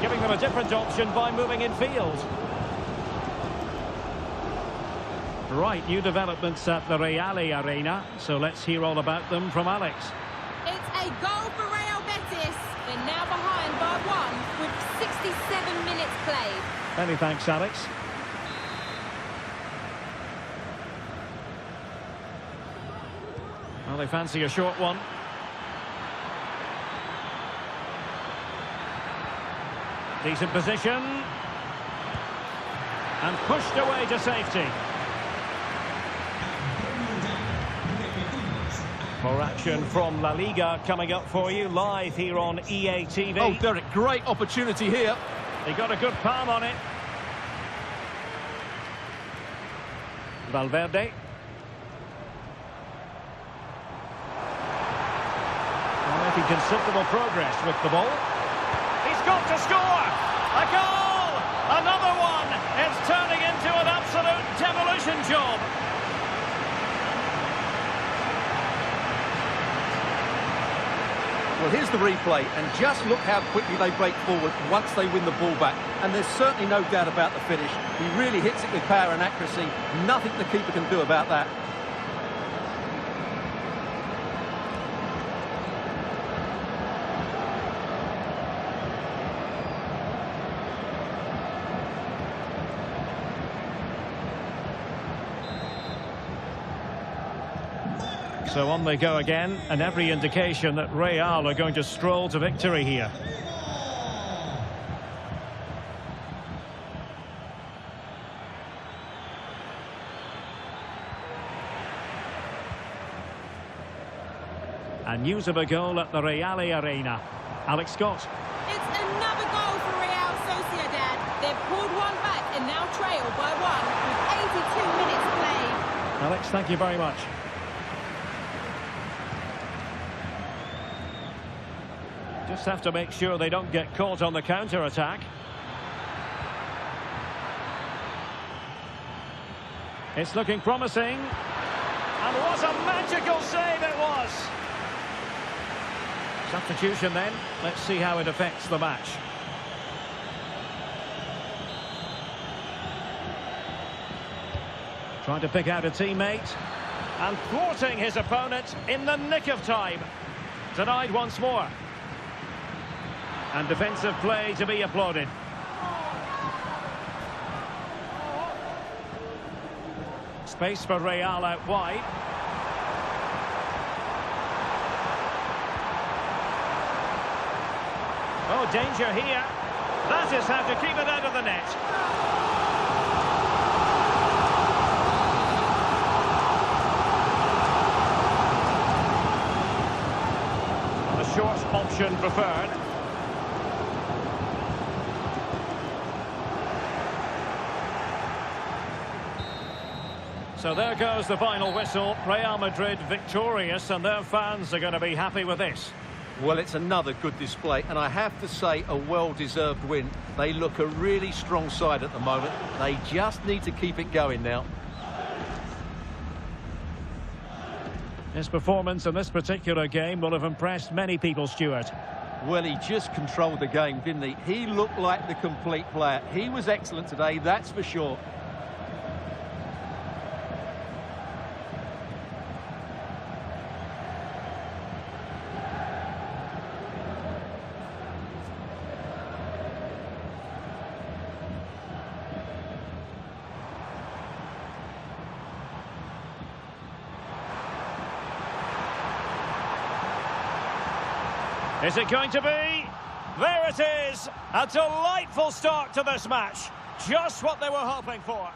Giving them a different option by moving in field. Right, new developments at the Real Arena. So let's hear all about them from Alex. It's a goal for Real Betis. They're now behind by 1 with 67 minutes played. Many thanks, Alex. Well, they fancy a short one. Decent position. And pushed away to safety. More action from La-Liga coming up for you live here on EA TV. Oh, Derek, great opportunity here. He got a good palm on it. Valverde. Making considerable progress with the ball. He's got to score! A goal! Another one! It's turning into an absolute demolition job. Well, here's the replay, and just look how quickly they break forward once they win the ball back. And there's certainly no doubt about the finish. He really hits it with power and accuracy. Nothing the keeper can do about that. So on they go again, and every indication that Real are going to stroll to victory here. And news of a goal at the Real Arena. Alex Scott. It's another goal for Real Sociedad. They've pulled one back and now trail by 1 with 82 minutes played. Alex, thank you very much. Just have to make sure they don't get caught on the counter-attack. It's looking promising. And what a magical save it was! Substitution then. Let's see how it affects the match. Trying to pick out a teammate. And thwarting his opponent in the nick of time. Denied once more. And defensive play to be applauded. Space for Real out wide. Oh, danger here. That is how to keep it out of the net. The short option preferred. So there goes the final whistle. Real Madrid victorious, and their fans are going to be happy with this. Well, it's another good display, and I have to say a well-deserved win. They look a really strong side at the moment. They just need to keep it going now. His performance in this particular game will have impressed many people, Stuart. Well, he just controlled the game, didn't he? He looked like the complete player. He was excellent today, that's for sure. Is it going to be? There it is! A delightful start to this match. Just what they were hoping for.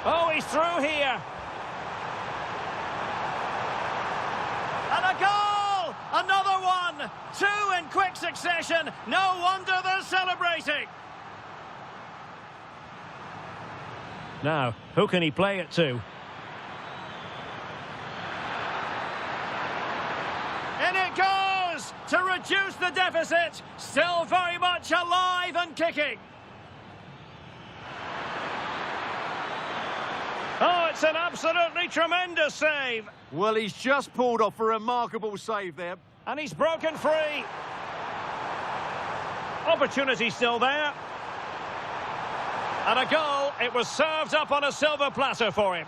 Oh, he's through here. And a goal! Another one! Two in quick succession. No wonder they're celebrating. Now, who can he play it to? In it goes! To reduce the deficit. Still very much alive and kicking. Oh, it's an absolutely tremendous save. Well, he's just pulled off a remarkable save there. And he's broken free. Opportunity still there. And a goal. It was served up on a silver platter for him.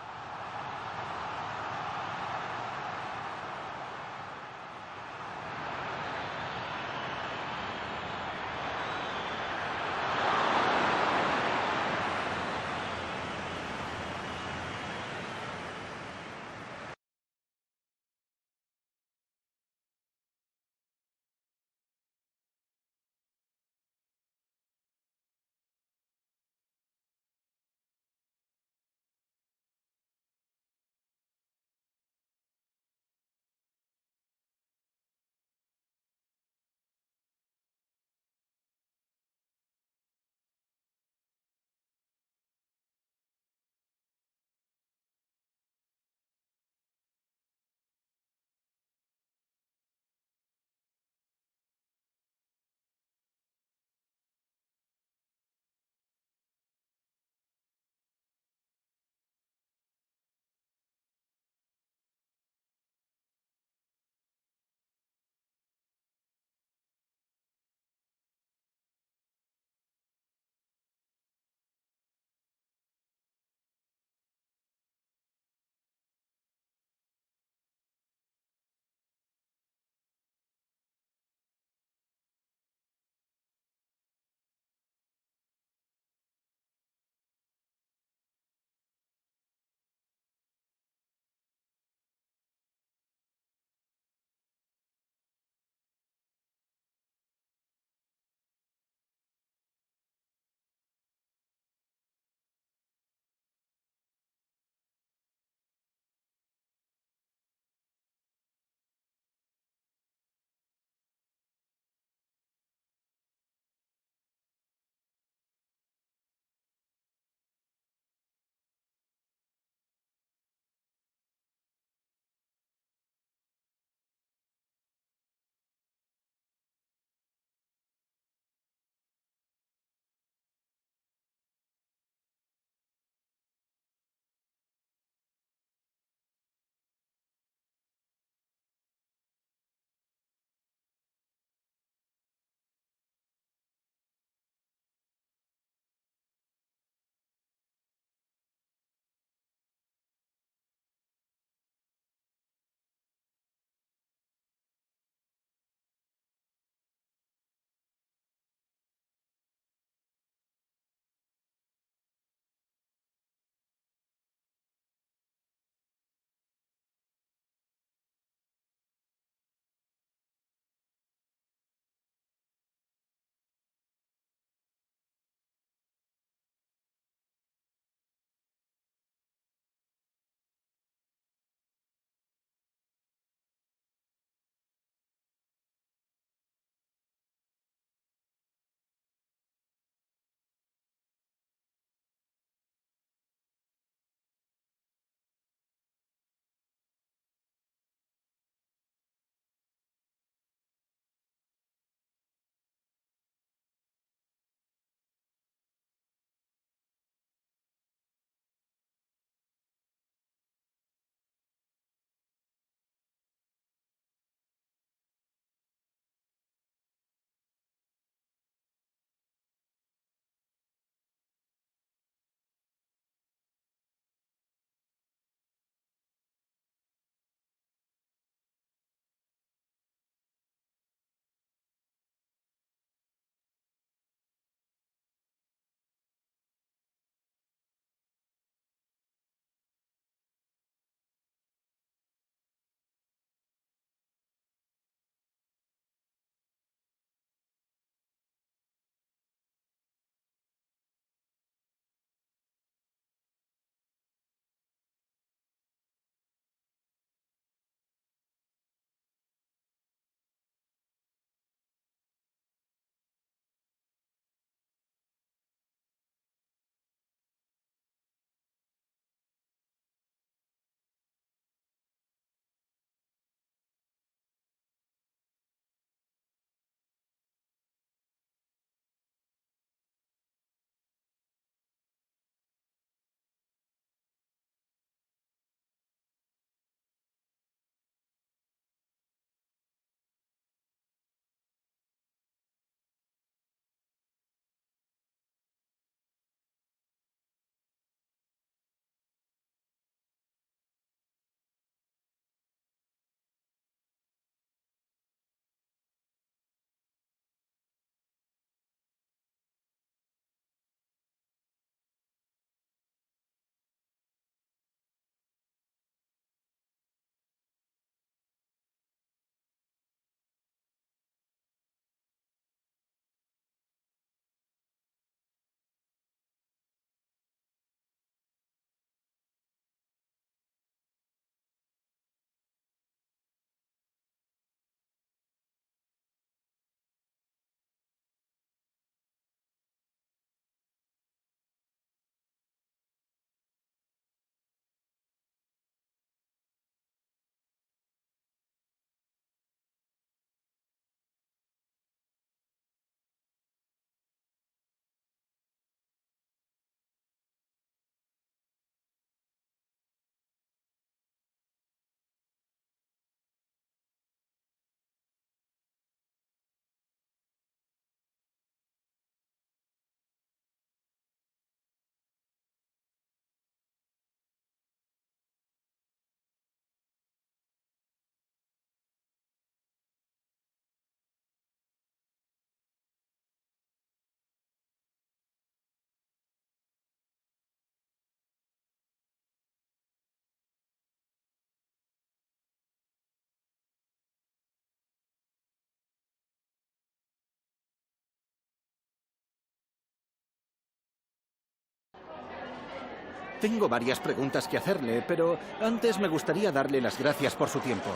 Tengo varias preguntas que hacerle, pero antes me gustaría darle las gracias por su tiempo.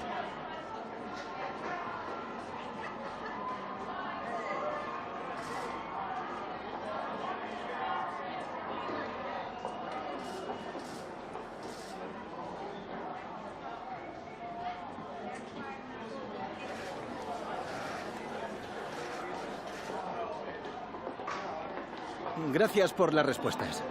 Gracias por las respuestas.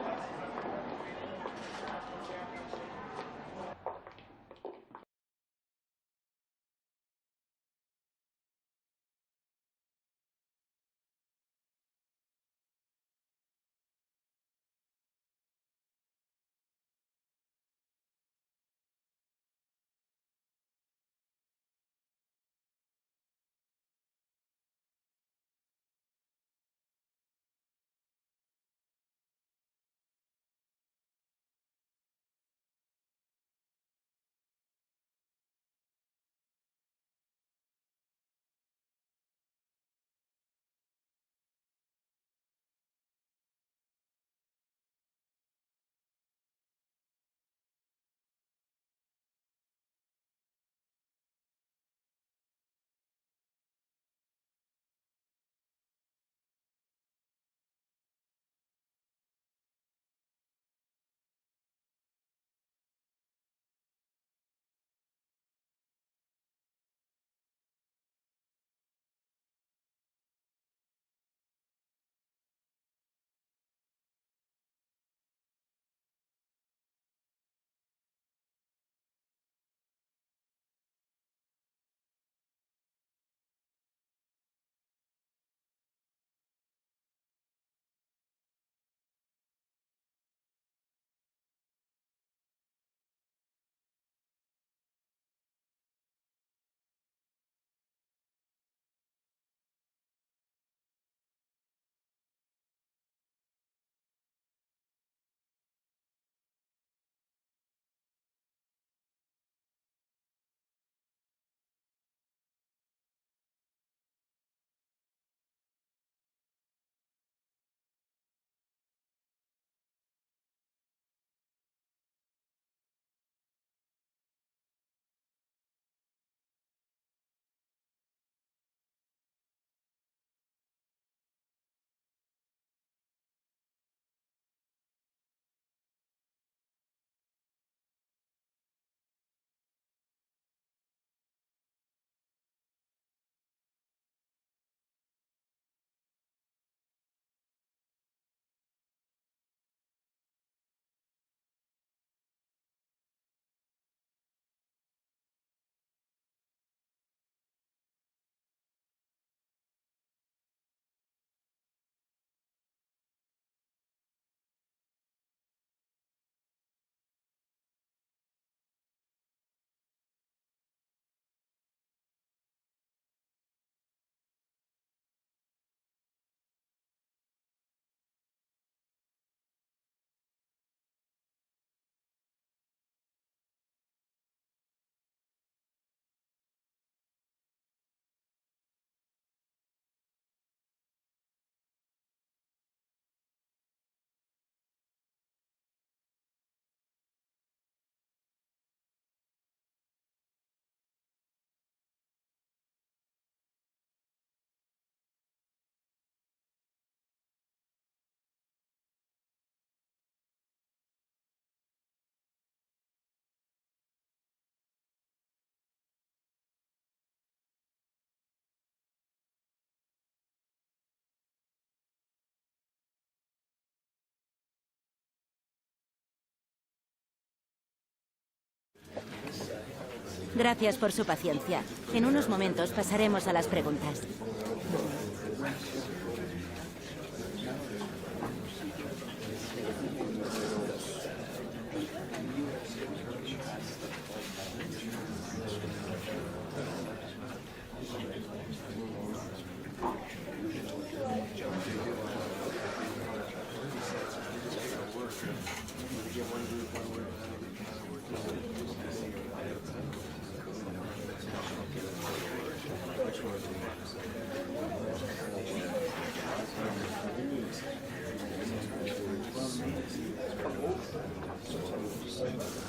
Gracias por su paciencia. En unos momentos pasaremos a las preguntas.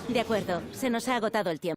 De acuerdo, se nos ha agotado el tiempo.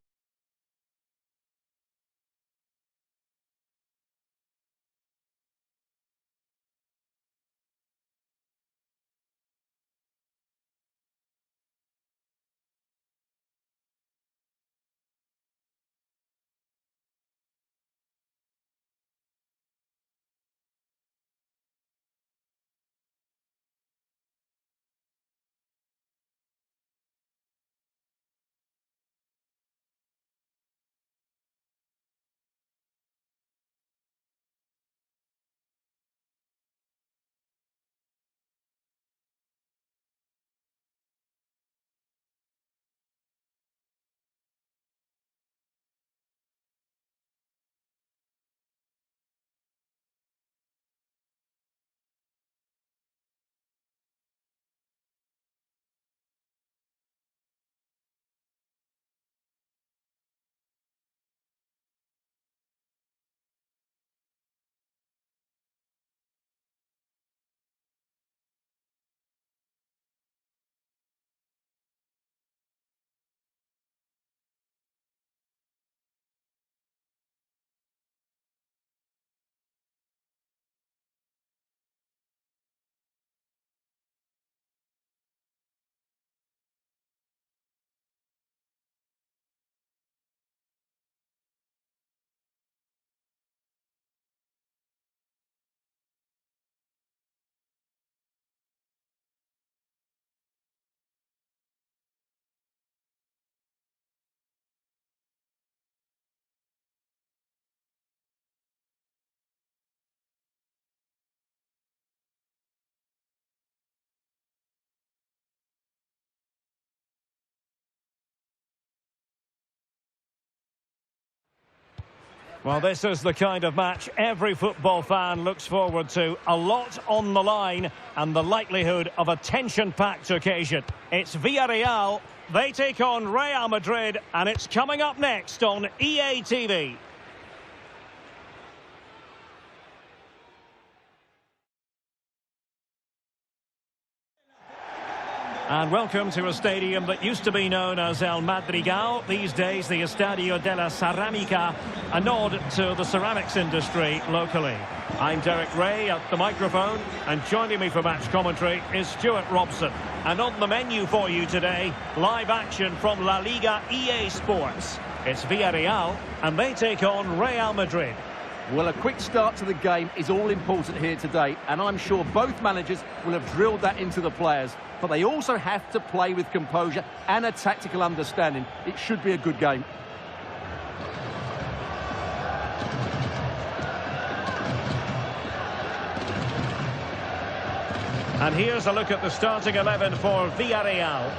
Well, this is the kind of match every football fan looks forward to. A lot on the line and the likelihood of a tension-packed occasion. It's Villarreal. They take on Real Madrid, and it's coming up next on EA TV. And welcome to a stadium that used to be known as El Madrigal, these days the Estadio de la Cerámica, a nod to the ceramics industry locally. I'm Derek Ray at the microphone, and joining me for match commentary is Stuart Robson. And on the menu for you today, live action from La-Liga EA Sports. It's Villarreal, and they take on Real Madrid. Well, a quick start to the game is all important here today, and I'm sure both managers will have drilled that into the players. But they also have to play with composure and a tactical understanding. It should be a good game. And here's a look at the starting 11 for Villarreal.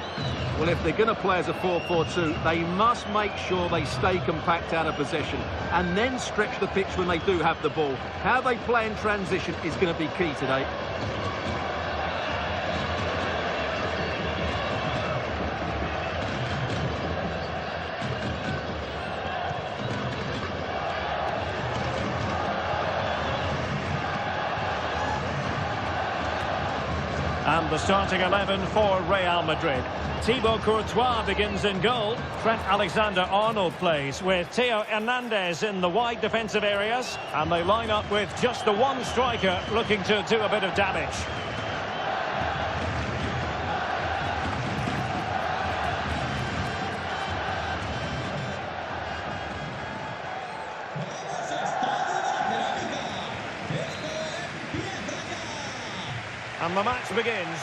Well, if they're going to play as a 4-4-2, they must make sure they stay compact out of possession and then stretch the pitch when they do have the ball. How they play in transition is going to be key today. And the starting 11 for Real Madrid. Thibaut Courtois begins in goal. Trent Alexander-Arnold plays with Theo Hernandez in the wide defensive areas. And they line up with just the one striker looking to do a bit of damage. And the match begins.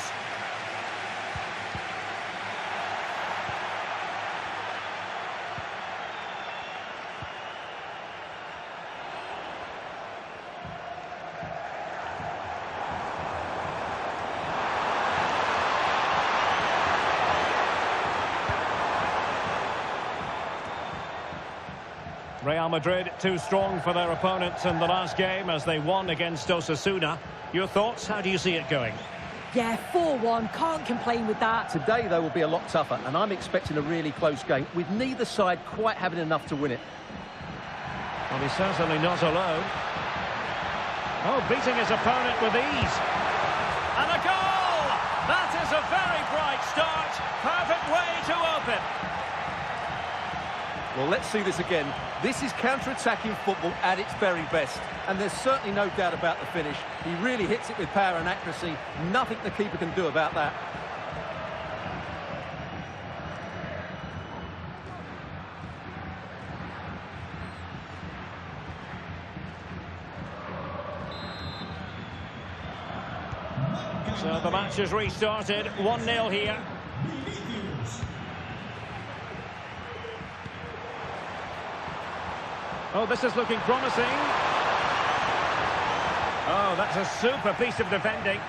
Real Madrid too strong for their opponents in the last game as they won against Osasuna. Your thoughts? How do you see it going? Yeah, 4-1. Can't complain with that. Today, though, will be a lot tougher, and I'm expecting a really close game, with neither side quite having enough to win it. Well, he's certainly not alone. Oh, beating his opponent with ease. And a goal! That is a very bright start. Perfect way to open. Well, let's see this again. This is counter-attacking football at its very best. And there's certainly no doubt about the finish. He really hits it with power and accuracy. Nothing the keeper can do about that. So the match has restarted. 1-0 here. Oh, this is looking promising. Oh, that's a super piece of defending.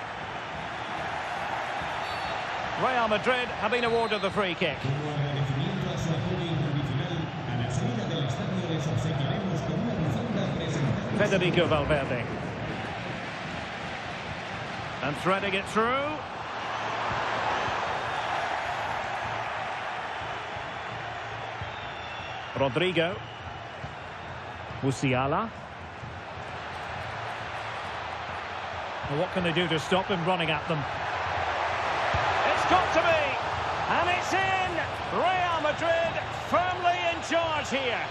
Real Madrid have been awarded the free kick. Federico Valverde. And threading it through. Rodrigo. Musiala. Well, what can they do to stop him running at them? It's got to be! And it's in! Real Madrid firmly in charge here.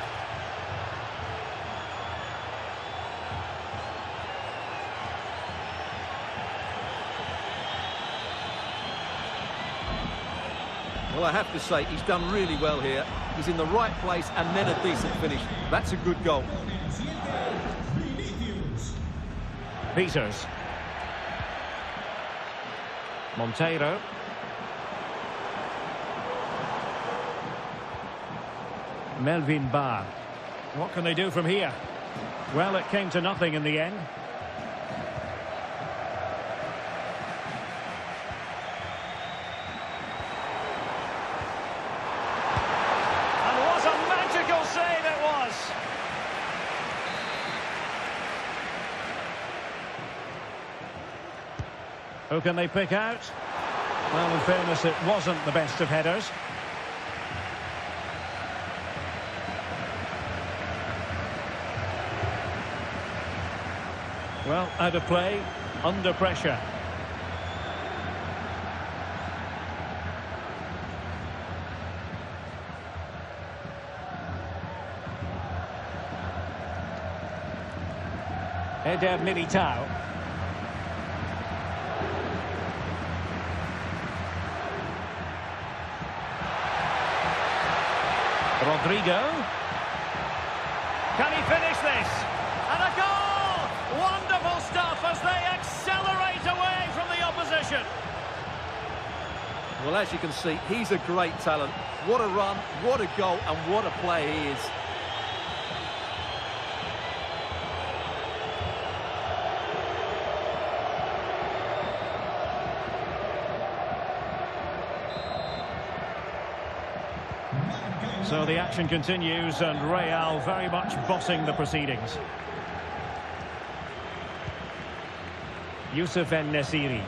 Well, I have to say, he's done really well here. He's in the right place and then a decent finish. That's a good goal. Peters. Monteiro. Melvin Barr. What can they do from here? Well, it came to nothing in the end. Who can they pick out? Well, in fairness, it wasn't the best of headers. Well, out of play, under pressure. Eder Militao. Rodrigo. Can he finish this? And a goal! Wonderful stuff as they accelerate away from the opposition. Well, as you can see, he's a great talent. What a run, what a goal, and what a play he is. So the action continues and Real very much bossing the proceedings. Youssef En-Nesyri.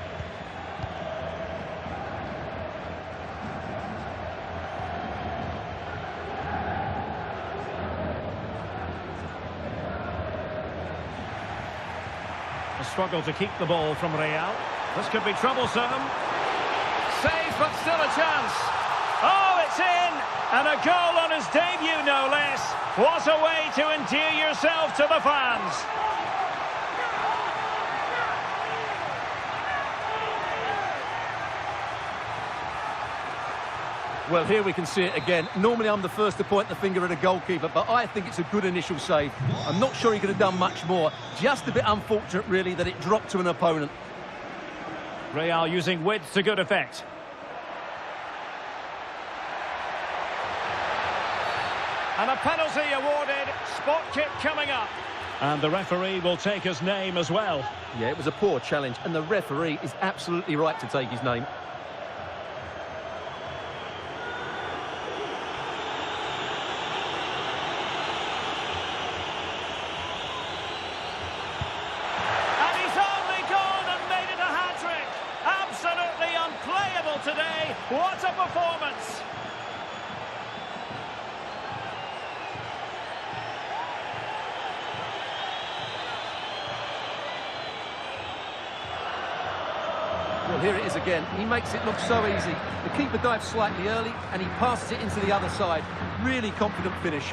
A struggle to keep the ball from Real. This could be troublesome. Safe, but still a chance. Oh, it's in! And a goal on his debut, no less. What a way to endear yourself to the fans. Well, here we can see it again. Normally I'm the first to point the finger at a goalkeeper, but I think it's a good initial save. I'm not sure he could have done much more. Just a bit unfortunate, really, that it dropped to an opponent. Real using width to good effect. And a penalty awarded. Spot kick coming up. And the referee will take his name as well. Yeah, it was a poor challenge, and the referee is absolutely right to take his name. And he's only gone and made it a hat-trick. Absolutely unplayable today. What a performance. Well, here it is again. He makes it look so easy. The keeper dives slightly early and he passes it into the other side. Really confident finish.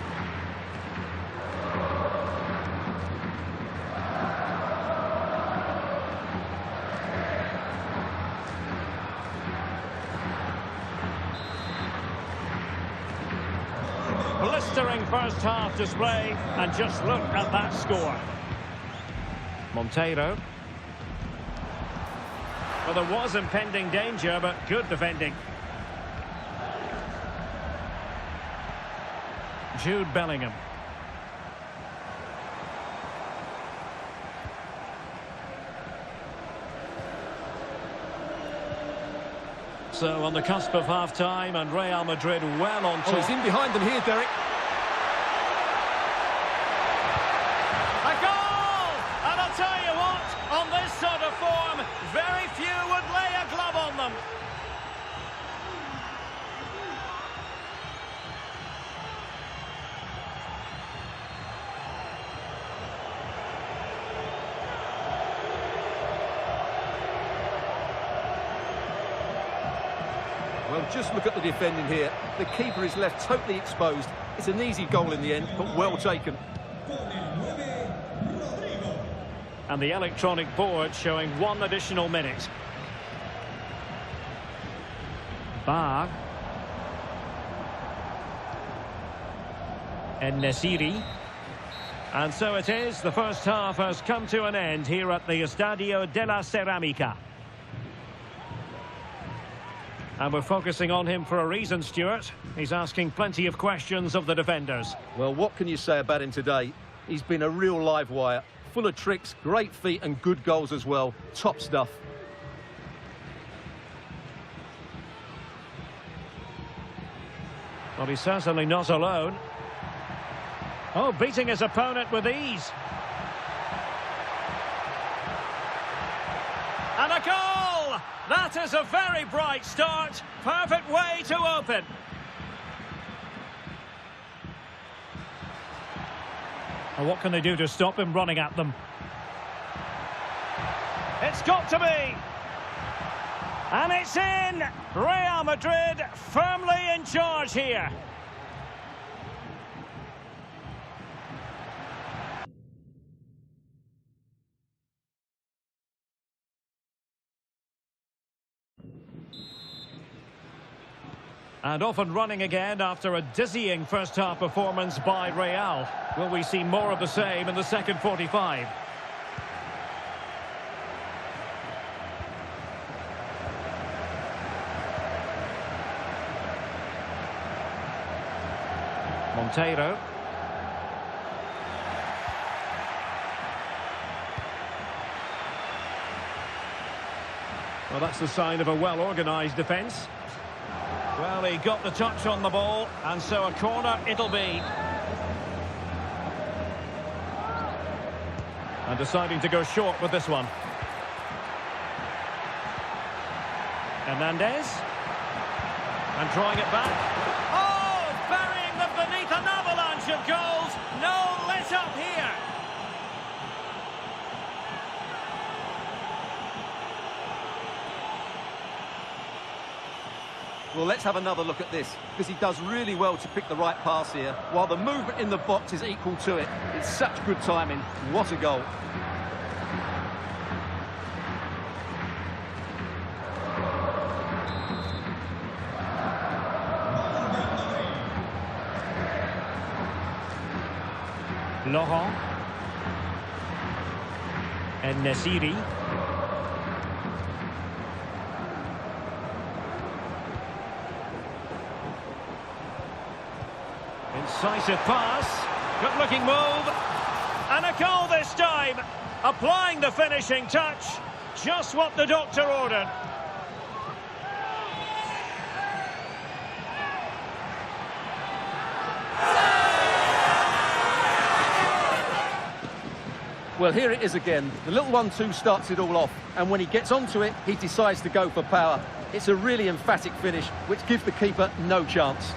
Blistering first half display, and just look at that score. Monteiro. Well, there was impending danger, but good defending. Jude Bellingham. So on the cusp of half-time, and Real Madrid well on top. Oh, he's in behind them here, Derek. A goal! And I'll tell you what, on this sort of form, very few would lay a glove on them. Well, just look at the defending here. The keeper is left totally exposed. It's an easy goal in the end, but well taken. And the electronic board showing 1 additional minute. Bar. And Nesiri. And so it is. The first half has come to an end here at the Estadio de la Ceramica. And we're focusing on him for a reason, Stuart. He's asking plenty of questions of the defenders. Well, what can you say about him today? He's been a real live wire. Full of tricks, great feet and good goals as well. Top stuff. Well, he's certainly not alone. Oh, beating his opponent with ease. And a goal! That is a very bright start. Perfect way to open. Well, what can they do to stop him running at them? It's got to be. And it's in. Real Madrid firmly in charge here. And off and running again after a dizzying first-half performance by Real. Will we see more of the same in the second 45? Monteiro. Well, that's the sign of a well-organised defence. Well, he got the touch on the ball, and so a corner it'll be. And deciding to go short with this one. Hernandez. And drawing it back. Oh, burying them beneath an avalanche of goals. No let up here. Well, let's have another look at this, because he does really well to pick the right pass here, while the movement in the box is equal to it. It's such good timing. What a goal. Laurent. And Nesiri. Incisive pass, good-looking move, and a goal this time, applying the finishing touch, just what the doctor ordered. Well, here it is again. The little 1-2 starts it all off, and when he gets onto it, he decides to go for power. It's a really emphatic finish, which gives the keeper no chance.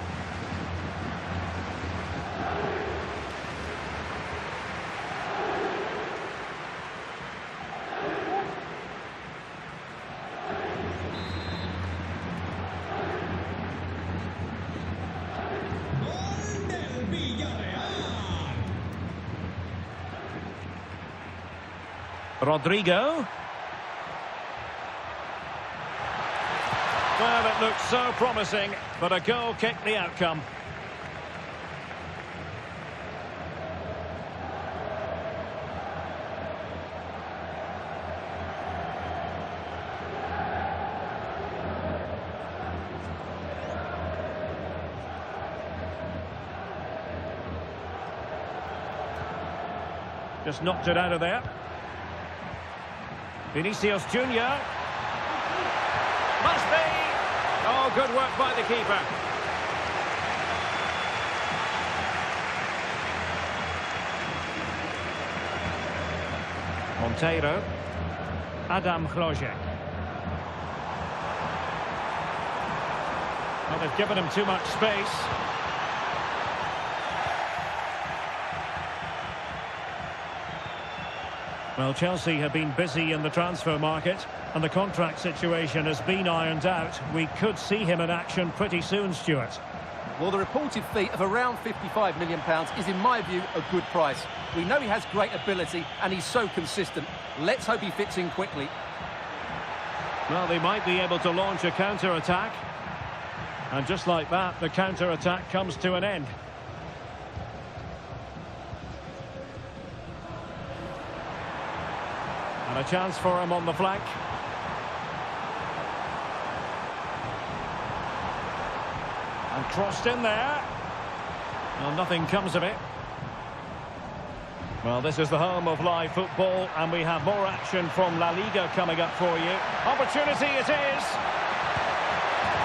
Rodrigo. Well, it looked so promising, but a goal kicked the outcome. Just knocked it out of there. Vinicius Junior. Must be. Oh, good work by the keeper. Monteiro. Msmatriixog. Well, they've given him too much space. Well, Chelsea have been busy in the transfer market, and the contract situation has been ironed out. We could see him in action pretty soon, Stuart. Well, the reported fee of around £55 million is, in my view, a good price. We know he has great ability, and he's so consistent. Let's hope he fits in quickly. Well, they might be able to launch a counter-attack. And just like that, the counter-attack comes to an end. And a chance for him on the flank. And crossed in there. Well, nothing comes of it. Well, this is the home of live football, and we have more action from La-Liga coming up for you. Opportunity it is.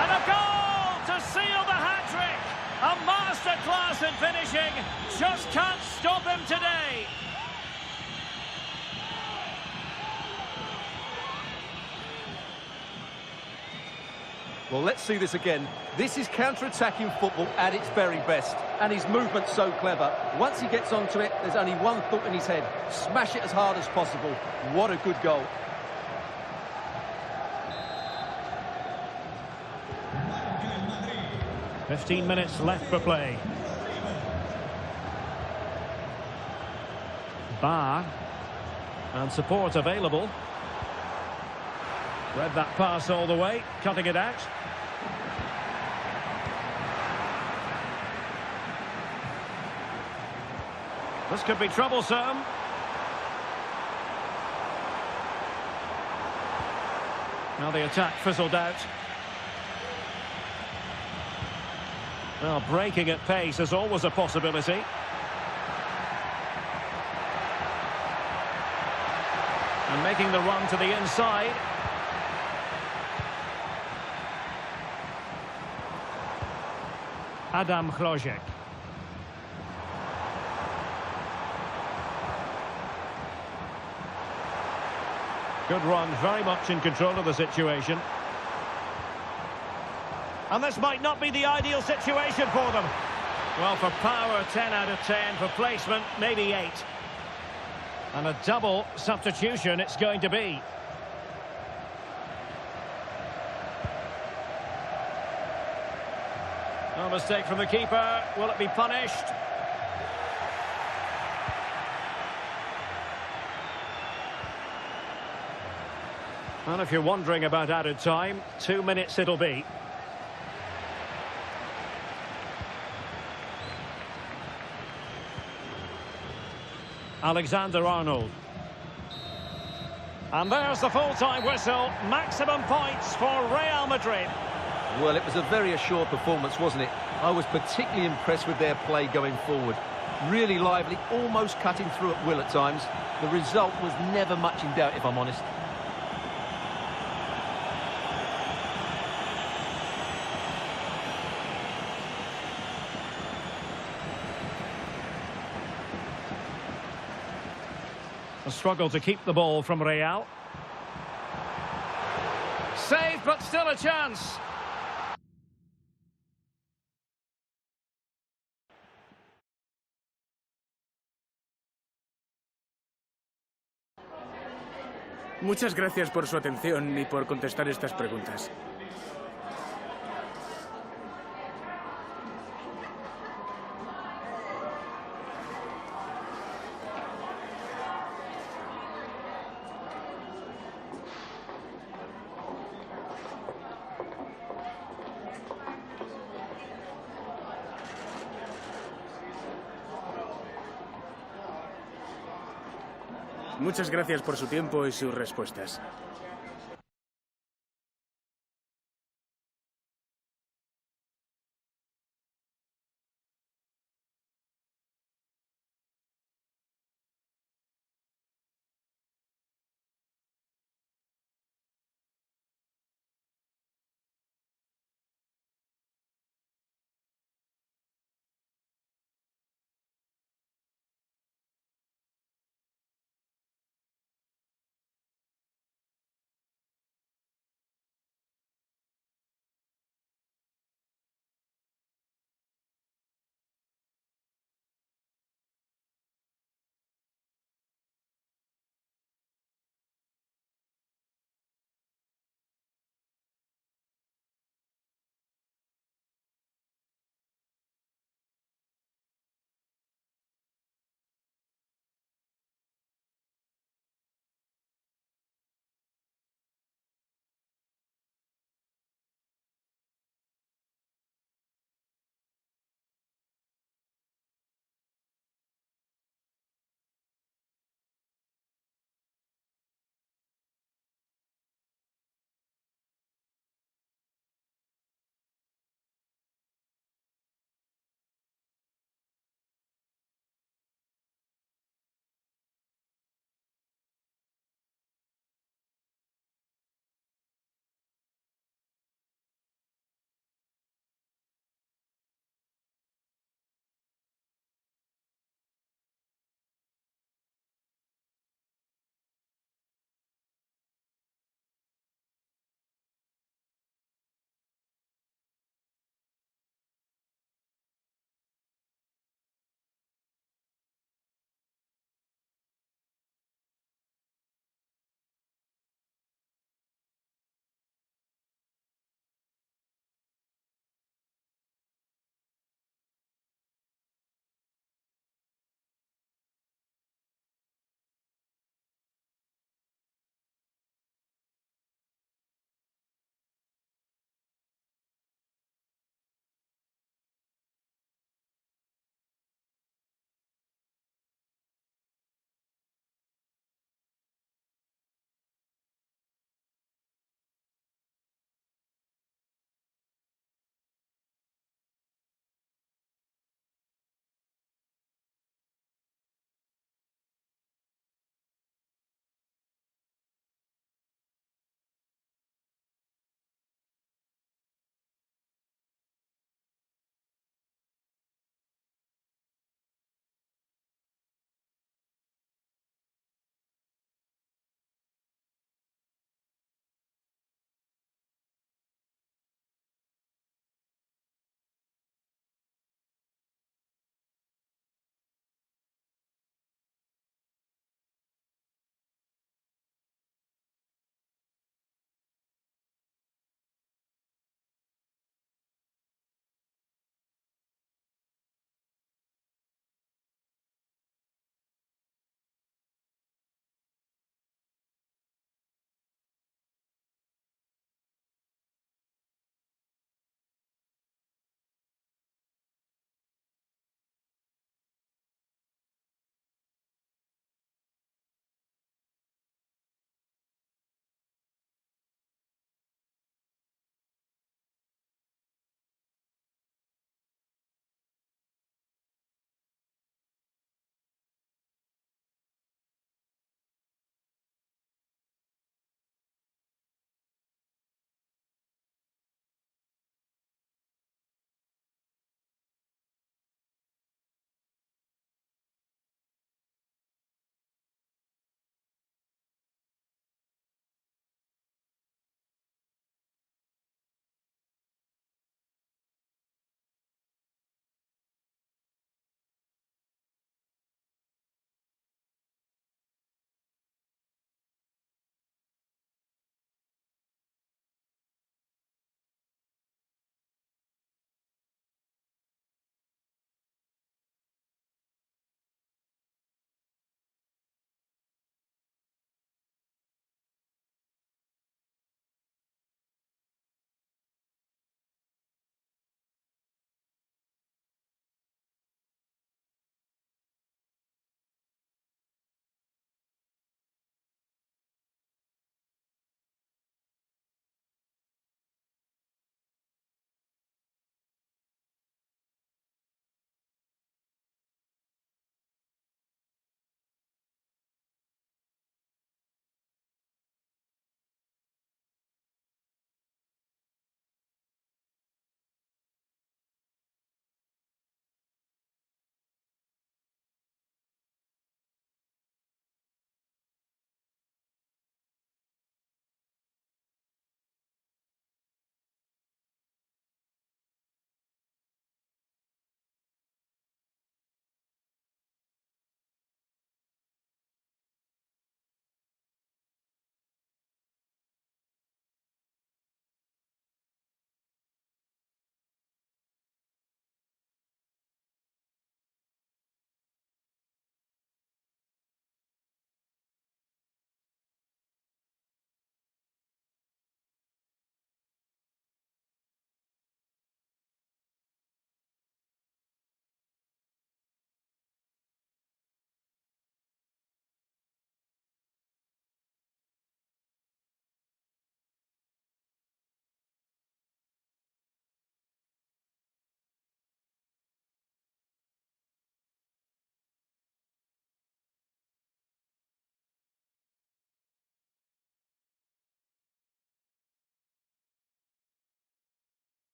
And a goal to seal the hat-trick. A masterclass in finishing. Just can't stop him today. Well, let's see this again. This is counter-attacking football at its very best. And his movement's so clever. Once he gets onto it, there's only one thought in his head. Smash it as hard as possible. What a good goal. Marca el Madrid. 15 minutes left for play. Bar. And support available. Read that pass all the way, cutting it out. This could be troublesome. Now the attack fizzled out. Well, breaking at pace is always a possibility. And making the run to the inside. Msmatriixog. Good run, very much in control of the situation. And this might not be the ideal situation for them. Well, for power, 10 out of 10. For placement, maybe 8. And a double substitution it's going to be. No mistake from the keeper. Will it be punished? And if you're wondering about added time, 2 minutes it'll be. Alexander-Arnold. And there's the full-time whistle. Maximum points for Real Madrid. Well, it was a very assured performance, wasn't it? I was particularly impressed with their play going forward. Really lively, almost cutting through at will at times. The result was never much in doubt, if I'm honest. A struggle to keep the ball from Real. Saved, but still a chance. Muchas gracias por su atención y por contestar estas preguntas. Muchas gracias por su tiempo y sus respuestas.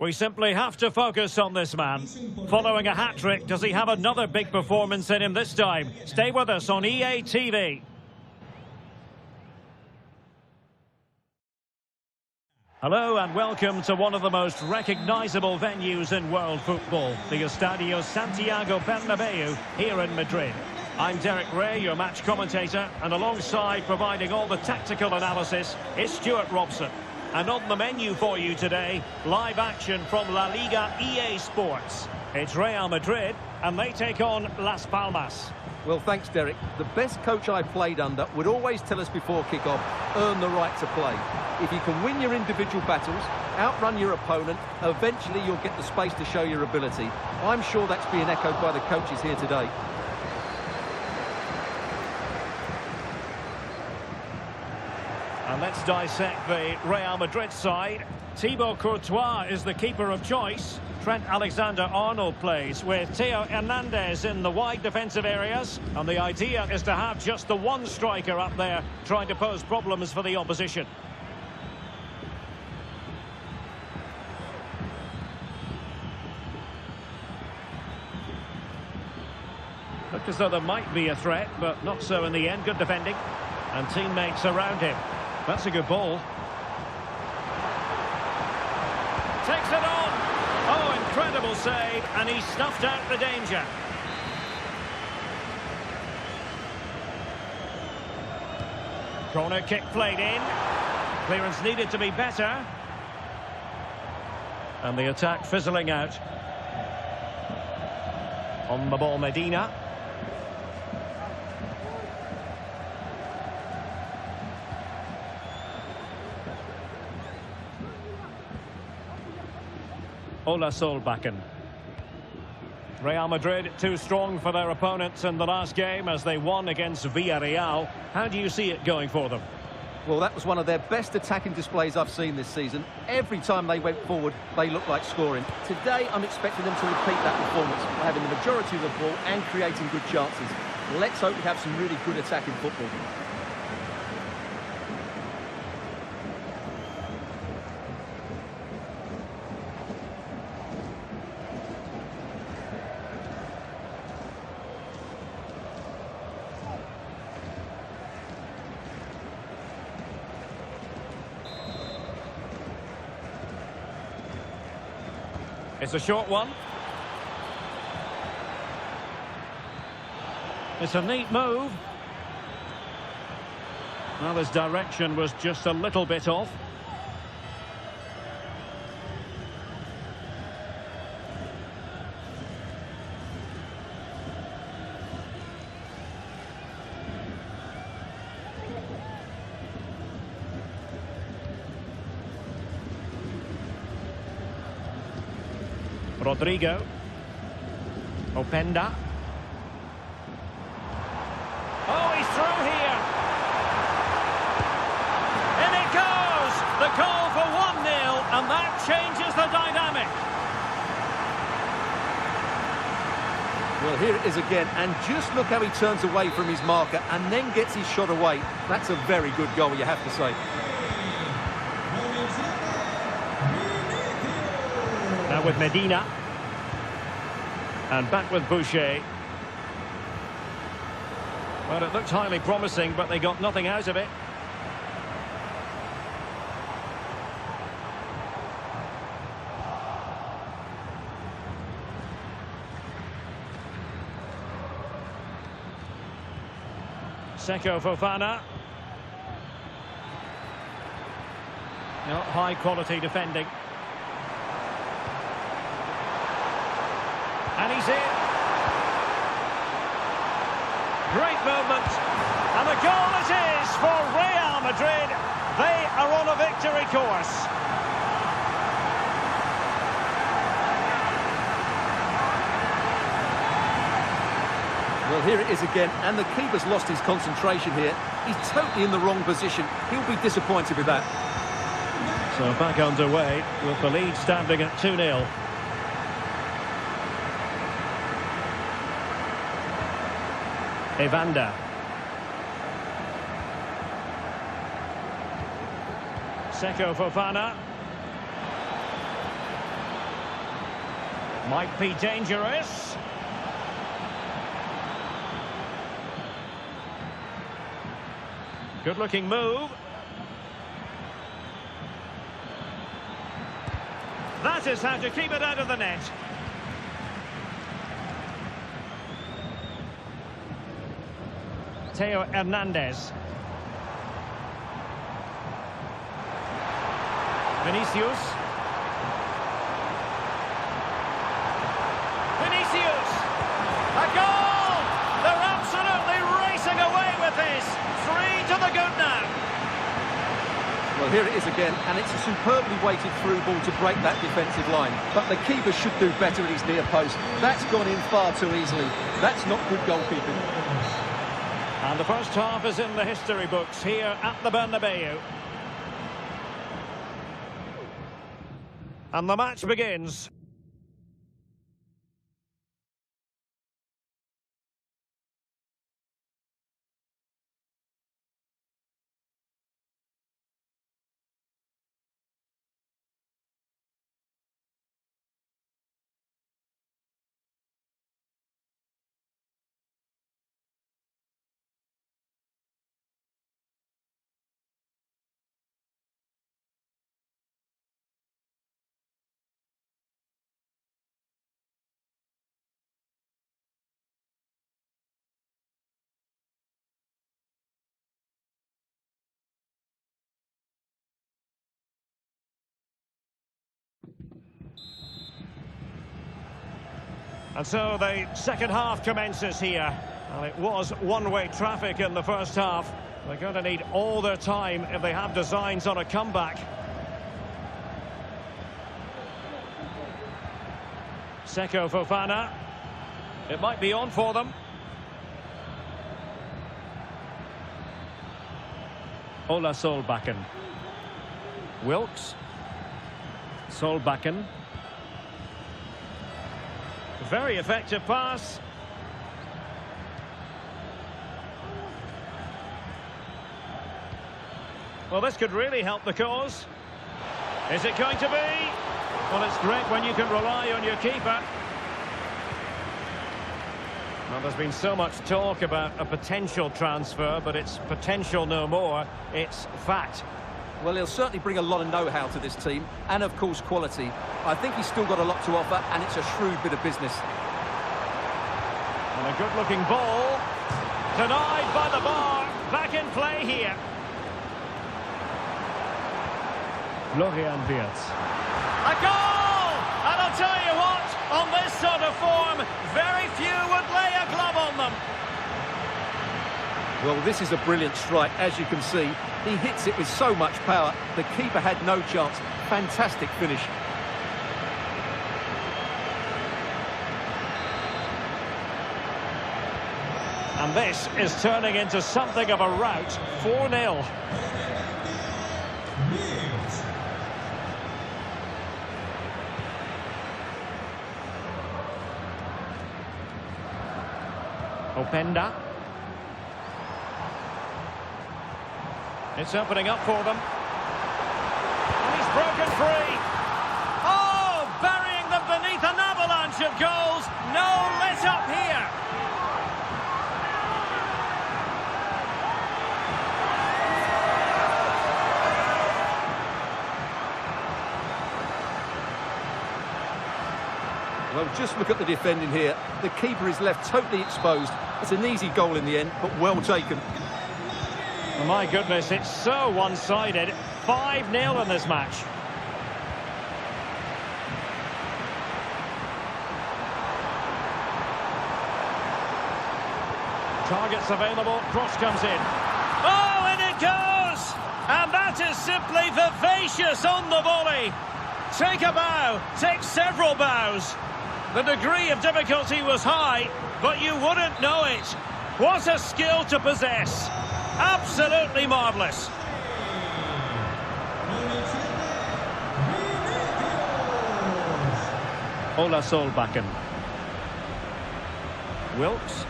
We simply have to focus on this man. Following a hat-trick, does he have another big performance in him this time? Stay with us on EA TV. Hello and welcome to one of the most recognisable venues in world football, the Estadio Santiago Bernabeu here in Madrid. I'm Derek Ray, your match commentator, and alongside providing all the tactical analysis is Stuart Robson. And on the menu for you today, live action from La-Liga EA Sports. It's Real Madrid, and they take on Las Palmas. Well, thanks, Derek. The best coach I played under would always tell us before kick-off, earn the right to play. If you can win your individual battles, outrun your opponent, eventually you'll get the space to show your ability. I'm sure that's being echoed by the coaches here today. And let's dissect the Real Madrid side. Thibaut Courtois is the keeper of choice. Trent Alexander-Arnold plays with Theo Hernandez in the wide defensive areas. And the idea is to have just the one striker up there trying to pose problems for the opposition. Looked as though there might be a threat, but not so in the end. Good defending. And teammates around him. That's a good ball. Takes it on. Oh, incredible save. And he snuffed out the danger. Corner kick played in. Clearance needed to be better. And the attack fizzling out. On the ball, Medina. Ola Solbakken. Real Madrid too strong for their opponents in the last game as they won against Villarreal. How do you see it going for them? Well, that was one of their best attacking displays I've seen this season. Every time they went forward, they looked like scoring. Today, I'm expecting them to repeat that performance by having the majority of the ball and creating good chances. Let's hope we have some really good attacking football. It's a short one. It's a neat move. Well, his direction was just a little bit off. Rodrigo. Openda. Oh, he's through here. In it goes. The goal for 1-0, and that changes the dynamic. Well, here it is again, and just look how he turns away from his marker and then gets his shot away. That's a very good goal, you have to say. Now with Medina. And back with Boucher. Well, it looked highly promising, but they got nothing out of it. Seko Fofana. No, high quality defending. And he's in. Great movement. And the goal it is for Real Madrid. They are on a victory course. Well, here it is again, and the keeper's lost his concentration here. He's totally in the wrong position. He'll be disappointed with that. So back underway with the lead standing at 2-0. Evander. Seko Fofana. Might be dangerous. Good-looking move. That is how to keep it out of the net. Theo Hernandez. Vinicius. Vinicius! A goal! They're absolutely racing away with this. 3 to the good now. Well, here it is again, and it's a superbly weighted through ball to break that defensive line. But the keeper should do better at his near post. That's gone in far too easily. That's not good goalkeeping. And the first half is in the history books here at the Bernabeu. And the match begins. And so the second half commences here. Well, it was one-way traffic in the first half. They're going to need all their time if they have designs on a comeback. Seko Fofana. It might be on for them. Ola Solbakken. Wilkes. Solbakken. Very effective pass. Well, this could really help the cause. Is it going to be? Well, it's great when you can rely on your keeper. Well, there's been so much talk about a potential transfer, but it's potential no more. It's fact. Well, he'll certainly bring a lot of know-how to this team, and of course quality. I think he's still got a lot to offer, and it's a shrewd bit of business. And a good-looking ball. Denied by the bar. Back in play here. Florian Wirtz. A goal! And I'll tell you what, on this sort of form, very few would lay a glove on them. Well, this is a brilliant strike, as you can see. He hits it with so much power. The keeper had no chance. Fantastic finish. And this is turning into something of a rout. 4-0. Openda. It's opening up for them. And he's broken free. Oh, burying them beneath an avalanche of goals. No let up here. Well, just look at the defending here. The keeper is left totally exposed. It's an easy goal in the end, but well taken. Oh, my goodness, it's so one-sided. 5-0 in this match. Targets available, cross comes in. Oh, and it goes! And that is simply vivacious on the volley. Take a bow, take several bows. The degree of difficulty was high, but you wouldn't know it. What a skill to possess. Absolutely marvellous. Ola Solbakken. Wilkes.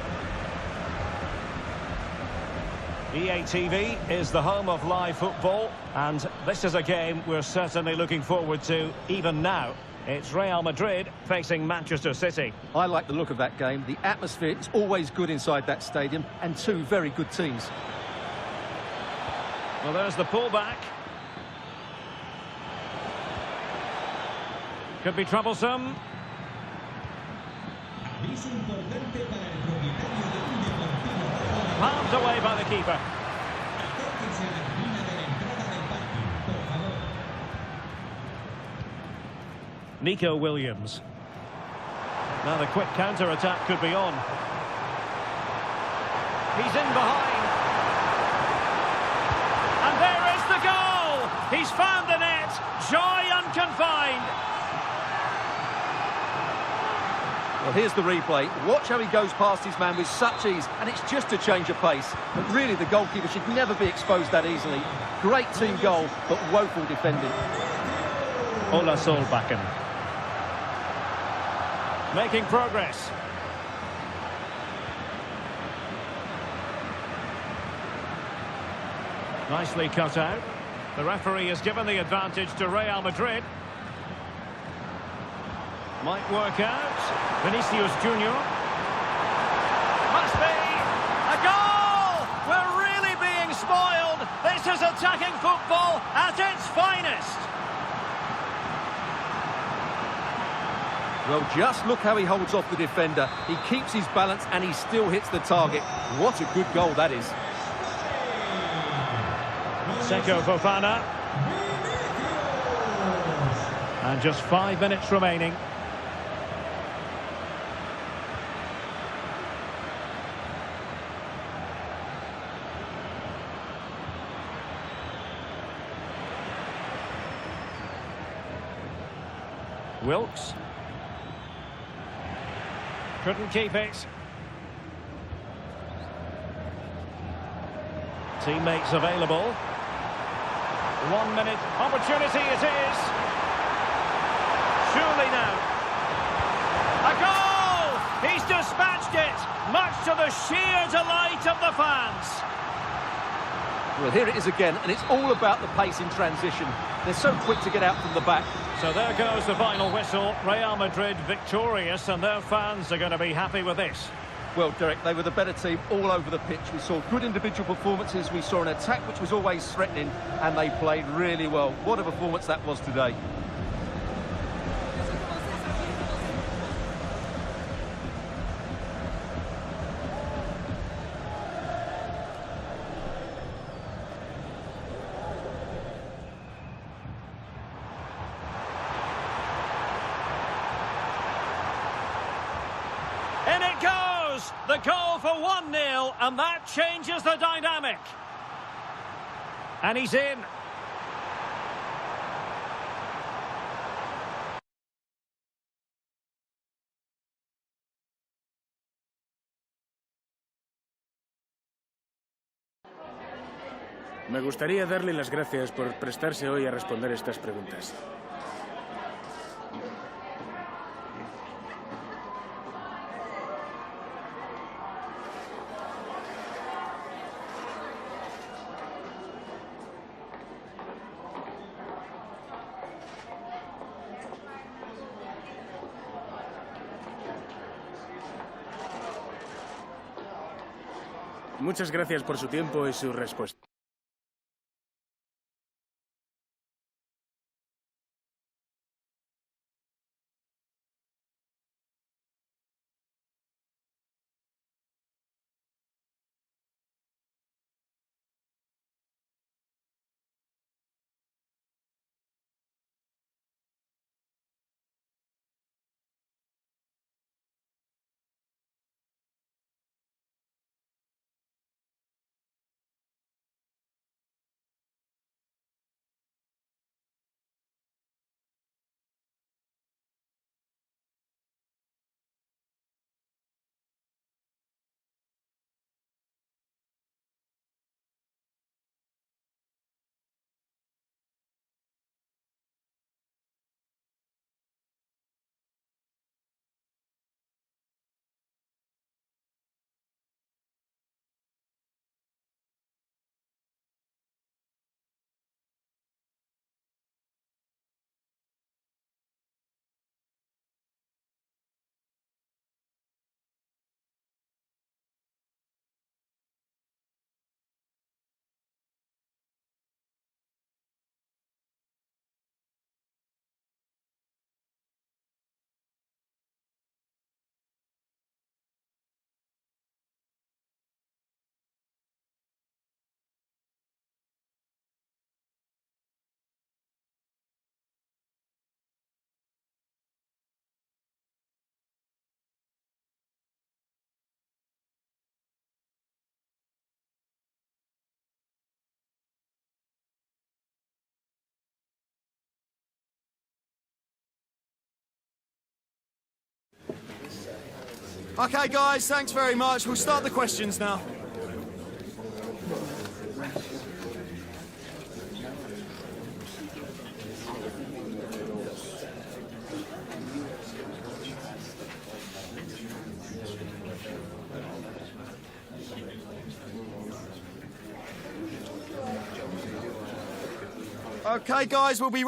EATV is the home of live football, and this is a game we're certainly looking forward to even now. It's Real Madrid facing Manchester City. I like the look of that game. The atmosphere is always good inside that stadium, and two very good teams. Well, there's the pullback. Could be troublesome. Aviso importante para el propietario de un deportivo. Palmed away by the keeper. Acérquense a la cabina de la entrada del parking, por favor. Nico Williams. Now the quick counter-attack could be on. He's in behind. And there is the goal! He's found the net. Joy unconfined. Well, here's the replay. Watch how he goes past his man with such ease, and it's just a change of pace. But really, the goalkeeper should never be exposed that easily. Great team goal, but woeful defending. Ola Solbakken. Making progress. Nicely cut out. The referee has given the advantage to Real Madrid. Might work out. Vinicius Junior. Must be a goal! We're really being spoiled. This is attacking football at its finest. Well, just look how he holds off the defender. He keeps his balance and he still hits the target. What a good goal that is. Seko Fofana. And just 5 minutes remaining. Wilkes. Couldn't keep it. Teammates available. 1 minute opportunity it is. Surely now. A goal! He's dispatched it, much to the sheer delight of the fans. Well, here it is again, and it's all about the pace in transition. They're so quick to get out from the back. So there goes the final whistle. Real Madrid victorious, and their fans are going to be happy with this. Well, Derek, they were the better team all over the pitch. We saw good individual performances. We saw an attack which was always threatening, and they played really well. What a performance that was today. In it goes! The goal for 1-0, and that changes the dynamic. And he's in. Me gustaría darle las gracias por prestarse hoy a responder estas preguntas. Muchas gracias por su tiempo y su respuesta. Okay, guys, thanks very much. We'll start the questions now. Okay, guys, we'll be